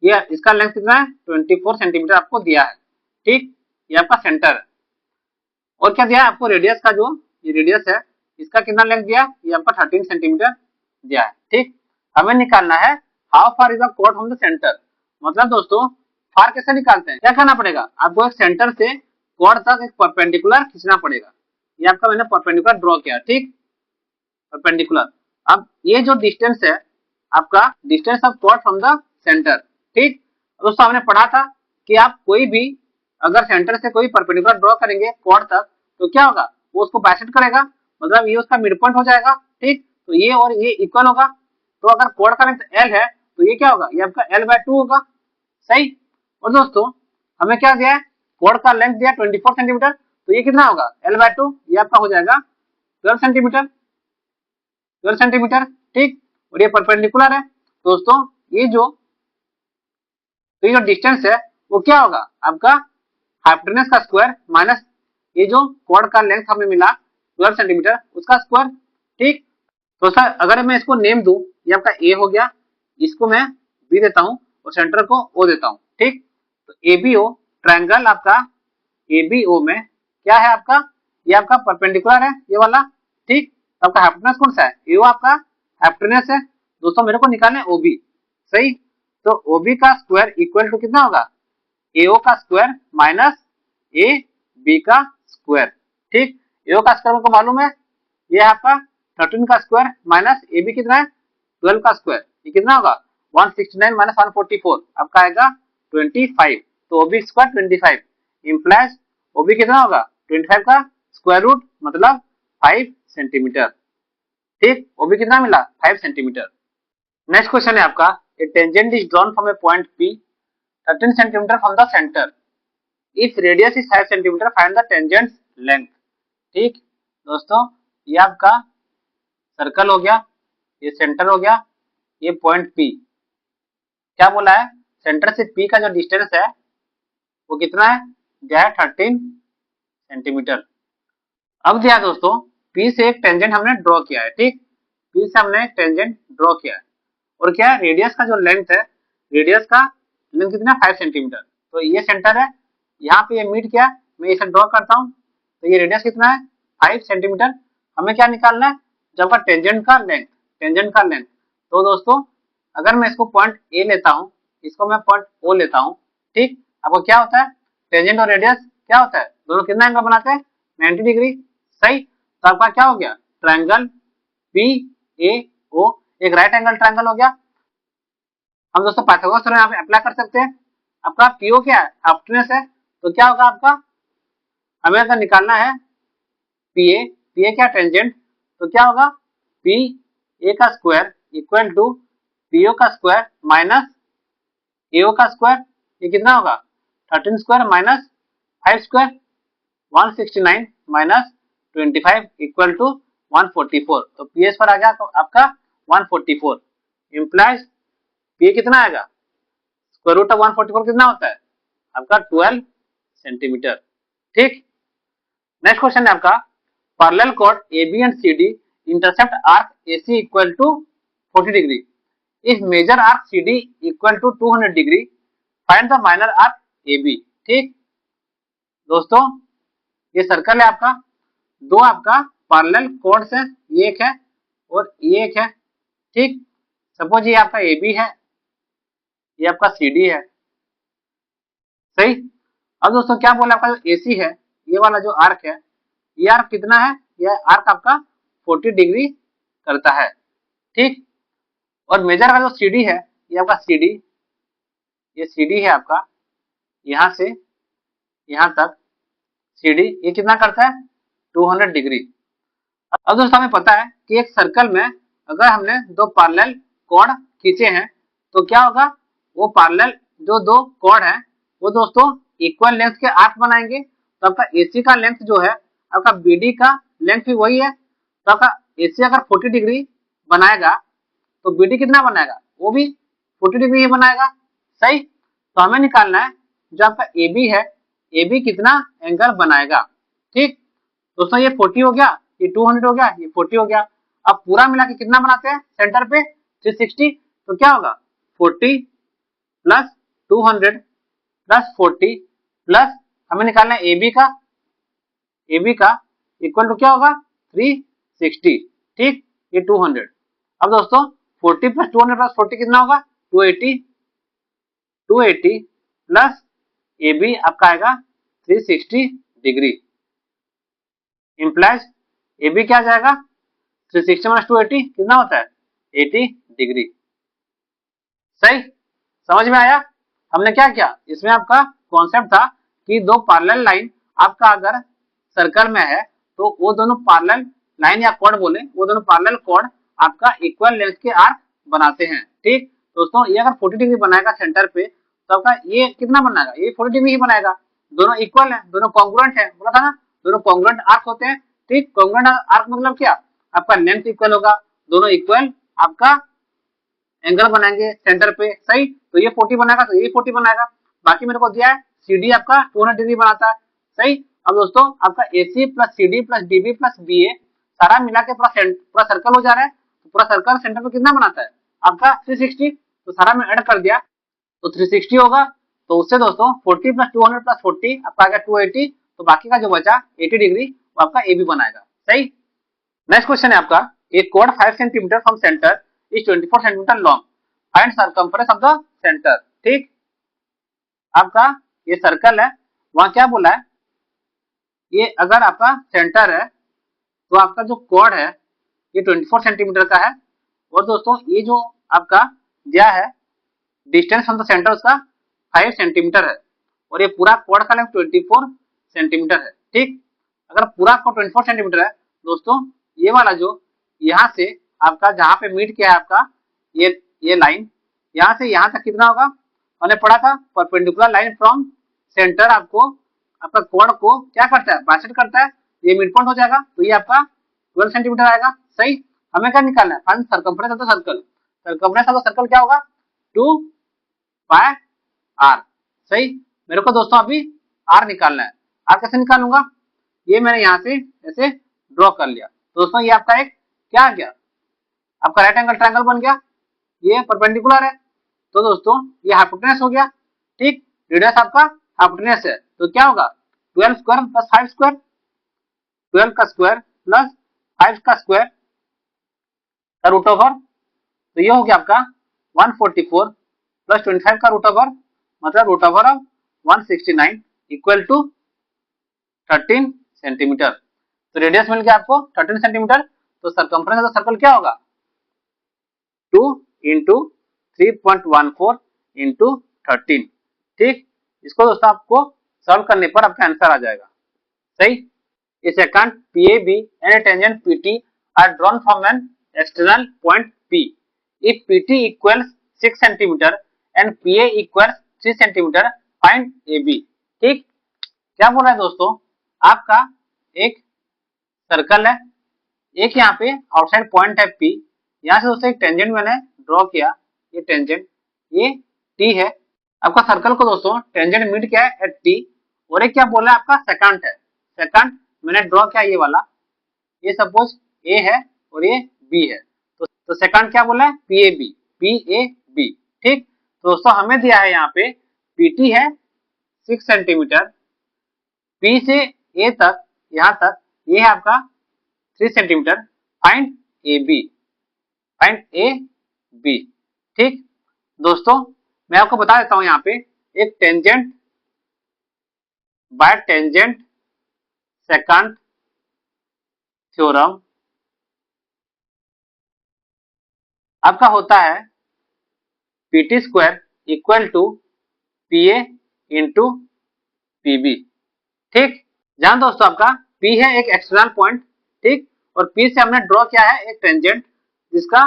ये इसका लेंथ कितना है 24 सेंटीमीटर आपको दिया है। ठीक, ये आपका सेंटर है, और क्या दिया है आपको रेडियस का, जो ये रेडियस है इसका कितना लेंथ दिया है, ये आपका 13 सेंटीमीटर दिया है। ठीक, हमें निकालना है how far is the chord from the centre. मतलब दोस्तों फार कैसे निकालते हैं, क्या करना पड़ेगा आपको, एक सेंटर से कॉर्ड तक एक परपेंडिकुलर खींचना पड़ेगा। ये आपका मैंने परपेंडिकुलर ड्रॉ किया। ठीक, परपेंडिकुलर। अब ये जो डिस्टेंस है आपका, distance of chord from the centre. ठीक, दोस्तों हमने पढ़ा था कि आप कोई भी अगर सेंटर से कोई परपेंडिकुलर ड्रॉ करेंगे कॉर्ड तक, तो क्या होगा, वो उसको बाइसेक्ट करेगा, मतलब ये उसका मिड पॉइंट हो जाएगा। ठीक, तो ये और ये इक्वल होगा, तो अगर कॉर्ड का लेंथ l है तो ये क्या होगा, ये आपका l/2 होगा। सही, और दोस्तों हमें क्या दिया है, कॉर्ड का लेंथ दिया 24 सेंटीमीटर, तो ये कितना होगा l/2, ये आपका हो जाएगा 12 सेंटीमीटर, 12 सेंटीमीटर। ठीक, और ये परपेंडिकुलर है दोस्तों, ये जो डिस्टेंस है वो क्या होगा आपका हाइपोटेनस का स्क्वायर माइनस ये जो कॉर्ड का लेंथ हमें मिला 12 सेंटीमीटर उसका स्क्वायर। ठीक, तो सर अगर मैं इसको नेम दूं, ये आपका ए हो गया, इसको मैं बी देता हूं और सेंटर को ओ देता हूं। ठीक, तो एबीओ ट्रायंगल आपका एबीओ में क्या है आपका, ये आपका परपेंडिकुलर है ये वाला। ठीक, तो आपका हाइपोटेनस कौन सा है, एओ आपका हाइपोटेनस है दोस्तों, मेरे को निकालना है ओबी। सही, तो ओबी का स्क्वायर इक्वल टू कितना होगा, एओ का स्क्वायर माइनस ए बी का स्क्वायर। ठीक, एओ का स्क्वायर को मालूम है, ये आपका 13 का स्क्वायर माइनस ए बी कितना है 12 का स्क्वायर, ये कितना होगा 169 माइनस 144 आपका आएगा 25। तो ओबी स्क्वायर 25 इम्प्लाइज ओबी कितना होगा 25 का स्क्वायर रूट मतलब 5 सेंटीमीटर। ठीक, ओबी कितना मिला 5 सेंटीमीटर। नेक्स्ट क्वेश्चन है आपका, a tangent is drawn from a point P 13 centimetre from the centre, if radius is 5 centimetre find the tangent length. ठीक दोस्तों, ये आपका सर्कल हो गया, ये सेंटर हो गया, ये पॉइंट पी, क्या बोला है सेंटर से पी का जो डिस्टेंस है वो कितना है, दिया है 13 सेंटीमीटर। अब दिया दोस्तों पी से एक टेंजेंट हमने ड्रॉ किया है। ठीक, पी से हमने एक टेंजेंट ड्रॉ किया है, और क्या है रेडियस का जो लेंथ है, रेडियस का लेंथ कितना 5 सेंटीमीटर। तो ये सेंटर है, यहाँ पे ये मीट किया, मैं इसे ड्रॉ करता हूँ, तो ये रेडियस कितना है 5 सेंटीमीटर। हमें क्या निकालना है, जब का टेंजेंट का लेंथ, टेंजेंट का लेंथ। तो दोस्तों अगर मैं इसको पॉइंट ए लेता हूँ, इसको मैं पॉइंट ओ लेता हूँ। ठीक, आपको क्या होता है टेंजेंट और रेडियस क्या होता है, दोनों कितना एंगल बनाते हैं 90 डिग्री। सही, तो आपका क्या हो गया ट्रायंगल पी ए ओ एक राइट एंगल ट्रायंगल हो गया। हम दोस्तों पाइथागोरस थ्योरम यहाँ पे अप्लाई कर सकते हैं। आपका पीओ क्या है हाइपोटेनस है, तो क्या होगा आपका, हमें अगर निकालना है पीए, पीए क्या टेंजेंट, तो क्या होगा पी ए का स्क्वायर इक्वल टू पीओ का स्क्वायर माइनस एओ का स्क्वायर, ये कितना होगा 13 square minus 5 square 169 minus 25 equal to 144। तो पीएस पर आ गया तो आपका 144 इम्प्लाइज पी कितना आएगा, स्क्वायर रूट ऑफ 144 कितना होता है आपका 12 सेंटीमीटर। ठीक, नेक्स्ट क्वेश्चन है आपका, parallel chord AB and CD intercept arc AC equal to 40 degree, if major arc CD equal to 200 degree find the minor arc AB। ठीक दोस्तों, ये सर्कल है आपका, दो आपका पैरेलल कॉर्ड्स है, ये एक है और ये एक है। ठीक, सपोज ये आपका AB है, ये आपका CD है। सही, अब दोस्तों क्या बोला आपका जो AC है, ये वाला जो आर्क है, ये आर्क कितना है, ये आर्क आपका 40 डिग्री करता है। ठीक, और मेजर का जो CD है, ये आपका CD, ये CD है आपका, यहां से यहां तक CD ये कितना करता है 200 डिग्री। अब दोस्तों हमें पता है कि एक सर्कल में अगर हमने दो पैरेलल कॉर्ड खींचे हैं तो क्या होगा, वो पैरेलल जो दो कॉर्ड है वो दोस्तों इक्वल लेंथ के आर्क बनाएंगे। तो आपका AC का लेंथ जो है, आपका BD का लेंथ भी वही है। तो आपका AC अगर 40 डिग्री बनाएगा तो BD कितना बनाएगा, वो भी 40 डिग्री ही बनाएगा। सही। तो हमें निकालना है जो आपका AB है, AB कितना एंगल बनाएगा। ठीक दोस्तों, ये 40 हो गया, ये 200 हो गया, ये 40 हो गया। अब पूरा मिला के कितना बनाते हैं सेंटर पे 360। तो क्या होगा 40 प्लस 200 प्लस 40 प्लस हमें निकालना है AB का इक्वल टू क्या होगा 360। ठीक, ये 200। अब दोस्तों 40 प्लस 200 प्लस 40 कितना होगा 280 प्लस AB आपका आएगा 360 डिग्री। इम्प्लाइज AB क्या आ जाएगा 360 माइनस 280 कितना होता है 80 डिग्री। सही, समझ में आया। हमने क्या किया, इसमें आपका कॉन्सेप्ट था कि दो पैरेलल लाइन आपका अगर सर्कल में है तो वो दोनों पैरेलल लाइन या कॉर्ड बोले, वो दोनों पैरेलल कॉर्ड आपका इक्वल लेंथ के आर्क बनाते हैं। ठीक दोस्तों, ये अगर 40 डिग्री बनाएगा सेंटर पे तो आपका ये कितना बनाएगा, ये 40 डिग्री ही बनाएगा। दोनों इक्वल है, दोनों कॉन्ग्रुएंट है, बोला था ना, दोनों कॉन्ग्रुएंट आर्क होते हैं। ठीक, कॉन्ग्रुएंट आर्क मतलब क्या, आपका लेंथ इक्वल होगा, दोनों इक्वल आपका एंगल बनाएंगे सेंटर पे। सही, तो ये 40 बनाएगा तो ये 40 बनाएगा। बाकी मेरे को दिया है CD आपका 200 डिग्री बनाता है। सही। अब दोस्तों आपका AC plus CD plus DB plus BA सारा मिला के पूरा सर्कल हो जा रहा है। तो पूरा सर्कल सेंटर पे कितना बनाता है आपका 360। तो सारा में ऐड कर दिया तो 360 होगा। तो उससे दोस्तों 40 प्लस 200 प्लस 40 आपका आ गया 280। तो बाकी का जो बचा 80 डिग्री वो आपका AB बनाएगा। सही। नेक्स्ट क्वेश्चन है आपका, एक chord 5 centimetre from centre is 24 centimetre long, find circumference of the centre. ठीक, आपका ये सर्कल है, वहां क्या बोला है, ये अगर आपका सेंटर है तो आपका जो कॉर्ड है ये 24 सेंटीमीटर का है। और दोस्तों ये जो आपका दिया है डिस्टेंस फ्रॉम द सेंटर उसका 5 सेंटीमीटर है और ये पूरा कॉर्ड का लेंथ 24 सेंटीमीटर है। ठीक, अगर पूरा कॉर्ड 24 सेंटीमीटर है दोस्तों, ये वाला जो यहाँ से आपका जहाँ पे मीट किया है आपका ये लाइन, यहाँ से यहाँ तक कितना होगा, मैंने पढ़ा था परपेंडिकुलर लाइन फ्रॉम सेंटर आपको आपका कॉर्ड को क्या करता है बाइसेक्ट करता है, ये मिड पॉइंट हो जाएगा। तो ये आपका 12 सेंटीमीटर आएगा। सही, हमें क्या निकालना है, find circumference of the circle. Circumference of the circle क्या होगा 2 बाय r। सही, मेरे को दोस्तों अभी r निकालना है। r कैसे निकालूंगा, ये मैंने यहाँ से ऐसे ड्रॉ कर लिया। दोस्तों ये आपका एक क्या आ गया, आपका राइट एंगल ट्रायंगल बन गया, ये परपेंडिकुलर है। तो दोस्तों ये हाइपोटेनस हो गया। ठीक, रेडियस आपका हाइपोटेनस है तो क्या होगा 12 स्क्वायर प्लस 5 स्क्वायर, 12 का स्क्वायर प्लस 5 का स्क्वायर का रूट ओवर। तो ये हो गया आपका 144 प्लस 25 का रूट ओवर, मतलब root over of 169 equal to 13 centimetre. तो रेडियस मिल गया आपको 13 सेंटीमीटर। तो सर्कमफ्रेंस ऑफ द सर्कल क्या होगा 2 इंटू 3.14 इंटू 13। ठीक, इसको दोस्तों आपको सॉल्व करने पर आपका आंसर आ जाएगा। सही। A secant PAB and a tangent PT are drawn from an external point P. If PT equals 6 cm and PA equals 3 cm, find AB. ठीक, क्या बोल रहा है दोस्तों, आपका एक सर्कल है, एक यहाँ पे आउटसाइड पॉइंट है P, यहाँ से दोस्तों एक टेंजेंट मैंने ड्रॉ किया, ये टेंजेंट ये T है। आपका सर्कल को दोस्तों टेंजेंट मिड क्या है एट T, और एक क्या बोला है आपका सेकंड है। सेकंड मैंने ड्रॉ किया ये वाला, ये सपोज A है और ये B है। तो सेकंड क्या बोला है PAB। ठीक, तो दोस्तों हमें दिया है यहाँ पे PT है 6 सेंटीमीटर, P से A तक यहाँ तक ये है आपका 3 सेंटीमीटर। Find AB। ठीक दोस्तों, मैं आपको बता देता हूँ यहाँ पे एक tangent by tangent second theorem आपका होता है PT square equal to PA into PB। ठीक, जहां दोस्तों आपका P है एक एक्सटर्नल पॉइंट, ठीक, और P से हमने ड्रॉ किया है एक टेंजेंट जिसका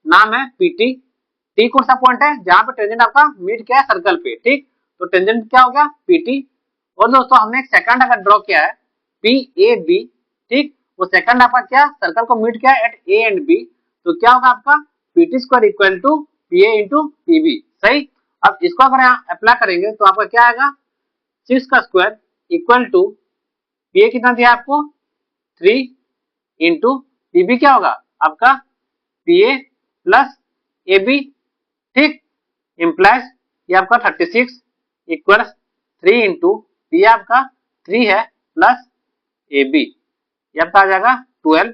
नाम है PT, टी कौन सा पॉइंट है जहां पे टेंजेंट आपका मीट किया है सर्कल पे, ठीक। तो टेंजेंट क्या हो गया, पीटी। और दोस्तों हमने एक सेकंड अगर ड्रॉ किया है पी ए बी, ठीक, वो सेकंड आपका क्या सर्कल को मीट किया है एट ए एंड बी, तो क्या होगा आपका PT square equal to P A into PB, सही। अब इसको अगर यहाँ अप्लाई करेंगे तो आपका क्या आएगा, 6 का square equal to P A कितना दिया आपको 3 इंटू पीबी क्या होगा आपका P A plus A B, ठीक, इम्प्लाइज ये आपका 36 इक्वल 3 इंटू पी आपका 3 है प्लस ए बी, ये आपका आ जाएगा 12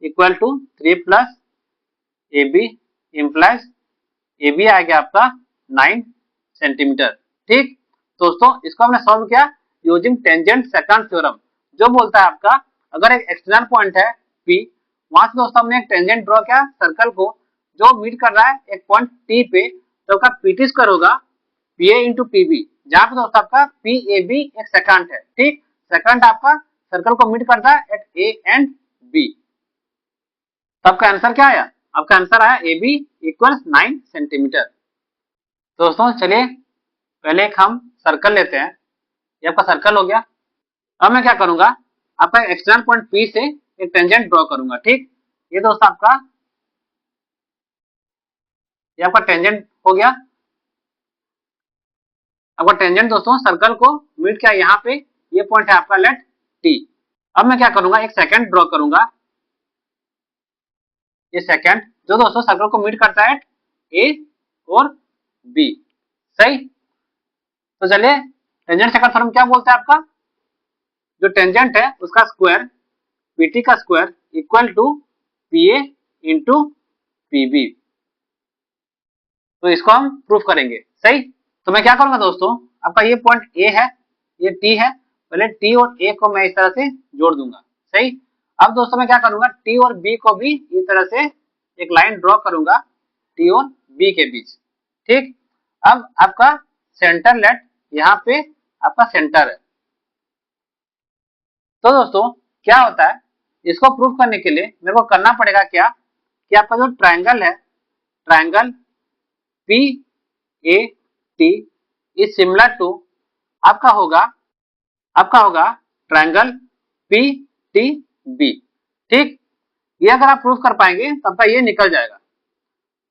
equal to 3 plus A B implies A B आ गया आपका 9 सेंटीमीटर, ठीक। दोस्तों इसको हमने सॉल्व किया यूजिंग टेंजेंट सेकंड थ्योरम, जो बोलता है आपका अगर एक एक्सटर्नल पॉइंट है P, वहां से दोस्तों हमने एक टेंजेंट ड्रॉ किया सर्कल को जो मीट कर रहा है एक पॉइंट T पे, तो आपका पीटी स्क्वायर होगा पी ए इंटू पीबी, जहां पे दोस्तों आपका पी ए बी एक सेकंड है, ठीक। सेकंड आपका सर्कल को मीट करता है एट ए एंड बी, तो आपका आंसर क्या आया, आपका आंसर आया ए बी इक्वल 9 सेंटीमीटर। दोस्तों चलिए पहले एक हम सर्कल लेते हैं, ये आपका सर्कल हो गया। अब मैं क्या करूंगा, आपका एक्सटर्नल पॉइंट P से एक टेंजेंट ड्रॉ करूंगा, ठीक। ये दोस्तों आपका ये आपका टेंजेंट हो गया, आपका टेंजेंट दोस्तों सर्कल को मीट किया यहाँ पे, ये पॉइंट है आपका लेट T। अब मैं क्या करूंगा, एक सेकंड ड्रॉ करूंगा, ये सेकंड जो दोस्तों सर्कल को मीट करता है ए और बी, सही। तो चलिए टेंजेंट सेकंड थ्योरम क्या बोलता है आपका, जो टेंजेंट है उसका स्क्वायर पीटी का square equal to P A into PB, तो इसको हम प्रूफ करेंगे, सही। तो मैं क्या करूंगा दोस्तों, आपका ये पॉइंट ए है, ये टी है, पहले टी और ए को मैं इस तरह से जोड़ दूंगा, सही। अब दोस्तों मैं क्या करूंगा, टी और बी को भी इस तरह से एक लाइन ड्रॉ करूंगा टी और बी के बीच, ठीक। अब आपका सेंटर लेट यहाँ पे आपका सेंटर है। तो दोस्तों क्या होता है, इसको प्रूफ करने के लिए मेरे को करना पड़ेगा क्या, कि आपका जो ट्रायंगल है, triangle P A T is similar to आपका होगा ट्रायंगल पी टी बी, ठीक। ये अगर आप प्रूफ कर पाएंगे तो आपका ये निकल जाएगा।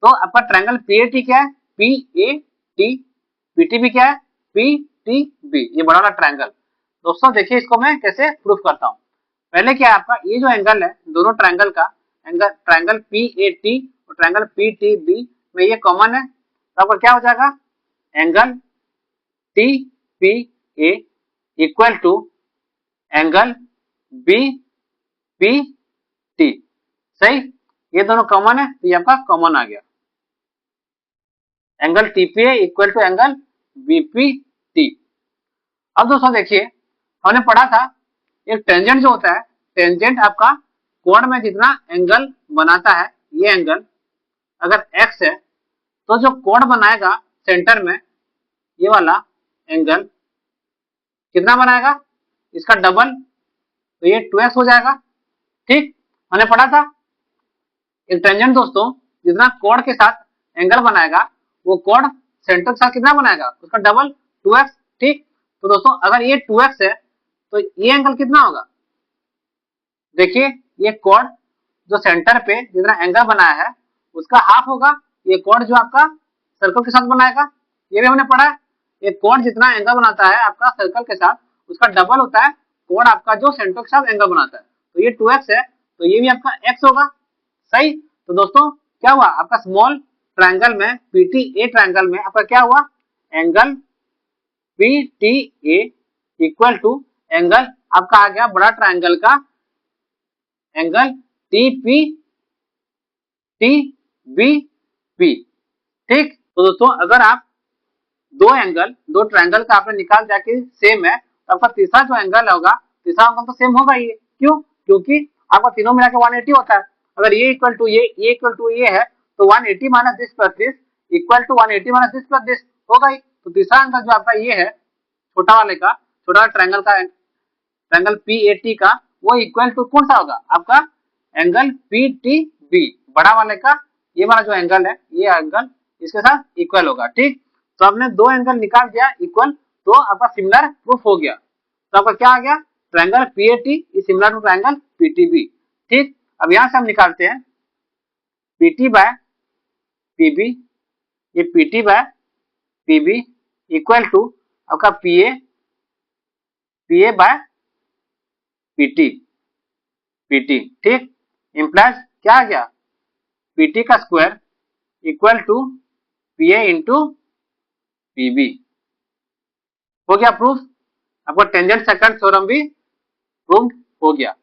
तो आपका ट्रायंगल पी ए टी क्या है, P A T, P T B क्या है, पी टी बी, ये बड़ा वाला ट्रायंगल। दोस्तों देखिए इसको मैं कैसे प्रूफ करता हूँ। पहले क्या है आपका ये जो एंगल है दोनों ट्रायंगल का, angle triangle P A T और ट्रायंगल पी टी बी में ये कॉमन है, तो आपका क्या हो जाएगा, angle T P A equal to angle B P T, सही। ये दोनों कॉमन है तो ये आपका कॉमन आ गया, angle T P A equal to angle B P T. अब दोस्तों देखिए हमने पढ़ा था एक टेंजेंट जो होता है, टेंजेंट आपका कोण में जितना एंगल बनाता है, ये एंगल अगर x है तो जो कोण बनाएगा सेंटर में ये वाला एंगल कितना बनाएगा, इसका डबल, तो ये 2x हो जाएगा, ठीक। हमने पढ़ा था एक टेंजेंट दोस्तों जितना कोण के साथ एंगल बनाएगा वो कोण सेंटर के साथ कितना बनाएगा, उसका डबल 2x, ठीक। तो दोस्तों अगर ये 2x है तो ये एंगल कितना होगा, देखिए ये कोण जो सेंटर पे जितना एंगल बनाया है उसका हाफ होगा ये कोण जो आपका सर्कल के साथ बनाएगा, ये भी हमने पढ़ा है। एक कोण जितना एंगल बनाता है आपका सर्कल के साथ उसका डबल होता है कोण आपका जो सेंटर के साथ एंगल बनाता है, तो ये 2x है तो ये भी आपका x होगा, सही। तो दोस्तों क्या हुआ, आपका स्मॉल ट्रायंगल में पीटी ए ट्रायंगल में आपका क्या हुआ, angle P T A equal to angle आपका आ गया बड़ा ट्रायंगल का angle T P T B P, ठीक। तो दोस्तों अगर आप दो ट्रायंगल का आपने निकाल दिया कि सेम है तो आपका तीसरा जो एंगल होगा, तीसरा एंगल तो सेम होगा ही, क्यों, क्योंकि आपका तीनों मिला के 180 होता है। अगर ये इक्वल टू ये इक्वल टू ये है तो 180 minus this plus this equal to 180 minus this plus this होगा ही। तो तीसरा एंगल जो आपका ये है छोटा वाले का, छोटा ट्रायंगल का ट्रायंगल पी ए टी का, वो इक्वल टू कौन सा होगा आपका एंगल पी टी बी, बड़ा वाले का ये वाला जो एंगल है ये एंगल इसके साथ इक्वल होगा। ठीक, तो आपने दो एंगल निकाल दिया इक्वल, तो आपका सिमिलर प्रूफ हो गया। तो आपका क्या आ गया, triangle PAT is similar to triangle PTB। ठीक, अब यहां से हम निकालते हैं PT बाय PB, ये PT by PB equal to आपका PA बाय PT। ठीक, इम्प्लाइज क्या आ गया, PT का square equal to PA into PB। हो गया प्रूफ, आपका टेंजेंट सेकंड थ्योरम भी प्रूव हो गया।